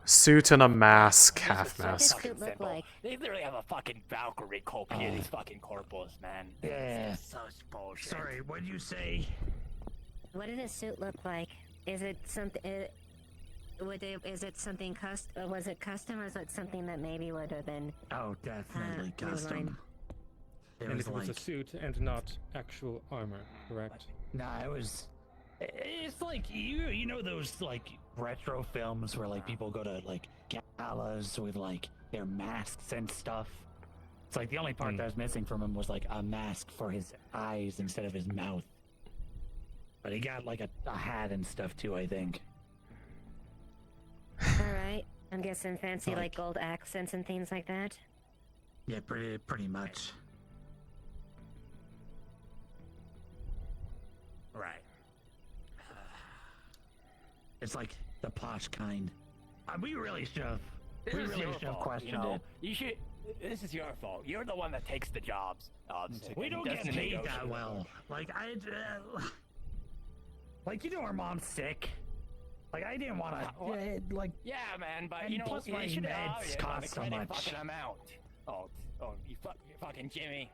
Suit and a mask, half mask. Fucking simple. They literally have a fucking Valkyrie copy of these fucking corporals, man. Yeah. It's so bullshit. Sorry, what'd you say? What did his suit look like? Is it something? would they? Is it something was it custom, or is it something that maybe would have been? Oh, definitely new line? custom. And it was a suit and not actual armor, correct? Nah, it was. It's like you know those like retro films where like people go to like galas with like their masks and stuff. It's like the only part that was missing from him was like a mask for his eyes instead of his mouth. But he got like a hat and stuff too, I think. All right. I'm guessing fancy like gold accents and things like that. Yeah, pretty much. Right. It's like the posh kind. We really should have. We really should have questioned it. You should. This is your fault. You're the one that takes the jobs. We don't get paid that well. Like like you know, our mom's sick. Like I didn't want to. Like yeah, man, but and you know, plus you my should meds cost so much. Fucking amount. Oh, you fucking Jimmy.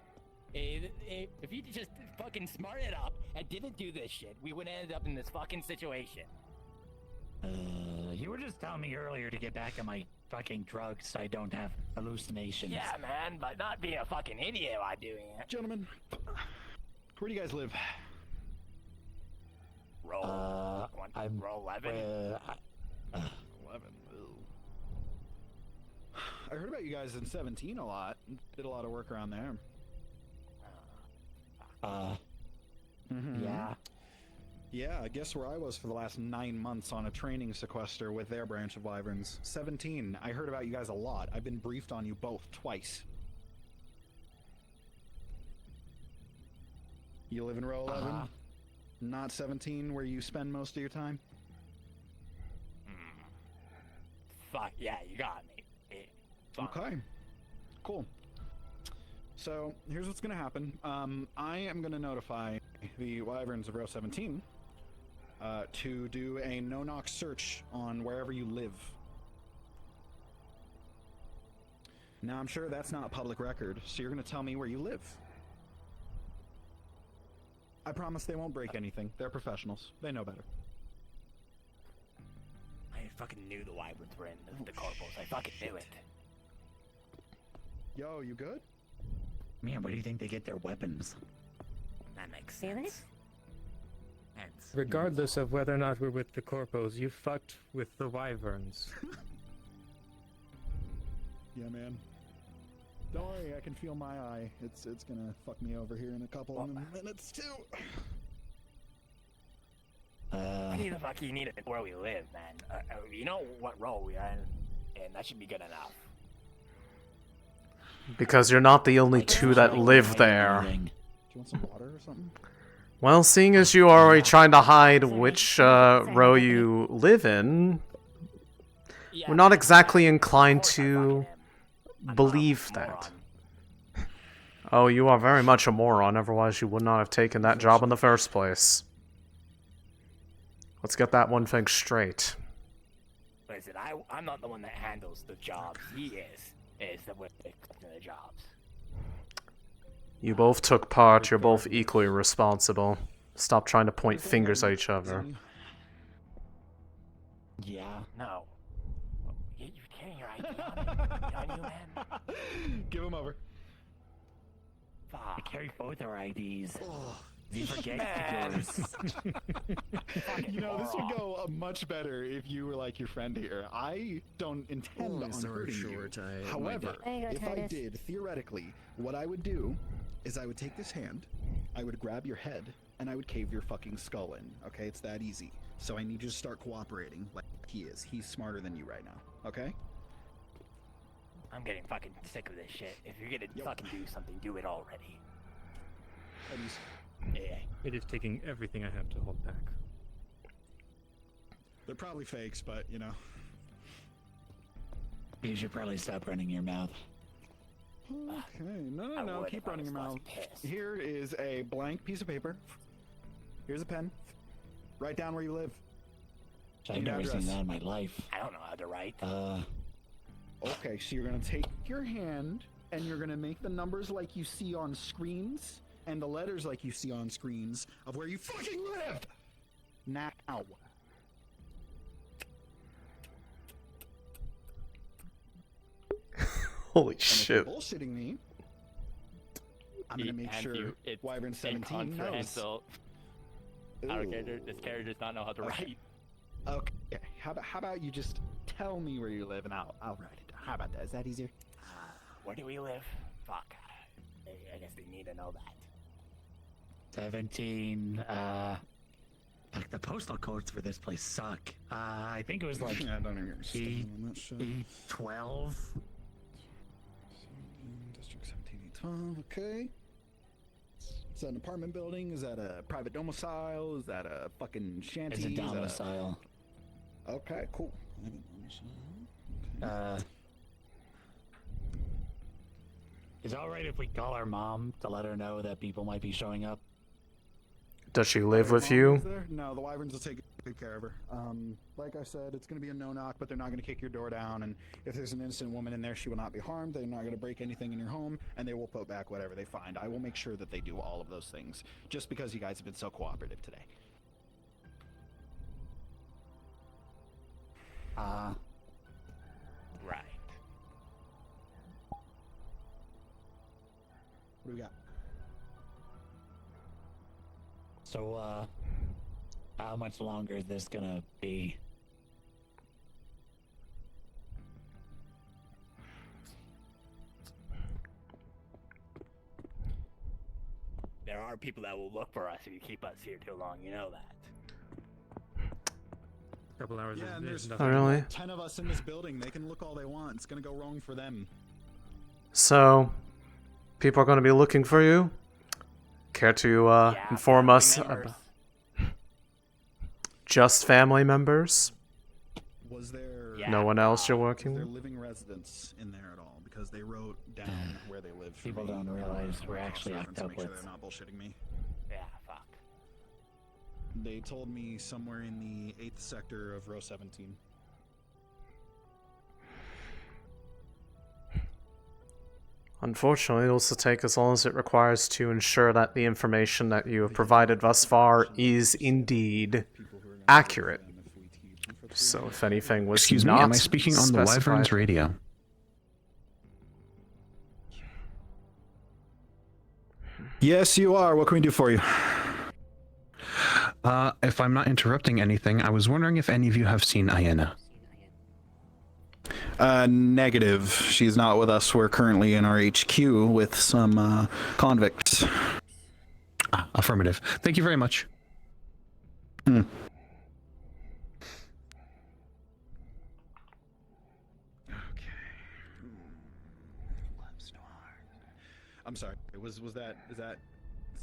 If you just fucking smarted up and didn't do this shit, we would have ended up in this fucking situation. You were just telling me earlier to get back on my fucking drugs so I don't have hallucinations. Yeah, man, but not being a fucking idiot while doing it. Gentlemen, where do you guys live? Roll. Roll 11. 11. I heard about you guys in 17 a lot. Did a lot of work around there. Yeah. Yeah, I guess where I was for the last 9 months on a training sequester with their branch of Wyverns. 17. I heard about you guys a lot. I've been briefed on you both twice. You live in row 11? Not 17, where you spend most of your time? Fuck, yeah, you got me. Okay. Cool. So, here's what's gonna happen. I am gonna notify the Wyverns of row 17 to do a no-knock search on wherever you live. Now, I'm sure that's not public record, so you're gonna tell me where you live. I promise they won't break anything. They're professionals. They know better. I fucking knew the Wyverns were in the corporals. I fucking knew it. Yo, you good? Man, where do you think they get their weapons? That makes sense. Regardless of whether or not we're with the corpos, you fucked with the wyverns. Yeah, man. Don't worry, I can feel my eye. It's gonna fuck me over here in a couple of minutes too. What the fuck you need it where we live, man? You know what row we are in, and that should be good enough. Because you're not the only two that live there. Do you want some water or something? Well, seeing as you are already trying to hide which row you live in, we're not exactly inclined to believe that. Oh, you are very much a moron, otherwise you would not have taken that job in the first place. Let's get that one thing straight. Listen, I'm not the one that handles the jobs. He is the one that the jobs. You both took part, you're both equally responsible. Stop trying to point fingers at each other. Yeah. No. You're carrying your ID on you, man? Give him over. I carry both our IDs. You forget Man. yours. You know, this would go much better if you were like your friend here. I don't intend on hurting you. However, if I did, theoretically, what I would do is I would take this hand, I would grab your head, and I would cave your fucking skull in. Okay, it's that easy. So I need you to start cooperating like he is. He's smarter than you right now. Okay? I'm getting fucking sick of this shit. If you're gonna fucking do something, do it already. Yeah. It is taking everything I have to hold back. They're probably fakes, but you know. You should probably stop running your mouth. Okay, no, keep running your mouth. Here is a blank piece of paper. Here's a pen. Write down where you live. I've never seen that in my life. I don't know how to write. Okay, so you're gonna take your hand and you're gonna make the numbers like you see on screens and the letters like you see on screens of where you fucking live. Now. Holy And if shit. you're bullshitting me, I'm gonna make sure Wyvern 17 knows. Our character, this character does not know how to write. Okay. How about you just tell me where you live and I'll write it down. How about that? Is that easier? Where do we live? Fuck. I guess they need to know that. 17. Fuck, the postal codes for this place suck. I think it was like I don't even understand that shit. E12. District 17E12. Okay. Is that an apartment building? Is that a private domicile? Is that a fucking shanty? It's a Is that domicile. Okay, cool. Is it alright if we call our mom to let her know that people might be showing up? Does she live Your with mom you? lives there? No, the Wyverns will take good care of her. Like I said, it's going to be a no-knock, but they're not going to kick your door down, and if there's an innocent woman in there, she will not be harmed. They're not going to break anything in your home, and they will put back whatever they find. I will make sure that they do all of those things, just because you guys have been so cooperative today. Right. What do we got? So, how much longer is this gonna be? There are people that will look for us if you keep us here too long. You know that. Couple hours Yeah, is, and there's Oh, really? 10 of us in this building. They can look all they want. It's going to go wrong for them. So, people are going to be looking for you? Care to inform us about just family members? Was there No one else you're working was there with? living residents in there at all? Because they wrote down where they live. for People me. don't realize we're I'll actually reference act to make sure upwards. they're not bullshitting me. Yeah, fuck. They told me somewhere in the 8th sector of row 17. Unfortunately, it will also take as long as it requires to ensure that the information that you have provided thus far is indeed accurate. So if anything was Excuse me, not am I speaking on the specified- Wyverns radio? Yes, you are. What can we do for you? If I'm not interrupting anything, I was wondering if any of you have seen Iena. Negative. She's not with us. We're currently in our HQ with some convicts. Affirmative. Thank you very much. I'm sorry. Was that is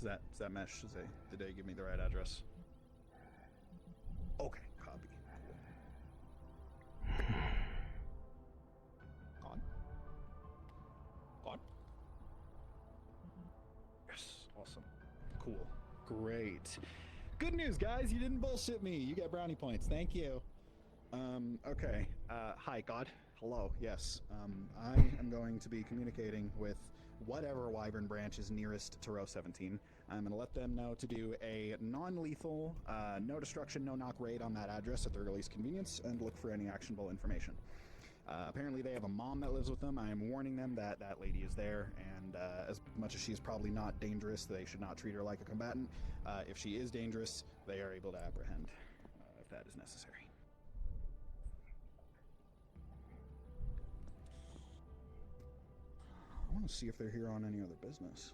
that mesh? Did they give me the right address? Okay, copy. On. Yes, awesome. Cool. Great. Good news, guys. You didn't bullshit me. You get brownie points. Thank you. Okay. Hi, God. Hello. Yes. I am going to be communicating with whatever Wyvern branch is nearest to row 17. I'm going to let them know to do a non-lethal, no destruction, no knock raid on that address at their earliest convenience and look for any actionable information. Apparently they have a mom that lives with them. I am warning them that that lady is there, and as much as she's probably not dangerous, they should not treat her like a combatant. If she is dangerous, they are able to apprehend if that is necessary. I want to see if they're here on any other business.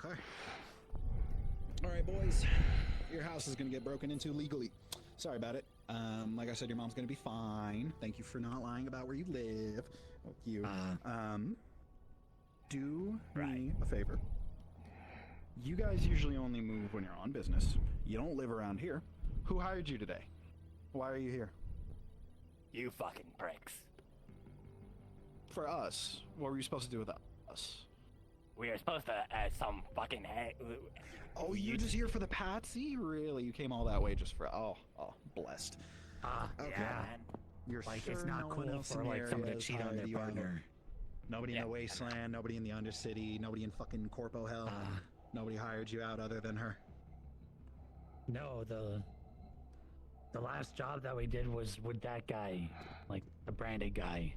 Okay. All right, boys. Your house is going to get broken into legally. Sorry about it. Like I said, your mom's going to be fine. Thank you for not lying about where you live. Thank you. Do me a favor. You guys usually only move when you're on business. You don't live around here. Who hired you today? Why are you here? You fucking pricks. For us. What were you supposed to do with us? We are supposed to, some fucking Oh, you're just here for the patsy? Really? You came all that way just for... Oh, blessed. Okay. Yeah. You're Like, sure it's not no cool one else for, in the like, someone to area cheat has on their hired you out? partner. Nobody in the wasteland, nobody in the undercity, nobody in fucking Corpo Hell. Nobody hired you out other than her. No, The last job that we did was with that guy, like the branded guy.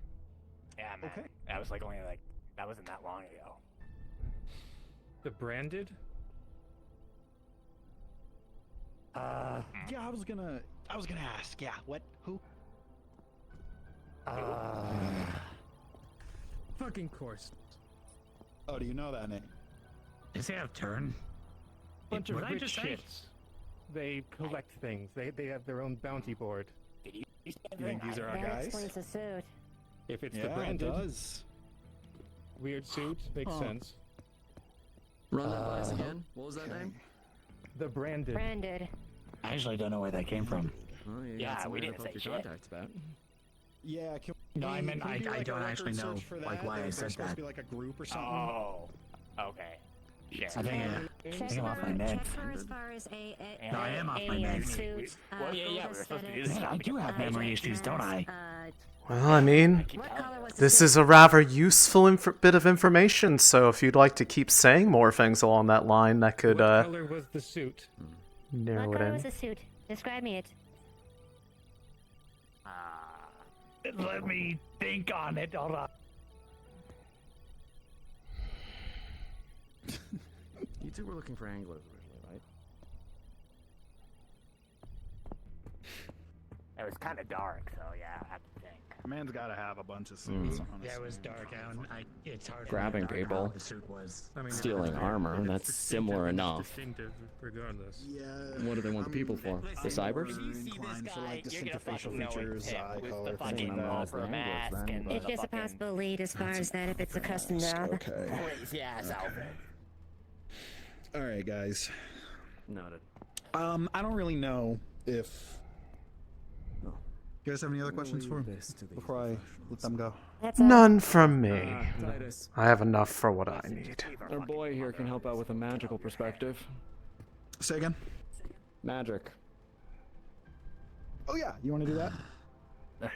Yeah, man. Okay. That was like only like that wasn't that long ago. The branded? Yeah, I was gonna ask. Yeah, what? Who? Fucking course. Oh, do you know that name? Does he have turn? Bunch of What did I rich just say? shits. They collect things. They have their own bounty board. You think these are our That guys? explains the suit. If it's Yeah, the branded, it does. weird suit makes Huh. sense. Run that by us again. What was that name? The branded. Branded. I actually don't know where that came from. Oh, you got Yeah, somewhere we to didn't poke say your shit. contacts about. Yeah, can No, I meant can we do, I like, a don't record actually know search for like that? why I There's said supposed that. to be like a group or something. Oh, okay. Sure. I think I'm off my meds. Check for as far as a No, I am off my meds. suit. Well, yeah, gold we were supposed to do aesthetic. this. Man, I do have memory issues, don't I? Well, I mean, What color was the this suit? is a rather useful bit of information, so if you'd like to keep saying more things along that line, that could, What color was the suit? narrow What it color in. was the suit? Describe me it. Let me think on it. Hold on. You two were looking for anglers originally, right? It was kind of dark, so yeah, I have to think. Man's got to have a bunch of suits. Yeah, it was dark out. It's hard. to Grabbing dark people. how the suit was. I mean, Stealing armor, that's similar enough. Distinctive, regardless. Yeah. What do they want the people for? The cybers? If you see this Inclined for, guy, like, you're distinctive gonna facial fucking know features, it's him eye with color, the fucking things like that. golfer mask and It's the just a fucking possible lead as far as that if it's a custom job. Okay. crazy ass outfit. All right, guys. Noted. I don't really know if. You guys have any other questions for me before I let them go? That's all. None from me. Titus. I have enough for what I need. Our boy here can help out with a magical perspective. Say again. Magic. Oh yeah, you want to do that?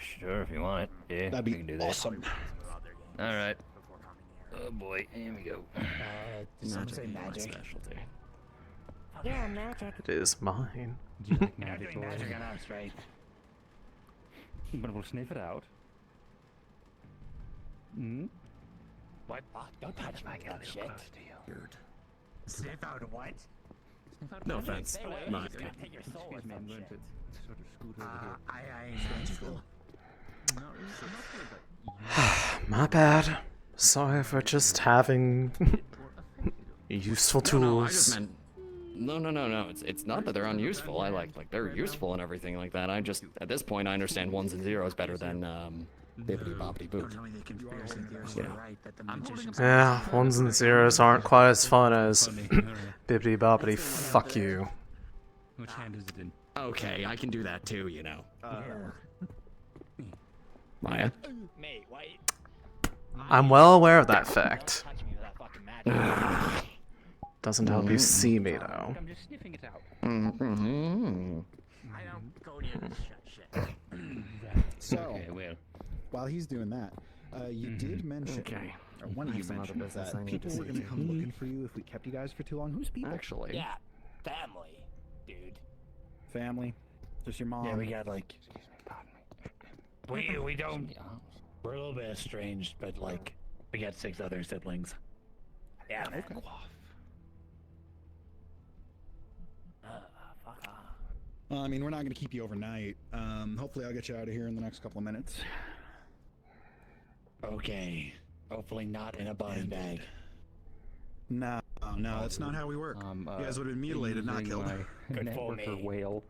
Sure, if you want. Yeah, That'd we be can do that. awesome. All right. Oh boy, here we go. Did someone say magic? Specialty. Yeah, magic. It is mine. You're not doing magic on us, right? But we'll sniff it out. Hmm? What? Don't touch my gun, shit. Sniff out what? No offense. Not It's gonna take your soul or some shit. Sort of scoot over I ain't magical. My bad. Sorry for just having useful No, I just tools. meant. No. It's not that they're unuseful. I like they're useful and everything like that. I just at this point I understand ones and zeros better than bibbity boppity boop. You know. Yeah, ones and zeros aren't quite as fun as bibbity boppity fuck you. Which hand is it in? Okay, I can do that too, you know. Maya. Mate, why? I'm well aware of that fact. Touch me with that fucking magic. Doesn't help you see me though. I'm just sniffing it out. Mm-hmm. I don't go near this shit. So, Okay, well. while he's doing that, you did mention, Okay. or one of you Some other mentioned business I that need to people were see. going to come looking for you if we kept you guys for too long. Who's people? Actually. Yeah, family, dude. Family? Just your mom? Yeah, we got like. We don't. We're a little bit estranged, but like we got 6 other siblings. Yeah, man. Okay. Fuck off. Well, I mean, we're not going to keep you overnight. Hopefully I'll get you out of here in the next couple of minutes. Okay. Hopefully not in a body bag. No, that's not how we work. You guys would have been mutilated, not killed. Good Network for or me. whale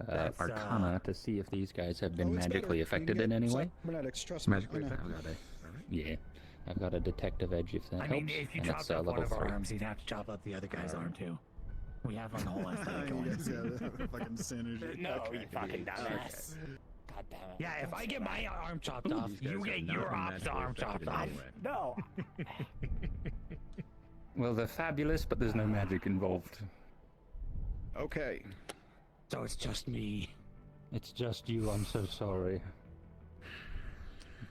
That's, arcana to see if these guys have been Oh, it's magically better. You can affected get in any way. cybernetics, trust me. Magically I know. affected. Yeah. I've got a detective edge if that I helps. mean, if you and it's chopped up one level of our 3. arms, you'd have to chop up the other guy's arm too. We have on the whole aesthetic You going. guys got a fucking synergy. No, Okay. you fucking dumbass. God damn it. Yeah, if I get my arm chopped off, you get your op's arm chopped off. No. Well, they're fabulous, but there's no magic involved. Okay. So it's just me. It's just you, I'm so sorry.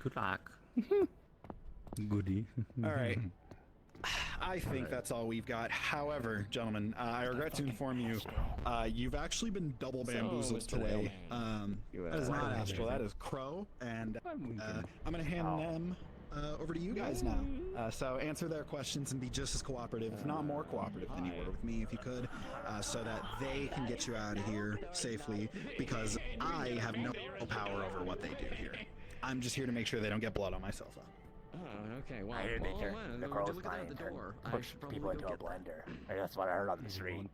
Good luck. Goody. All right. I think that's all we've got. However, gentlemen, I regret to inform you, you've actually been double bamboozled today. That is not Astral, that is Crow, and I'm gonna hand them over to you guys now. So answer their questions and be just as cooperative, if not more cooperative than you were with me, if you could, so that they can get you out of here safely, because I have no power over what they do here. I'm just here to make sure they don't get blood on my cell phone. Oh, okay. Well, I heard they well, turn well, the we girls did look trying out the to door. I push should probably people into a get that. blender. That's what I heard on the street.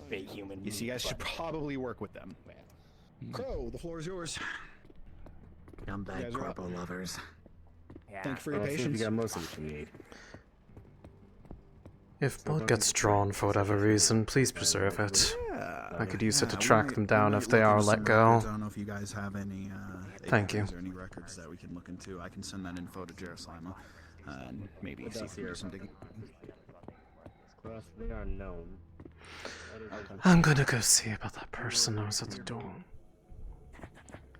Big human. You see, you guys should probably work with them. Crow, the floor is yours. I'm You back, guys are up. Corpo lovers. Yeah. Thank you for your Let's see if patience. you got most of what you need. If blood gets drawn for whatever reason, please preserve it. I could use it to track them down if they are let go. I don't know if you guys have any Thank you. APs or any records that we can look into. I can send that info to Jerusalem and maybe see if we can do some digging. Cross the unknown. I'm gonna go see about that person that was at the door.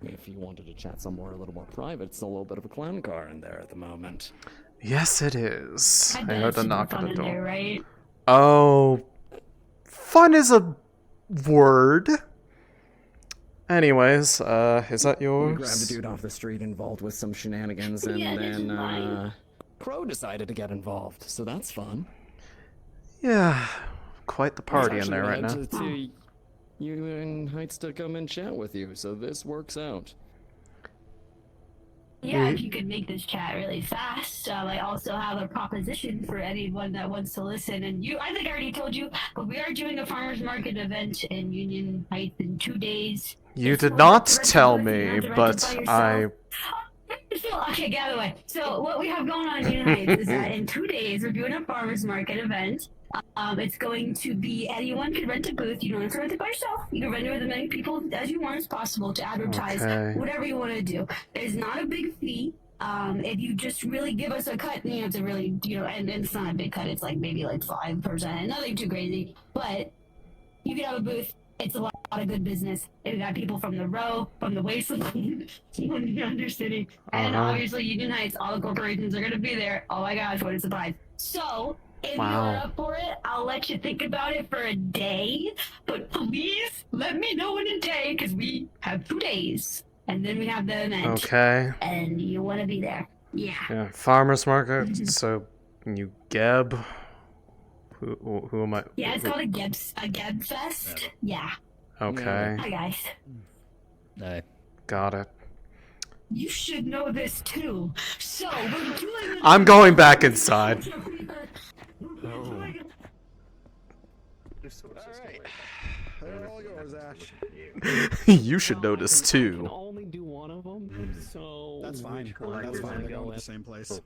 If you wanted to chat somewhere a little more private, it's a little bit of a clown car in there at the moment. Yes, it is. I heard a knock at the door. There, right? Oh, fun is a word. Anyways, is that We yours? grabbed a dude off the street involved with some shenanigans, and Yeah, this is then mine. Crow decided to get involved, so that's fun. Yeah, quite the party in there right now. To you and Heights to come and chat with you, so this works out. Yeah, if you could make this chat really fast. I also have a proposition for anyone that wants to listen. And I think I already told you, but we are doing a farmers market event in Union Heights in 2 days. You did not tell me, but I... Okay, get out of the way. So what we have going on in Union Heights is that in 2 days we're doing a farmers market event. It's going to be anyone can rent a booth. You don't have to rent it by yourself. You can rent it with as many people as you want as possible to advertise whatever you want to do. It's not a big fee. If you just really give us a cut, you have to really, and it's not a big cut. It's like maybe like 5%, nothing too crazy. But you can have a booth. It's a lot of good business. We got people from the Row, from the Wasteland, from the Undercity, and obviously Union Heights. All the corporations are going to be there. Oh my gosh, what a surprise! So. If you're up for it, I'll let you think about it for a day. But please let me know in a day, because we have 2 days. And then we have the event. Okay. And you want to be there. Yeah. Yeah, farmer's market, so you Geb? Who am I? Yeah, it's called a Geb Fest. Yeah. Okay. Hi, guys. Hey. Got it. You should know this, too. So, we're doing... I'm going back inside. They're all yours, Ash. You should notice too. Only do one of them, so That's fine. That's fine. They're going to the same place.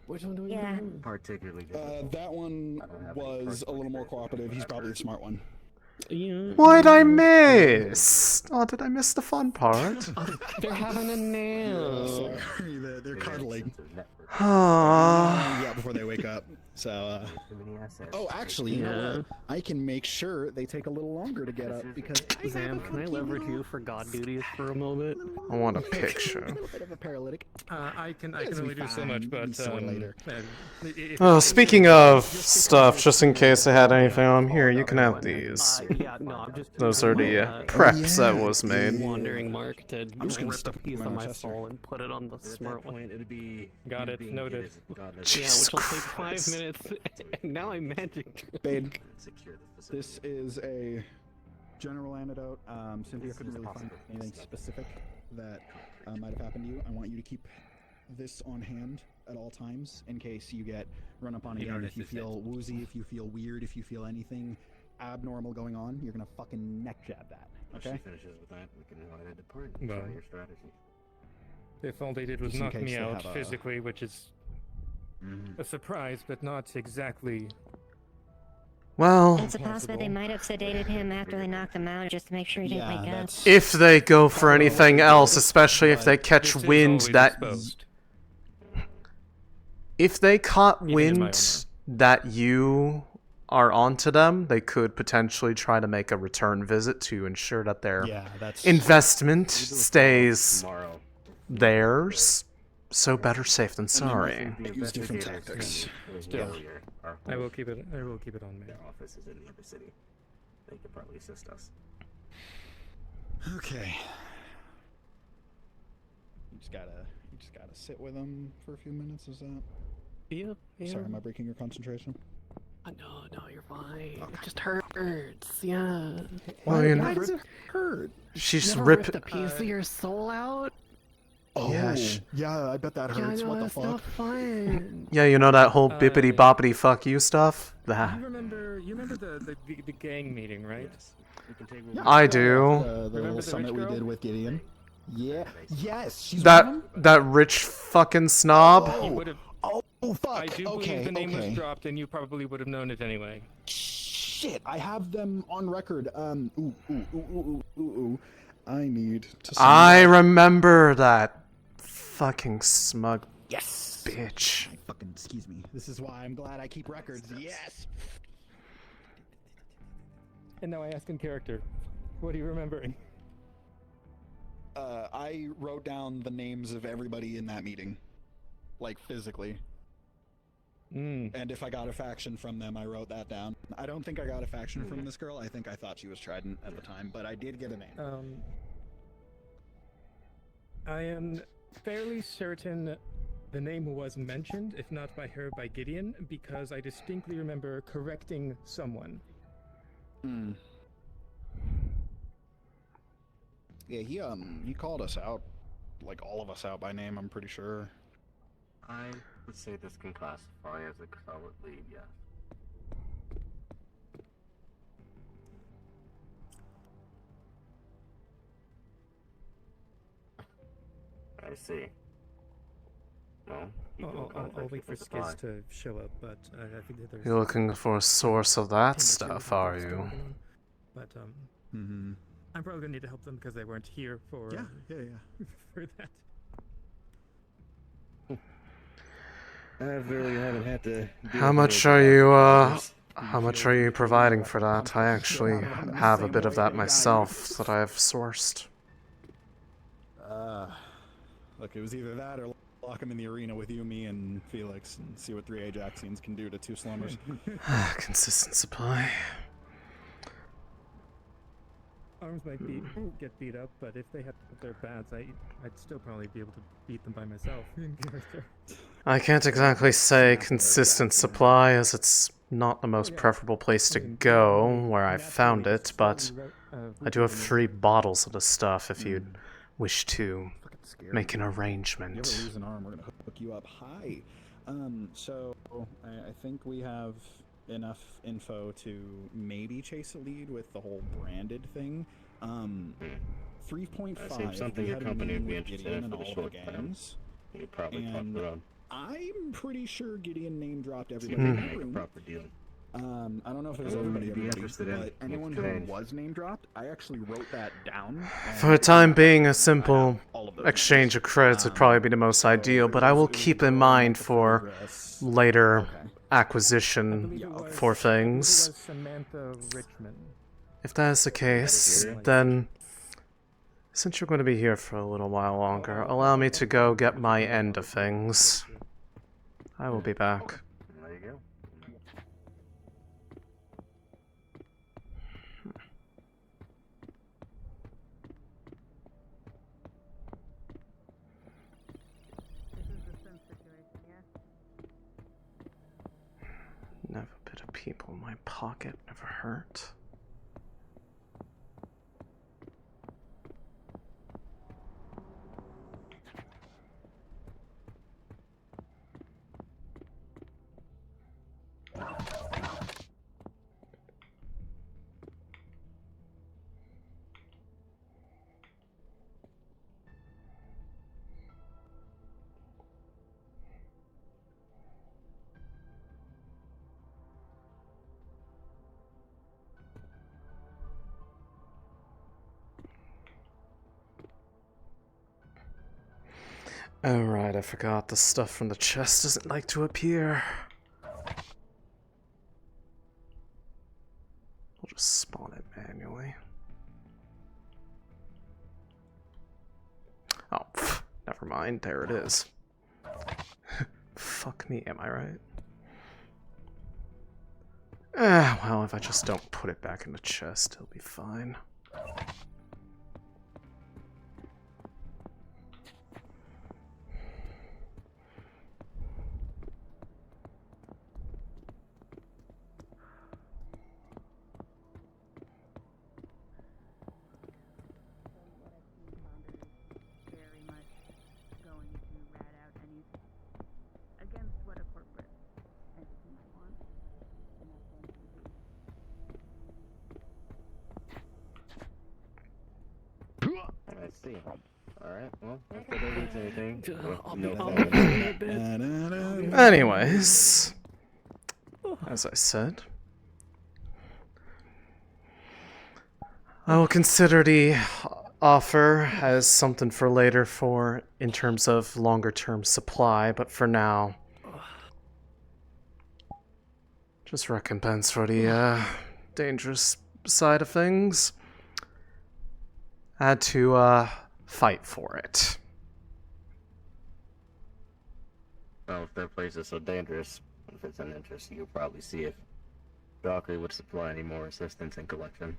Which one do we Yeah. do? Particularly That one was a little more cooperative. He's probably the smart one. Yeah. What'd I miss? Oh, did I miss the fun part? They're having a nail. Sorry, they're cuddling. Ah. Yeah, before they wake up. So, oh, actually, you know what? I can make sure they take a little longer to get up because. Sam, can I leverage you for god duties for a moment? I want a picture. A little bit of a paralytic. I can only do so much, but later. Oh, speaking of stuff, just in case I had anything on here, you can have these. Yeah, no, I'm just. Those are the preps that was made. Wandering mark to I'm just gonna rip stuff a piece my of my chest soul and put it on the smart one. It'd be got it noted. Yeah, Jesus which will take Christ. 5 minutes. And now I'm magic. Bane, this is a general antidote. Cynthia couldn't really find anything specific that might have happened to you. I want you to keep this on hand at all times in case you get run up on again. If you feel woozy, if you feel weird, if you feel anything abnormal going on, you're gonna fucking neck jab that. Okay? If she finishes with that, we can go ahead and depart. Well, Try your strategy. if all they did was Just in knock case me they out have a- physically, which is a surprise, but not exactly. Well, It's a possibility they might have sedated him after they knocked him out just to make sure he didn't wake up. if they go for anything else, especially if they catch This is wind always that... exposed. If they caught Even in my wind that you are onto them, they could potentially try to make a return visit to ensure that their Yeah, that's investment stays theirs. So better safe than And then sorry. I use different tactics. Still, I will keep it. I will keep it on me. Their office is in the other city. They could probably assist us. Okay. You just gotta sit with them for a few minutes. Is that? Yeah. Sorry, am I breaking your concentration? No, you're fine. It just hurts. Yeah. Well, you know, Why does it hurt? she's Never ripped ripped a piece of your soul out. Oh, Yeah, yeah, I bet that hurts. Yeah, What the that's fuck? not fun. Yeah, you know that whole bippity boppity fuck you stuff? That. You remember the gang meeting, right? I do. The little the summit rich we girl? did with Gideon. Yeah. Yes, she's one of them? That rich fucking snob. You would have. Oh fuck. I do believe the name was dropped, and you probably would have known it anyway. Shit, I have them on record. I need to. I remember that fucking smug Yes. bitch. Fucking excuse me. This is why I'm glad I keep records. Yes. And now I ask in character, what are you remembering? I wrote down the names of everybody in that meeting, like physically. And if I got a faction from them, I wrote that down. I don't think I got a faction from this girl. I think I thought she was Trident at the time, but I did get a name. I am fairly certain the name was mentioned, if not by her, by Gideon, because I distinctly remember correcting someone. Yeah, he called us out, like all of us out by name, I'm pretty sure. I would say this can classify as a solid lead, yeah. I see. No? I'll wait for Skiz to show up, but I think that there's... You're looking for a source of that stuff, are you? But, I'm probably gonna need to help them because they weren't here for... Yeah. for that. I really haven't had to. How much are you providing for that? I actually have a bit of that myself that I have sourced. Look, it was either that or lock him in the arena with you, me, and Felix, and see what 3 Ajaxians can do to 2 slummers. Consistent supply. Arms might get beat up, but if they had to put their bats, I'd still probably be able to beat them by myself in character. I can't exactly say consistent supply, as it's not the most preferable place to go where I found it, but I do have 3 bottles of the stuff if you'd wish to make an arrangement. If you ever lose an arm, we're gonna hook you up. Hi. So I think we have enough info to maybe chase a lead with the whole branded thing. 3.5. Something your company would be interested in and for the all short the term. gangs. You could probably talk around. I'm pretty sure Gideon name dropped See everybody. if in we the can make a room. proper deal. I don't know if there's everybody, but anyone who was name dropped, I actually wrote that down. For a time being, a simple exchange of credits would probably be the most ideal, but I will keep in mind for later acquisition for things. Samantha Richmond. If that is the case, then since you're going to be here for a little while longer, allow me to go get my end of things. I will be back. There you go. Never a bit of people in my pocket, never hurt. Oh right, I forgot the stuff from the chest doesn't like to appear. We'll just spawn it manually. Oh, pff, never mind, there it is. fuck me, am I right? Well, if I just don't put it back in the chest, it'll be fine. I see. Alright, well, if they don't do anything, no Anyways, as I said, I will consider the offer as something for later for in terms of longer term supply, but for now, just recompense for the dangerous side of things. I had to fight for it. Well, if their place is so dangerous, if it's an interest, you'll probably see if Valkyrie would supply any more assistance in collection.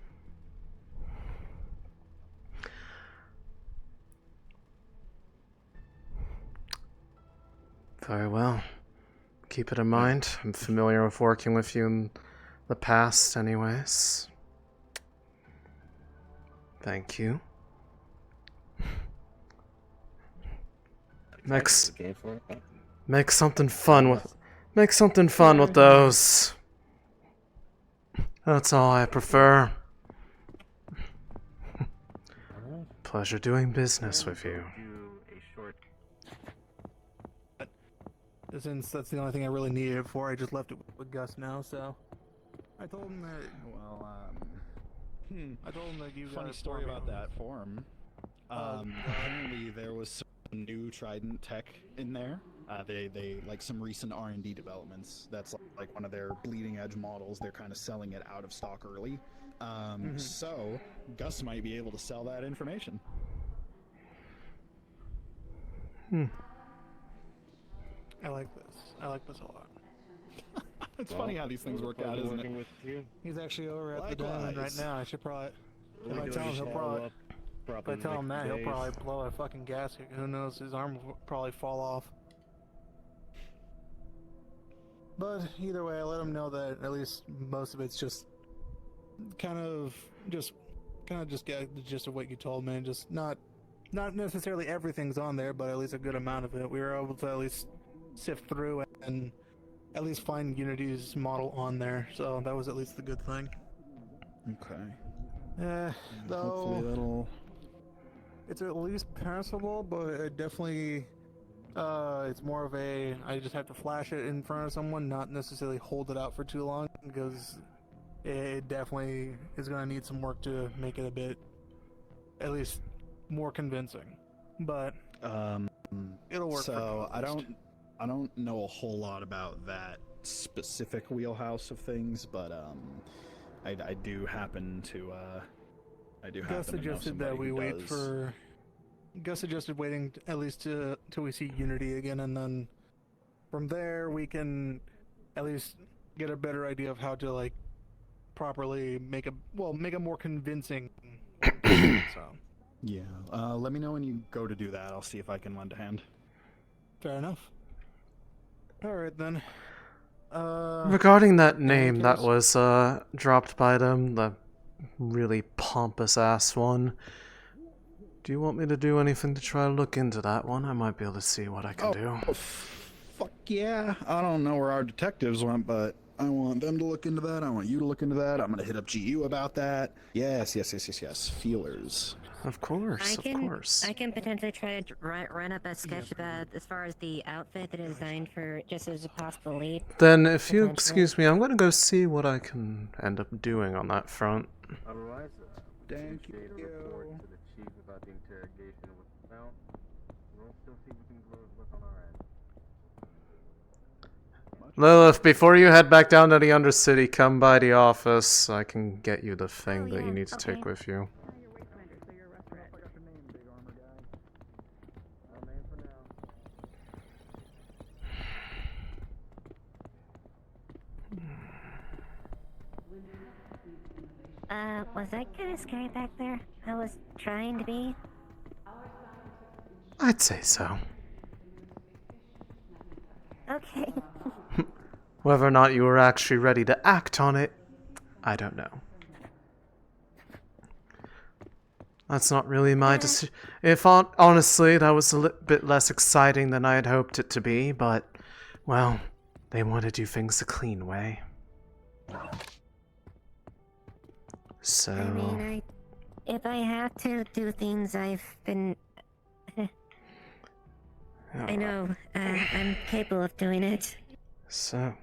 Very well. Keep it in mind. I'm familiar with working with you in the past anyways. Thank you. Make something fun with those. That's all I prefer. Pleasure doing business with you. Since that's the only thing I really needed it for, I just left it with Gus now, so I told him that. Well, I told him that you funny got a story form about that form. Apparently there was some new Trident tech in there. They like some recent R&D developments. That's like one of their bleeding edge models. They're kind of selling it out of stock early. So Gus might be able to sell that information. I like this. I like this a lot. It's funny how these things work out, isn't it? With you. He's actually over at the diamond right Likewise. now. I should probably. If I tell him, he'll probably. If I tell him that, he'll probably blow a fucking gasket. Who knows? His arm will probably fall off. But either way, I let him know that at least most of it's just kind of just get the gist of what you told me, and just not necessarily everything's on there, but at least a good amount of it. We were able to at least sift through and at least find Unity's model on there, so that was at least the good thing. Okay. Though Hopefully that'll. It's at least passable, but it definitely it's more of a I just have to flash it in front of someone, not necessarily hold it out for too long, because it definitely is going to need some work to make it a bit at least more convincing. But it'll work. So I don't know a whole lot about that specific wheelhouse of things, but I do happen to Gus suggested that we wait for. Gus suggested waiting at least till we see Unity again, and then from there we can at least get a better idea of how to like properly make a more convincing. So. Yeah. Let me know when you go to do that. I'll see if I can lend a hand. Fair enough. All right then. Regarding that name that was dropped by them, the really pompous ass one, do you want me to do anything to try to look into that one? I might be able to see what I can do. Fuck yeah. I don't know where our detectives went, but I want them to look into that. I want you to look into that. I'm gonna hit up GU about that. Yes. Feelers. Of course. I can potentially try to run up a sketch about as far as the outfit that is designed for just as a possible lead. Then, if you excuse me, I'm going to go see what I can end up doing on that front. Otherwise, thank you. Report to the chief about the interrogation with Mel. We'll still see if we can look on our end. Lilith, before you head back down to the Undercity, come by the office. I can get you the thing that you need to take with you. Was I kind of scary back there? I was trying to be. I'd say so. Okay. Whether or not you were actually ready to act on it, I don't know. That's not really my decision. Honestly, that was a bit less exciting than I had hoped it to be, but, well, they want to do things the clean way. So... I mean, if I have to do things I've been... I know, I'm capable of doing it. So,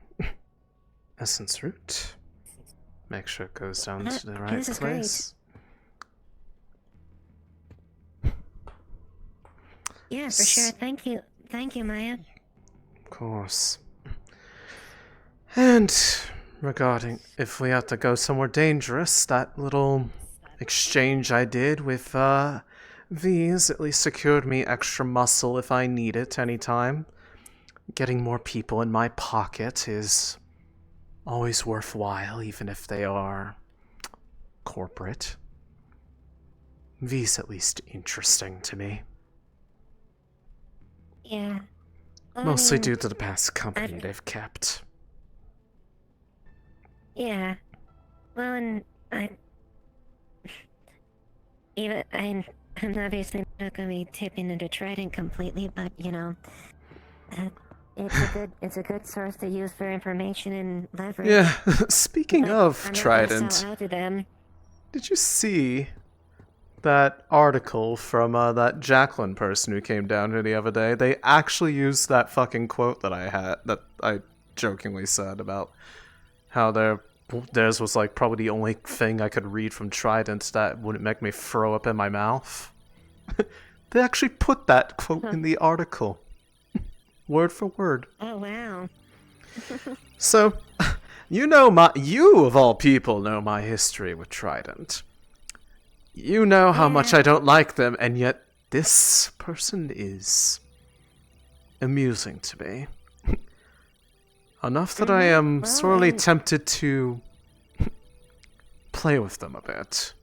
essence root. Make sure it goes down to the right This is place. Yeah, for sure. Thank you. Thank you, Maya. Of course. And regarding if we have to go somewhere dangerous, that little exchange I did with V's at least secured me extra muscle if I need it anytime. Getting more people in my pocket is always worthwhile, even if they are corporate. V's at least interesting to me. Yeah. Mostly due to the past company they've kept. Yeah. Well, and I'm obviously not going to be tipping into Trident completely, but you know, it's a good source to use for information and leverage. Yeah. Speaking of I'm Trident, not gonna sell out to them. did you see that article from that Jacqueline person who came down here the other day? They actually used that fucking quote that I jokingly said about how theirs was like probably the only thing I could read from Trident that wouldn't make me throw up in my mouth. They actually put that quote in the article. Word for word. Oh, wow. So, you of all people know my history with Trident. You know how much I don't like them, and yet this person is amusing to me. Enough that I am sorely tempted to play with them a bit.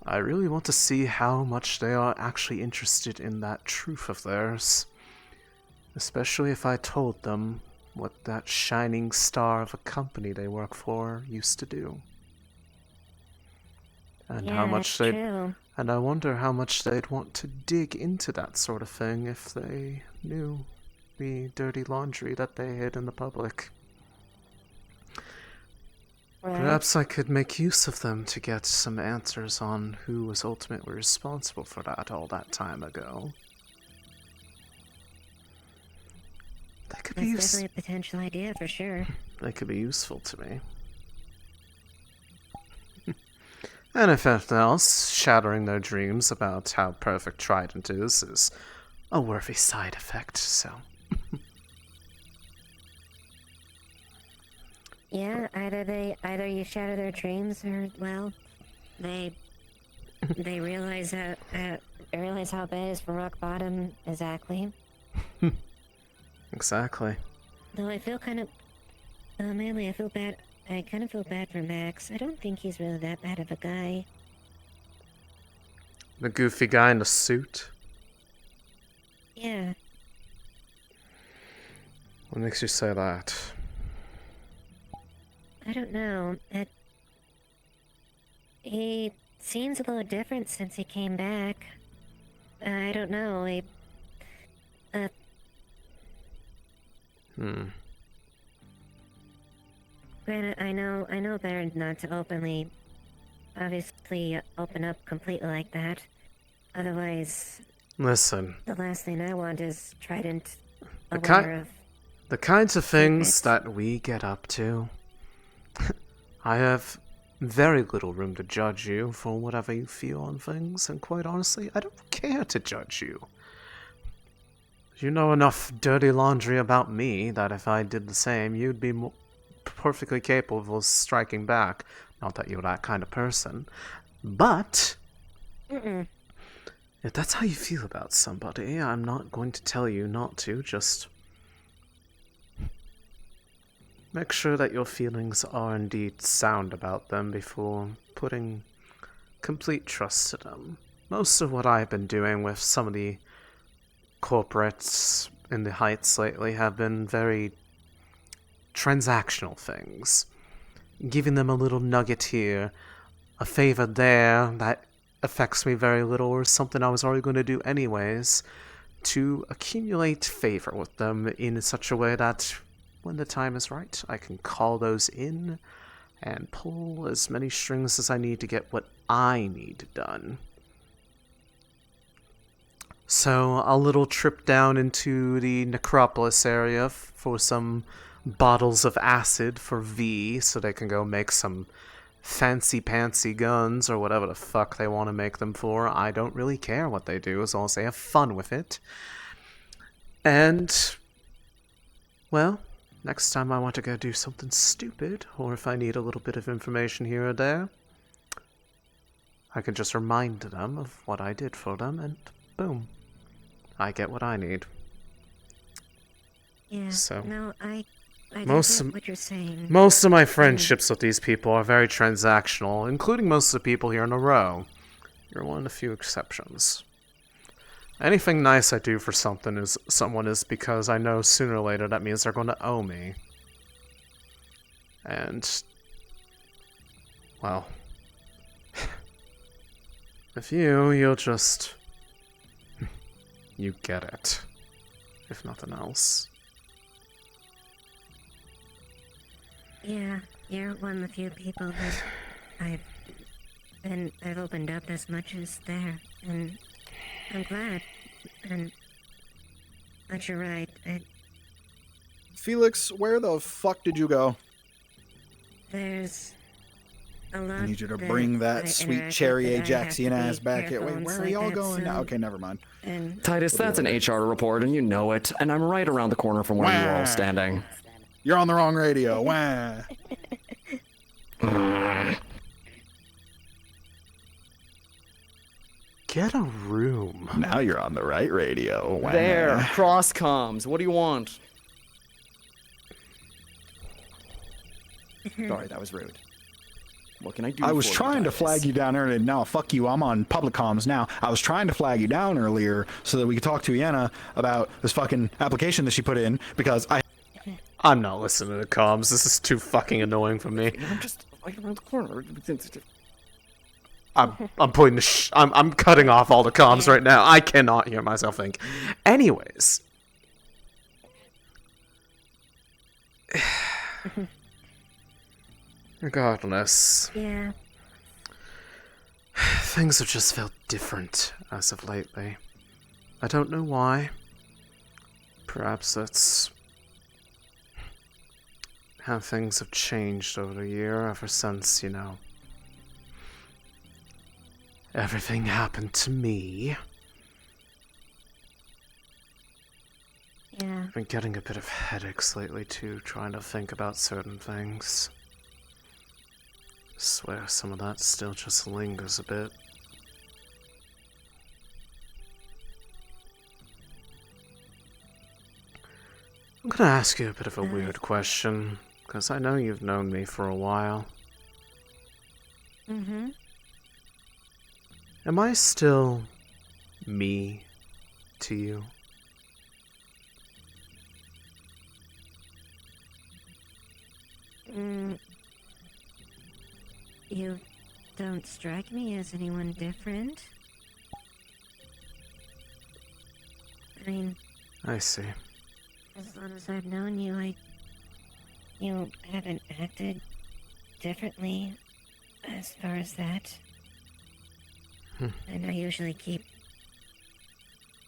I really want to see how much they are actually interested in that truth of theirs. Especially if I told them what that shining star of a company they work for used to do. And Yeah, how much that's they'd true. and I wonder how much they'd want to dig into that sort of thing if they knew the dirty laundry that they hid in the public. Right. Perhaps I could make use of them to get some answers on who was ultimately responsible for that all that time ago. That could be That's definitely a potential idea for sure. They could be useful to me. And if anything else, shattering their dreams about how perfect Trident is a worthy side effect, so... Yeah, either you shatter their dreams or, well, they realize how bad it is for rock bottom exactly. Exactly. Though I feel kind of, mainly I kind of feel bad for Max. I don't think he's really that bad of a guy. The goofy guy in the suit? Yeah. What makes you say that? I don't know. He seems a little different since he came back. I don't know. Granted, I know better not to obviously open up completely like that. Otherwise, Listen. the last thing I want is Trident The kinds of things that we get up to. I have very little room to judge you for whatever you feel on things, and quite honestly, I don't care to judge you. You know enough dirty laundry about me that if I did the same, you'd be perfectly capable of striking back. Not that you're that kind of person, but if that's how you feel about somebody, I'm not going to tell you not to. Just make sure that your feelings are indeed sound about them before putting complete trust to them. Most of what I've been doing with some of the corporates in the Heights lately have been very transactional things. Giving them a little nugget here, a favor there that affects me very little, or something I was already going to do anyways, to accumulate favor with them in such a way that when the time is right, I can call those in and pull as many strings as I need to get what I need done. So, a little trip down into the necropolis area for some bottles of acid for V, so they can go make some fancy-pantsy guns, or whatever the fuck they want to make them for. I don't really care what they do, as long as they have fun with it. And, well, next time I want to go do something stupid, or if I need a little bit of information here or there, I can just remind them of what I did for them, and boom. I get what I need. Yeah, So, no, I do most get what you're saying. Most of my friendships with these people are very transactional, including most of the people here in a row. You're one of the few exceptions. Anything nice I do for someone is because I know sooner or later that means they're going to owe me. And, well, if you'll just... you get it. If nothing else. Yeah, you're one of the few people that I've opened up as much as there, and I'm glad. But you're right. Felix, where the fuck did you go? There's a lot. I need you to bring that sweet cherry Ajaxian ass back here. Wait, where are y'all going now? Okay, never mind. Titus, that's an HR report, and you know it. And I'm right around the corner from where you're all standing. You're on the wrong radio. Wah. Get a room. Now you're on the right radio. Wah. There, cross comms. What do you want? Sorry, that was rude. What can I do? I was for you, trying to Titus? flag you down earlier. No, fuck you. I'm on public comms now. I was trying to flag you down earlier so that we could talk to Iana about this fucking application that she put in because I'm not listening to comms. This is too fucking annoying for me. I'm just right around the corner. I'm putting the I'm cutting off all the comms right now. I cannot hear myself think. Anyways. Regardless. Yeah. Things have just felt different as of lately. I don't know why. Perhaps that's how things have changed over the year ever since, everything happened to me. Yeah. I've been getting a bit of headaches lately too, trying to think about certain things. I swear some of that still just lingers a bit. I'm gonna ask you a bit of a weird question, because I know you've known me for a while. Mm-hmm. Am I still me to you? You don't strike me as anyone different. I mean, I see. as long as I've known you, you haven't acted differently as far as that. And I usually keep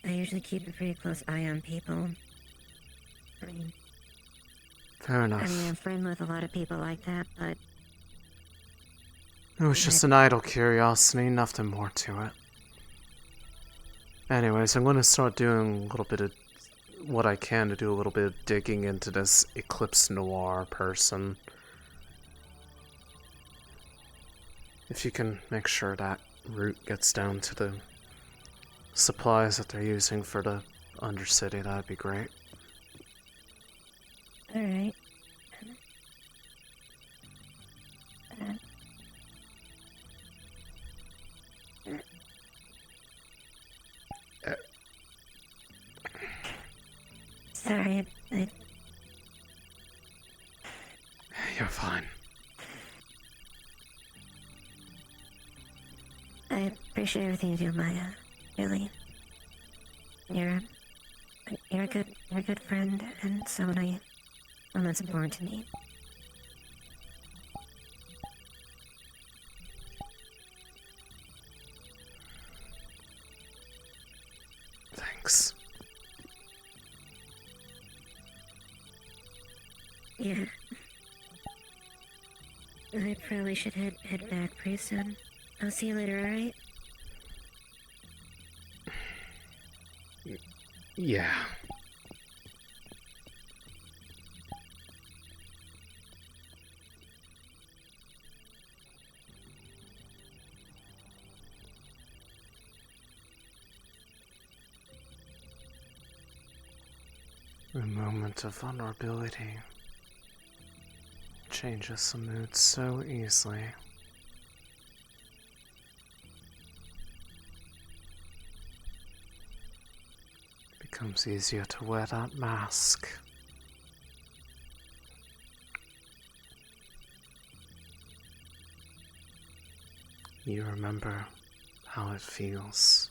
a pretty close eye on people. I mean, Fair enough. I'm friend with a lot of people like that, but It was just an idle curiosity, nothing more to it. Anyways, I'm going to start doing a little bit of what I can to do a little bit of digging into this Eclipse Noir person. If you can make sure that route gets down to the supplies that they're using for the Undercity, that'd be great. alright. sorry. You're fine. I appreciate everything you do, Maya. Really. You're a good friend, and someone that's important to me. Thanks. Yeah. I probably should head back pretty soon. I'll see you later, alright? Yeah. A moment of vulnerability changes the mood so easily. It becomes easier to wear that mask. You remember how it feels.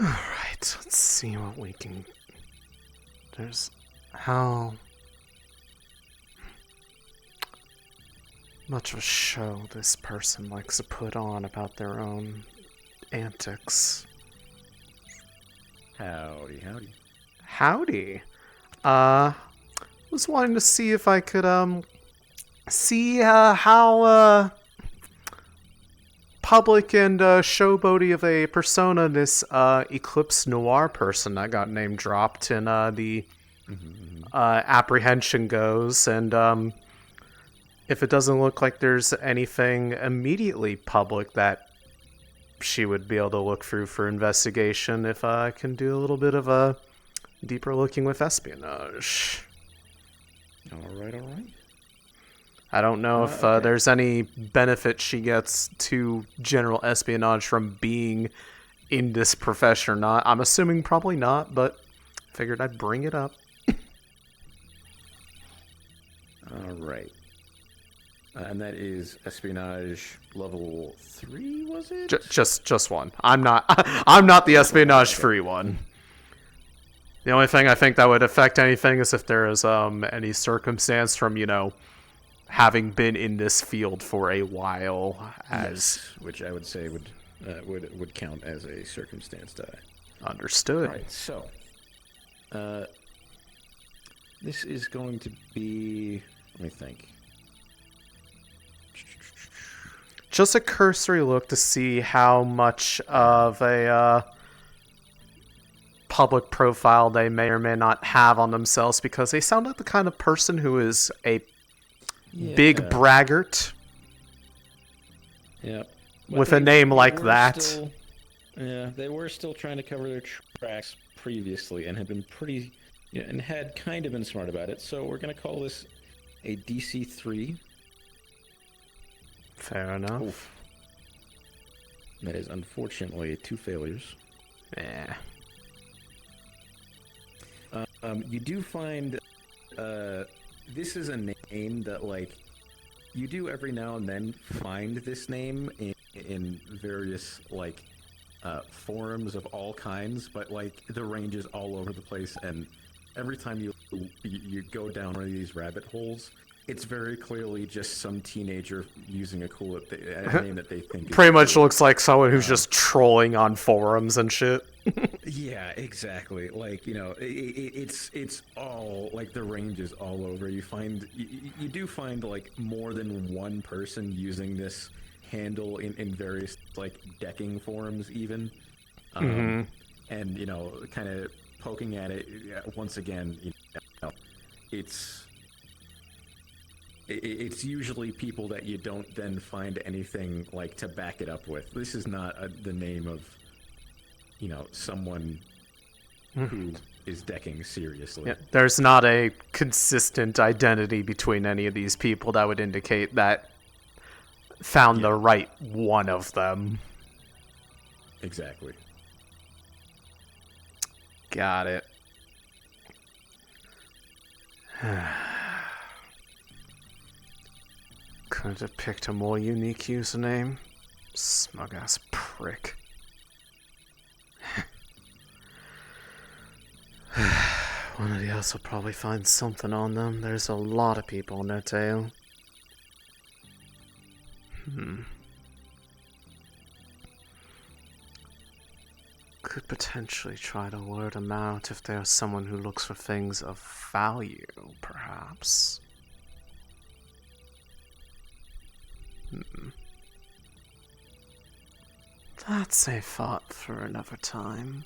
Alright, let's see what we can... There's... How... much of a show this person likes to put on about their own antics. Howdy, howdy. Howdy. Was wanting to see if I could, see, how, public and, showboaty of a persona this, Eclipse Noir person that got name dropped in, the, apprehension goes, and, if it doesn't look like there's anything immediately public that she would be able to look through for investigation, if I can do a little bit of a deeper looking with espionage. Alright. I don't know if okay. there's any benefit she gets to general espionage from being in this profession or not. I'm assuming probably not, but figured I'd bring it up. Alright. And that is espionage level 3, was it? Just one. I'm not the espionage free one. The only thing I think that would affect anything is if there is any circumstance from, having been in this field for a while, as Yes, which I would say would count as a circumstance die. Understood. Right. So, this is going to be. Let me think. Just a cursory look to see how much of a public profile they may or may not have on themselves, because they sound like the kind of person who is a big braggart. Yeah. With a name like that. They were still trying to cover their tracks previously and had been pretty, and had kind of been smart about it. So we're going to call this a DC 3. Fair enough. Oof. That is unfortunately 2 failures. Yeah. You do find this is a name that, like, you do every now and then find this name in various, like, forums of all kinds, but, like, the range is all over the place, and every time you go down one of these rabbit holes, it's very clearly just some teenager using a name that they think is Pretty much cool. looks like someone who's just trolling on forums and shit. Yeah, exactly. Like, you know, it's all like the range is all over. You do find like more than one person using this handle in various like decking forums even. Mhm. And you know, kind of poking at it once again, you know, it's usually people that you don't then find anything like to back it up with. This is not the name of, you know, someone who is decking seriously. Yeah, there's not a consistent identity between any of these people that would indicate that found the right one of them. Exactly. Got it. Couldn't have picked a more unique username. Smug ass prick. One of the others will probably find something on them. There's a lot of people on their tail. Could potentially try to word them out if there's someone who looks for things of value, perhaps. That's a thought for another time.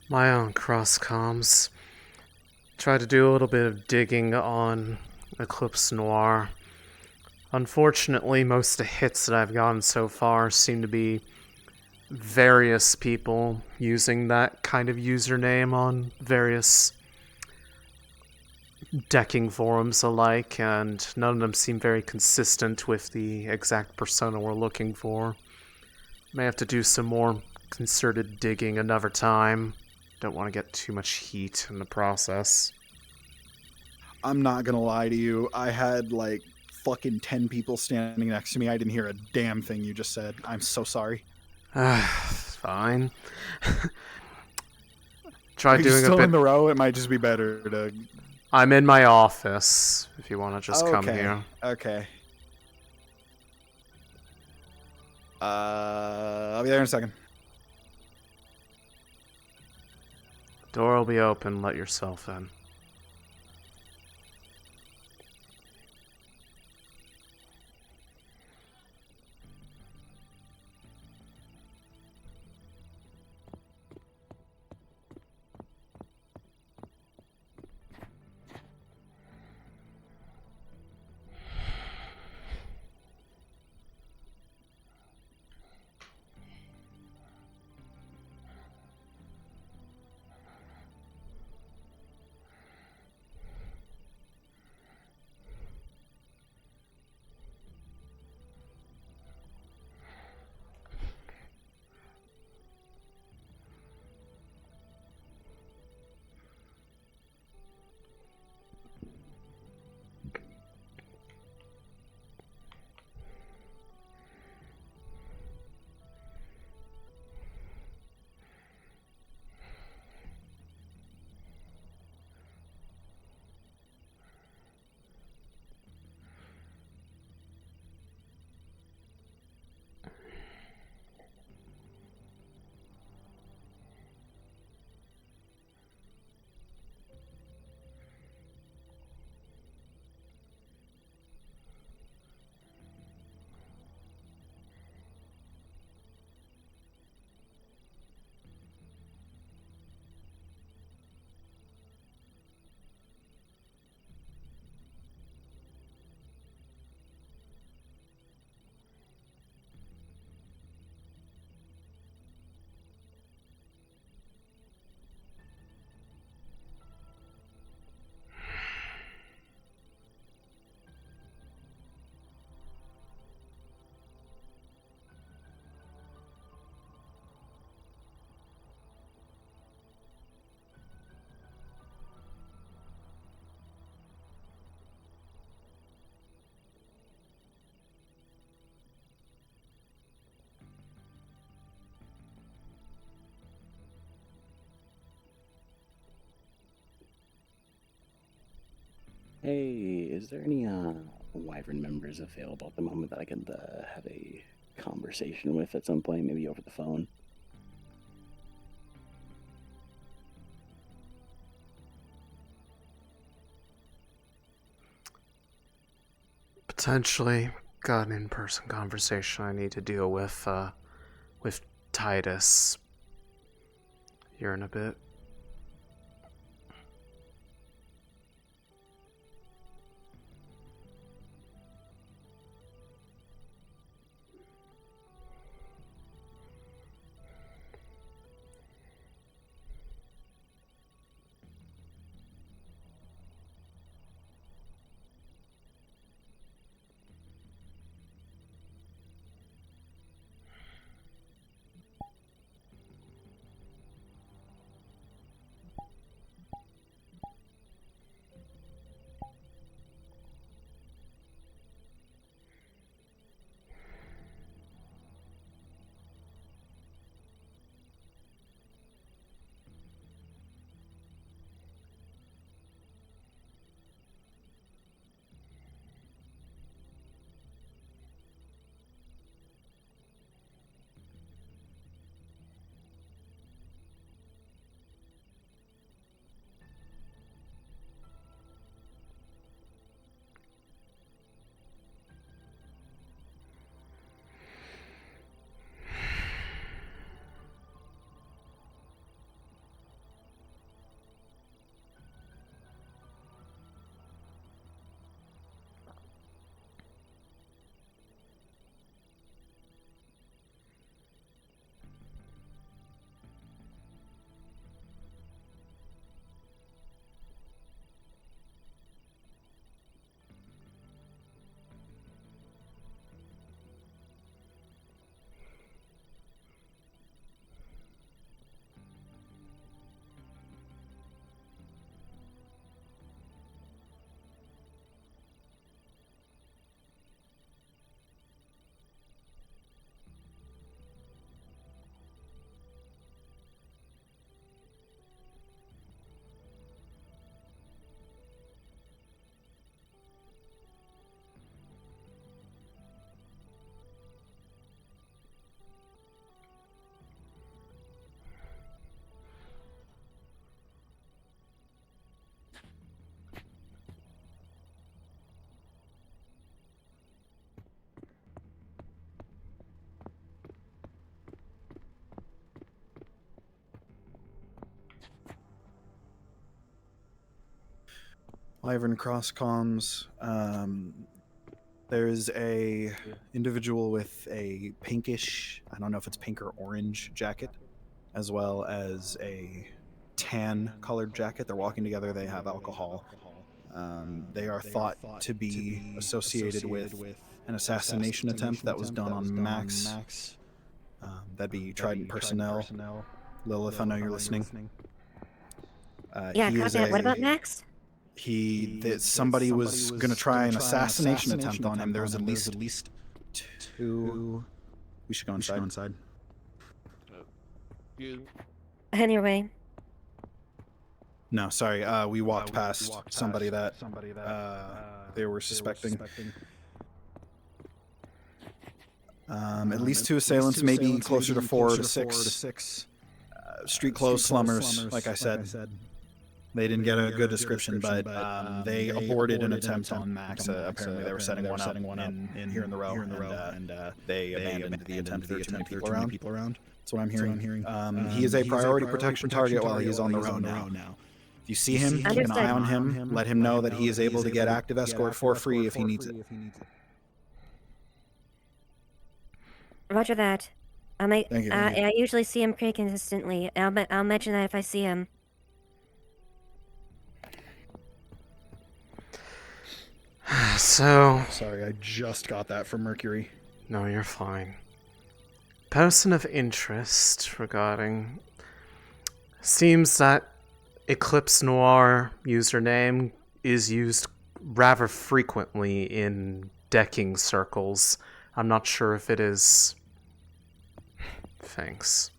My own cross comms. Tried to do a little bit of digging on Eclipse Noir. Unfortunately, most of the hits that I've gotten so far seem to be various people using that kind of username on various decking forums alike, and none of them seem very consistent with the exact persona we're looking for. May have to do some more concerted digging another time. Don't want to get too much heat in the process. I'm not gonna lie to you. I had like fucking 10 people standing next to me. I didn't hear a damn thing you just said. I'm so sorry. Fine. Try Are you doing still a bit. in the row? It might just be better to. I'm in my office. If you want to just come Okay, here. Okay. I'll be there in a second. Door will be open. Let yourself in. Hey, is there any Wyvern members available at the moment that I could have a conversation with at some point, maybe over the phone? Potentially got an in-person conversation I need to deal with Titus here in a bit. Wyvern cross comms. There's a individual with a pinkish, I don't know if it's pink or orange jacket, as well as a tan colored jacket. They're walking together. They have alcohol. They are thought to be associated with an assassination attempt that was done on Max. That'd be Trident personnel. Lilith, I know you're listening. Yeah, copy that. What about Max? Somebody was going to try an assassination attempt on him. There's at least two. We should go inside. Anyway. No, sorry. We walked past somebody that they were suspecting. At least two assailants, maybe closer to 4 to 6. Street clothes slummers, like I said. They didn't get a good description, but they aborted an attempt on Max. Apparently, they were setting one up in here in the row, and they abandoned the attempt. There were too many people around. That's what I'm hearing. He is a priority protection target while he is on the road now. If you see him, keep an eye on him. Let him know that he is able to get active escort for free if he needs it. Roger that. Thank you. I usually see him pretty consistently. I'll mention that if I see him. So... Sorry, I just got that from Mercury. No, you're fine. Person of interest regarding... Seems that Eclipse Noir username is used rather frequently in decking circles. I'm not sure if it is... Thanks.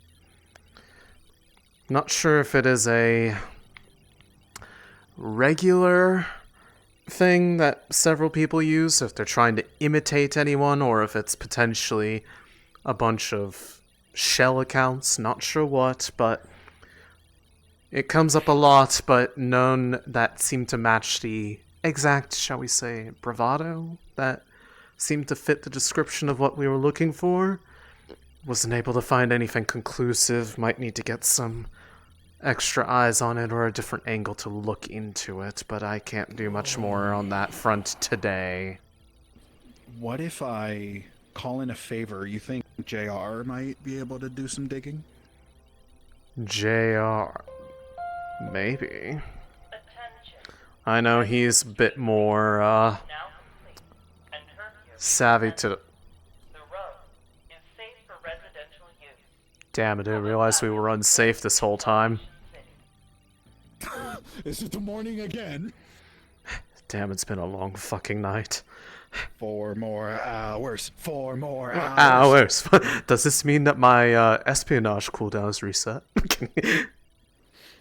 Not sure if it is a regular thing that several people use, if they're trying to imitate anyone, or if it's potentially a bunch of shell accounts, not sure what, but it comes up a lot, but none that seem to match the exact, shall we say, bravado that seemed to fit the description of what we were looking for. Wasn't able to find anything conclusive, might need to get some extra eyes on it or a different angle to look into it, but I can't do much more on that front today. What if I call in a favor? You think JR might be able to do some digging? JR. Maybe. I know he's a bit more, savvy to... Damn, I didn't realize we were unsafe this whole time. Is it the morning again? Damn, it's been a long fucking night. 4 more hours. 4 more Hours. Does this mean that my espionage cooldown is reset?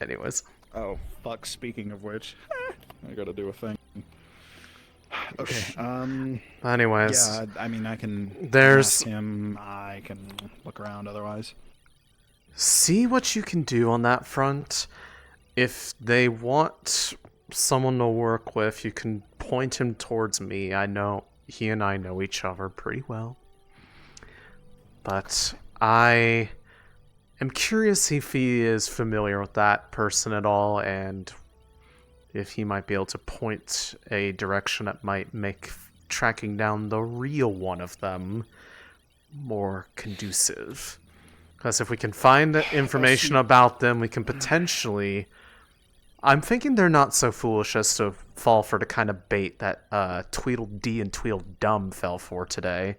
Anyways. Oh, fuck, speaking of which. I gotta do a thing. Okay, anyways. Yeah, I mean, I can There's... ask him. I can look around otherwise. See what you can do on that front. If they want someone to work with, you can point him towards me. I know he and I know each other pretty well. But I am curious if he is familiar with that person at all, and if he might be able to point a direction that might make tracking down the real one of them more conducive. Because if we can find information about them, we can potentially... I'm thinking they're not so foolish as to fall for the kind of bait that Tweedledee and Tweedledum fell for today.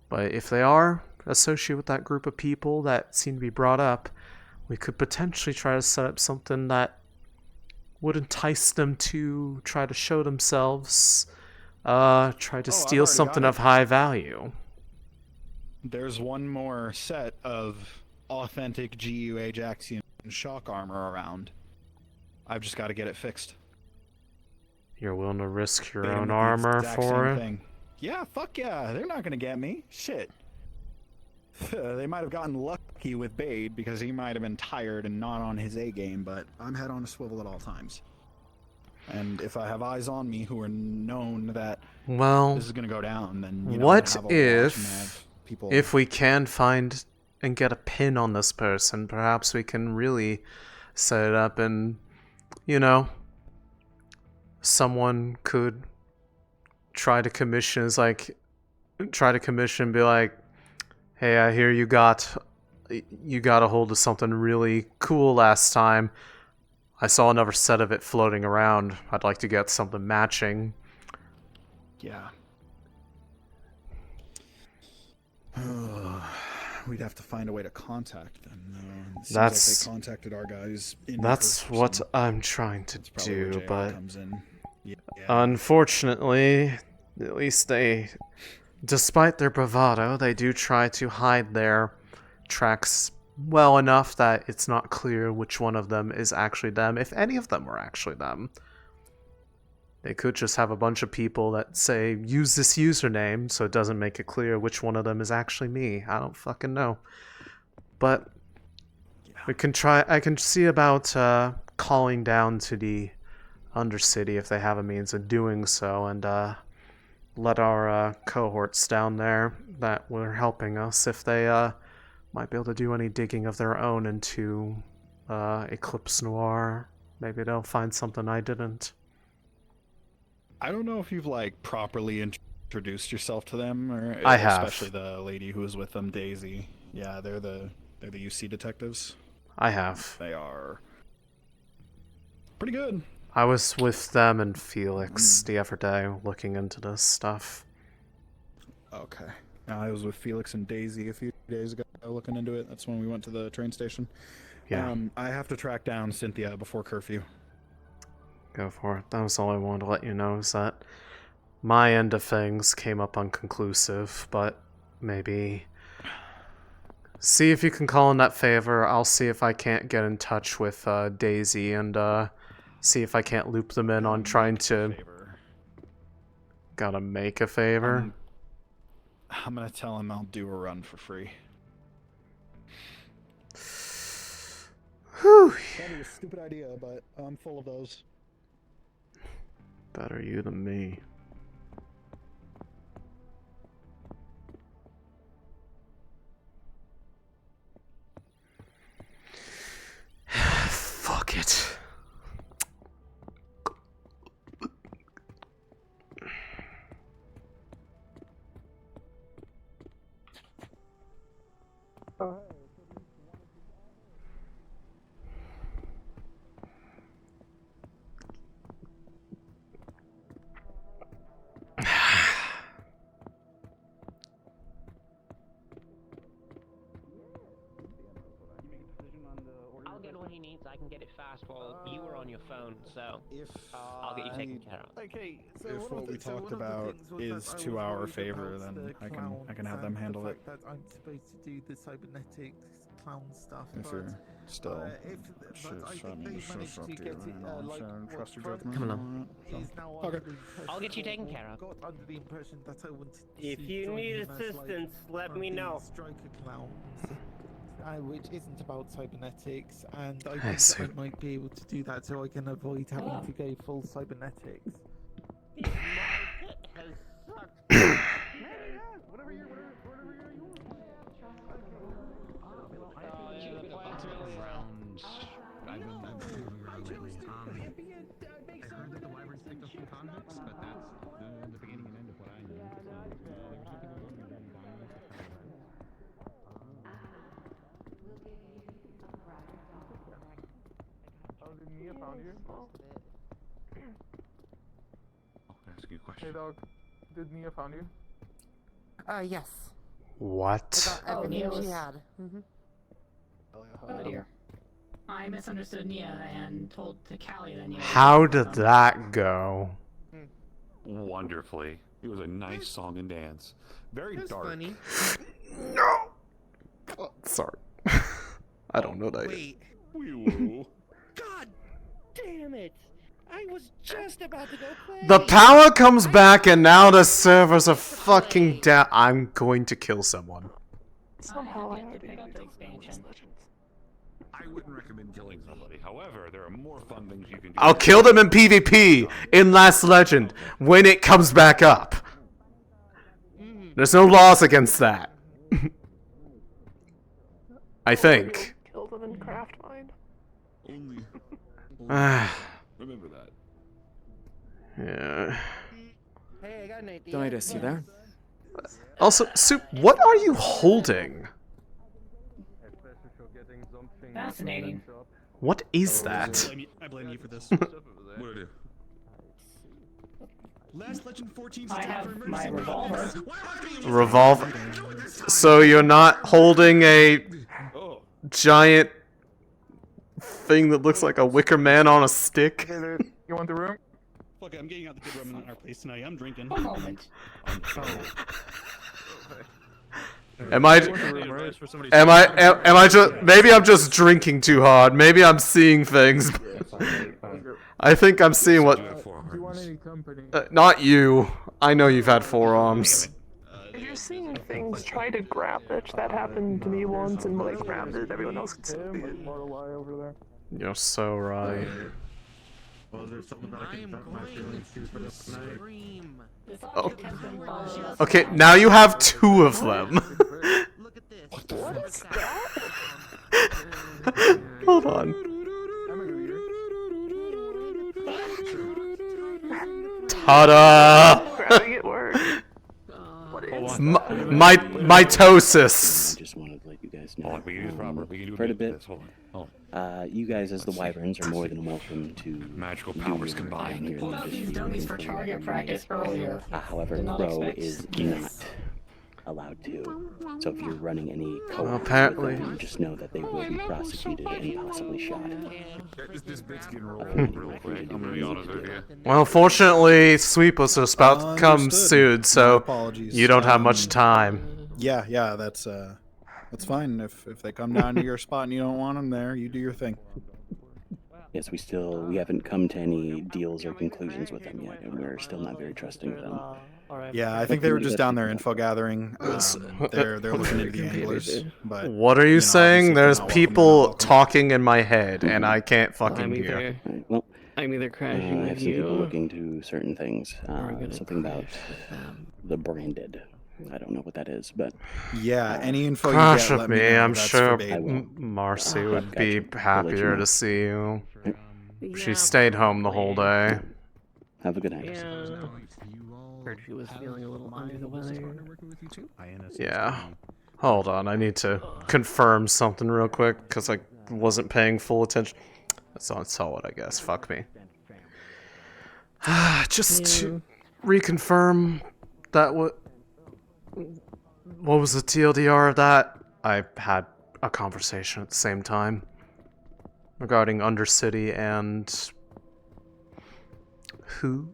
But if they are associated with that group of people that seem to be brought up, we could potentially try to set up something that would entice them to try to show themselves, try to steal something of high value. There's one more set of authentic GU Ajaxian shock armor around. I've just got to get it fixed. You're willing to risk your They own did the armor exact for same it? thing. Yeah, fuck yeah. They're not going to get me. Shit. They might have gotten lucky with Bade because he might have been tired and not on his A game, but I'm head on a swivel at all times. And if I have eyes on me who are known that this is going to go down, then you know, what have a watch and have if people... we can find and get a pin on this person, perhaps we can really set it up and, you know, someone could try to commission, be like, hey, I hear you got a hold of something really cool last time. I saw another set of it floating around. I'd like to get something matching. Yeah. We'd have to find a way to contact them. It seems like they contacted our guys. That's what I'm trying to do, JR but comes in. Yeah. Unfortunately, at least despite their bravado, they do try to hide their tracks well enough that it's not clear which one of them is actually them, if any of them were actually them. They could just have a bunch of people that say, use this username, so it doesn't make it clear which one of them is actually me. I don't fucking know. But we can try. I can see about calling down to the Undercity if they have a means of doing so, and let our cohorts down there that were helping us, if they might be able to do any digging of their own into Eclipse Noir. Maybe they'll find something I didn't. I don't know if you've like properly introduced yourself to them, or I have. Especially the lady who was with them, Daisy. Yeah, they're the UC detectives. I have. They are pretty good. I was with them and Felix the other day looking into this stuff. Okay. I was with Felix and Daisy a few days ago looking into it. That's when we went to the train station. Yeah. I have to track down Cynthia before curfew. Go for it. That was all I wanted to let you know, is that my end of things came up unconclusive, but maybe see if you can call in that favor. I'll see if I can't get in touch with Daisy and see if I can't loop them in on trying to Gotta make a favor. I'm gonna tell him I'll do a run for free. Whew. That'd be a stupid idea, but I'm full of those. Better you than me. Fuck it. I'll get what he needs. I can get it fast while you were on your phone, so I'll get you taken care of. Okay, so If what we talked about is to our favor, then I can have them handle it. That I'm supposed to do the cybernetics clown stuff. If you're still trust your judgment. Come along. Okay. I'll get you taken care of. Got under the impression that I wanted to If see you join need him as, assistance, let me the know. Striker clowns, which isn't about cybernetics, and I I think see. I might be able to do that so I can avoid having to go full cybernetics. I've been moving around lately. I heard that the wyverns picked up some convicts, but that's the beginning and end of what I know. Oh, did Mia found you? I'll ask you a question. Hey dog, did Mia found you? Yes. What? Everything Nia she was- had. Oh dear. I misunderstood Nia and told to Callie that Nia. How did that go? Wonderfully. It was a nice song and dance. Very dark. Funny. No! Oh, sorry. I don't know that. Wait. Wee-woo. God damn it! I was just about to go play. The power comes back and now the servers are fucking down. I'm going to kill someone. Somehow I have to pick up the expansion. I wouldn't recommend killing somebody. However, there are more fun things you can do. I'll kill them in PvP in Last Legend when it comes back up. There's no laws against that. I think. Kill them in craft mine. Only Ah. remember that. Yeah. Hey, I got an idea. Donitus, you there? Also, Soup, what are you holding? Fascinating. What is that? I blame you for this. What do I do? Last Legend 14 I have my revolver. Revolver. So you're not holding a giant thing that looks like a wicker man on a stick? You want the room? Fuck it, I'm getting out the good rum in our place tonight. I'm drinking. One moment. Am I just, maybe I'm just drinking too hard. Maybe I'm seeing things. I think I'm seeing what, Do you want any company? not you. I know you've had forearms. If you're seeing things, try to grab it. That happened to me once, and when I grabbed it, everyone else could see it. More to lie over there. You're so right. Well, there's something that I can dump my feelings to for this night. Scream. Oh. Okay, now you have two of them. Look at this. What is that? Hold on. Ta-da! Grabbing it works. What is Mitosis. Just wanted to let you guys know. Hold on, we can do this proper. We can do Quite a this. bit. Hold on. You guys, as the wyverns, are more than welcome to magical do powers your combined. thing here in Pulled the out these district dummies for for target whatever practice earlier. However, Did not Crow expect is this. not allowed to. So if you're running any co-op Well, apparently. with them, just know that they will be prosecuted and possibly shot. This bit's getting real quick. I'm gonna be honest with you. Well, fortunately, Sweep was about to come Understood. soon, so Apologies. you don't have much time. Yeah, that's fine. If they come down to your spot and you don't want them there, you do your thing. yes, we haven't come to any deals or conclusions with them yet, and we're still not very trusting of them. Yeah, I think they were just down there info gathering. They're looking into the anglers, but What are you saying? There's people talking in my head, and I can't fucking hear. Well, I'm either crashing I have with some people you. looking to certain things. Something about the branded. I don't know what that is, but yeah, any info you Crash get, with let me me. know. I'm That's sure forbidden. Marcy would be Gotcha. I'll let you happier know. to see you. She Yeah, stayed home the whole day. Have a good night. Yeah. Heard she was feeling a little under the weather. Yeah. Hold on, I need to confirm something real quick, because I wasn't paying full attention. That's on solid, I guess. Fuck me. Just to reconfirm that what was the TLDR of that? I had a conversation at the same time regarding Undercity and who?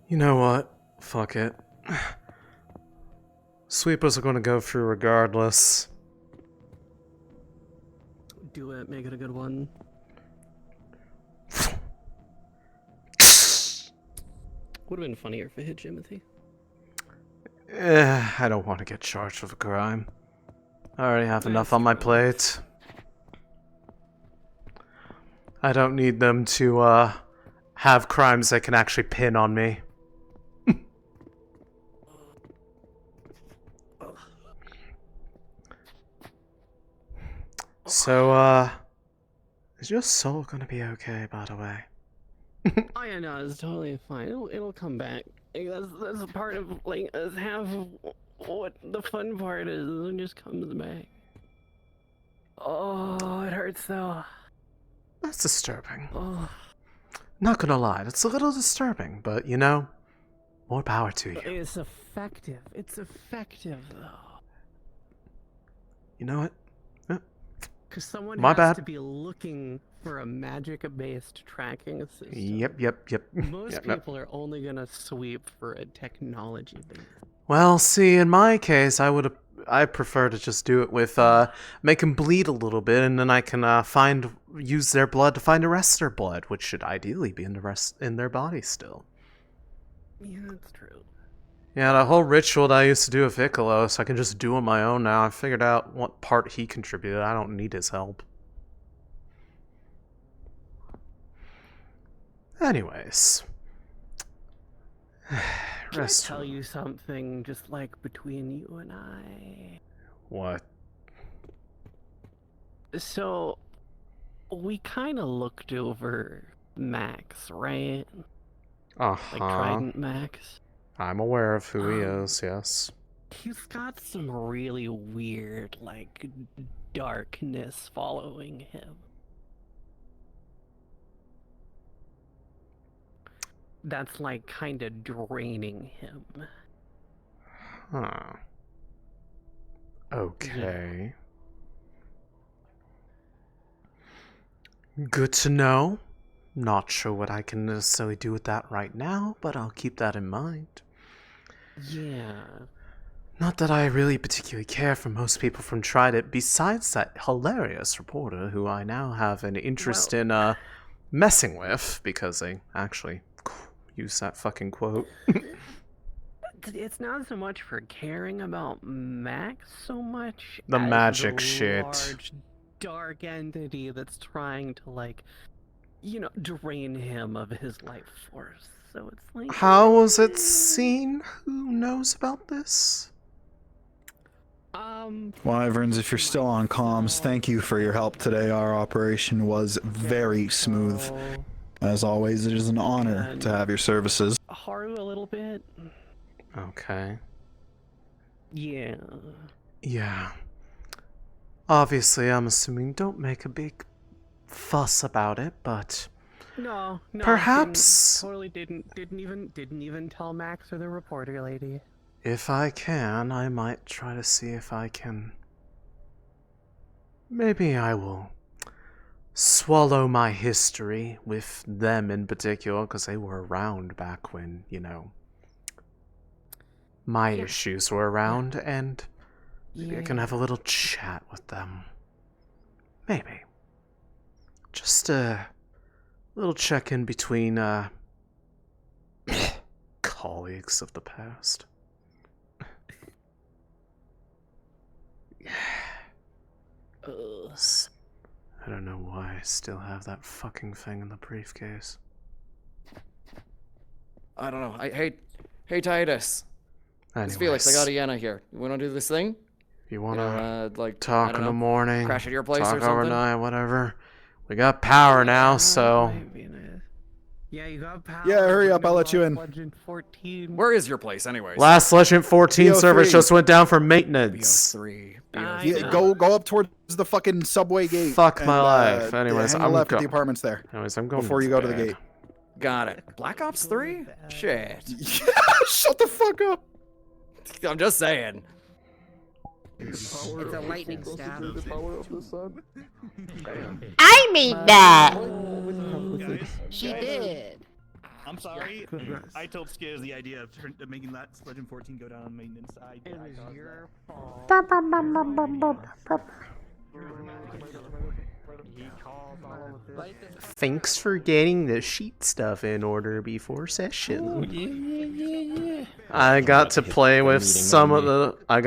You know what? Fuck it. Sweepers are gonna go through regardless. Do it, make it a good one. Would have been funnier if it hit Jimothy. I don't want to get charged with a crime. I already have enough on my plate. I don't need them to, have crimes they can actually pin on me. So, is your soul gonna be okay, by the way? Oh yeah, no, it's totally fine. It'll come back. Like, that's a part of like that's half of what the fun part is. It just comes back. Oh, it hurts though. That's disturbing. Oh. Not gonna lie, that's a little disturbing, but you know, more power to you. It's effective. It's effective though. You know what? Because someone My has bad. to be looking for a magic-based tracking system. Yep. Most Yep. people are only gonna sweep for a technology-based. Well, see, in my case, I prefer to just do it with, make them bleed a little bit, and then I can, use their blood to find the rest of their blood, which should ideally be in their body still. Yeah, that's true. Yeah, the whole ritual that I used to do with Ickalos, I can just do on my own now. I figured out what part he contributed. I don't need his help. Anyways. Can I tell you something just like between you and I? What? So, we kind of looked over Max, right? Uh-huh. Like Trident Max. I'm aware of who he is, yes. He's got some really weird, like, darkness following him. That's, like, kind of draining him. Huh. Okay. Good to know. Not sure what I can necessarily do with that right now, but I'll keep that in mind. Yeah. Not that I really particularly care for most people from Trident, besides that hilarious reporter who I now have an interest in messing with, because they actually use that fucking quote. It's not so much for caring about Max so much The as magic the shit. large dark entity that's trying to, like, you know, drain him of his life force. So it's like, How was it seen? Who knows about this? Wyverns, if you're still on comms, thank you for your help today. Our operation was very smooth. As always, it is an honor to have your services. Haru a little bit. Okay. Yeah. Yeah. Obviously, I'm assuming don't make a big fuss about it, but No, perhaps totally didn't even tell Max or the reporter lady. if I can, I might try to see if I can. Maybe I will swallow my history with them in particular, because they were around back when, you know, my issues were around, and maybe I can have a little chat with them. Maybe. Just a little check-in between, colleagues of the past. I don't know why I still have that fucking thing in the briefcase. I don't know. Hey, Titus. Anyways, It's Felix. I got Iana here. You want to do this thing? You want to like talk I don't in the know, morning, crash at your place talk or something? overnight, whatever. We got power now, so... Yeah, you got power. Yeah, hurry up. I'll let you in. Legend 14. Where is your place, anyways? Last Legend 14 BO3. service just went down for maintenance. BO3. Yeah, go up towards the fucking subway gate. Fuck and, my life. Anyways, hang a I'm left at go- the apartments there. Anyways, I'm going before you go to the bed. gate. Got it. Black Ops 3? Shit. Shut the fuck up. I'm just saying. It's a lightning staff. I made that. She did. I'm sorry. I told Skiz the idea of making that Legend 14 go down on maintenance. It was your fault. Thanks for getting the sheet stuff in order before session. Yeah. I got to play with some of the... I got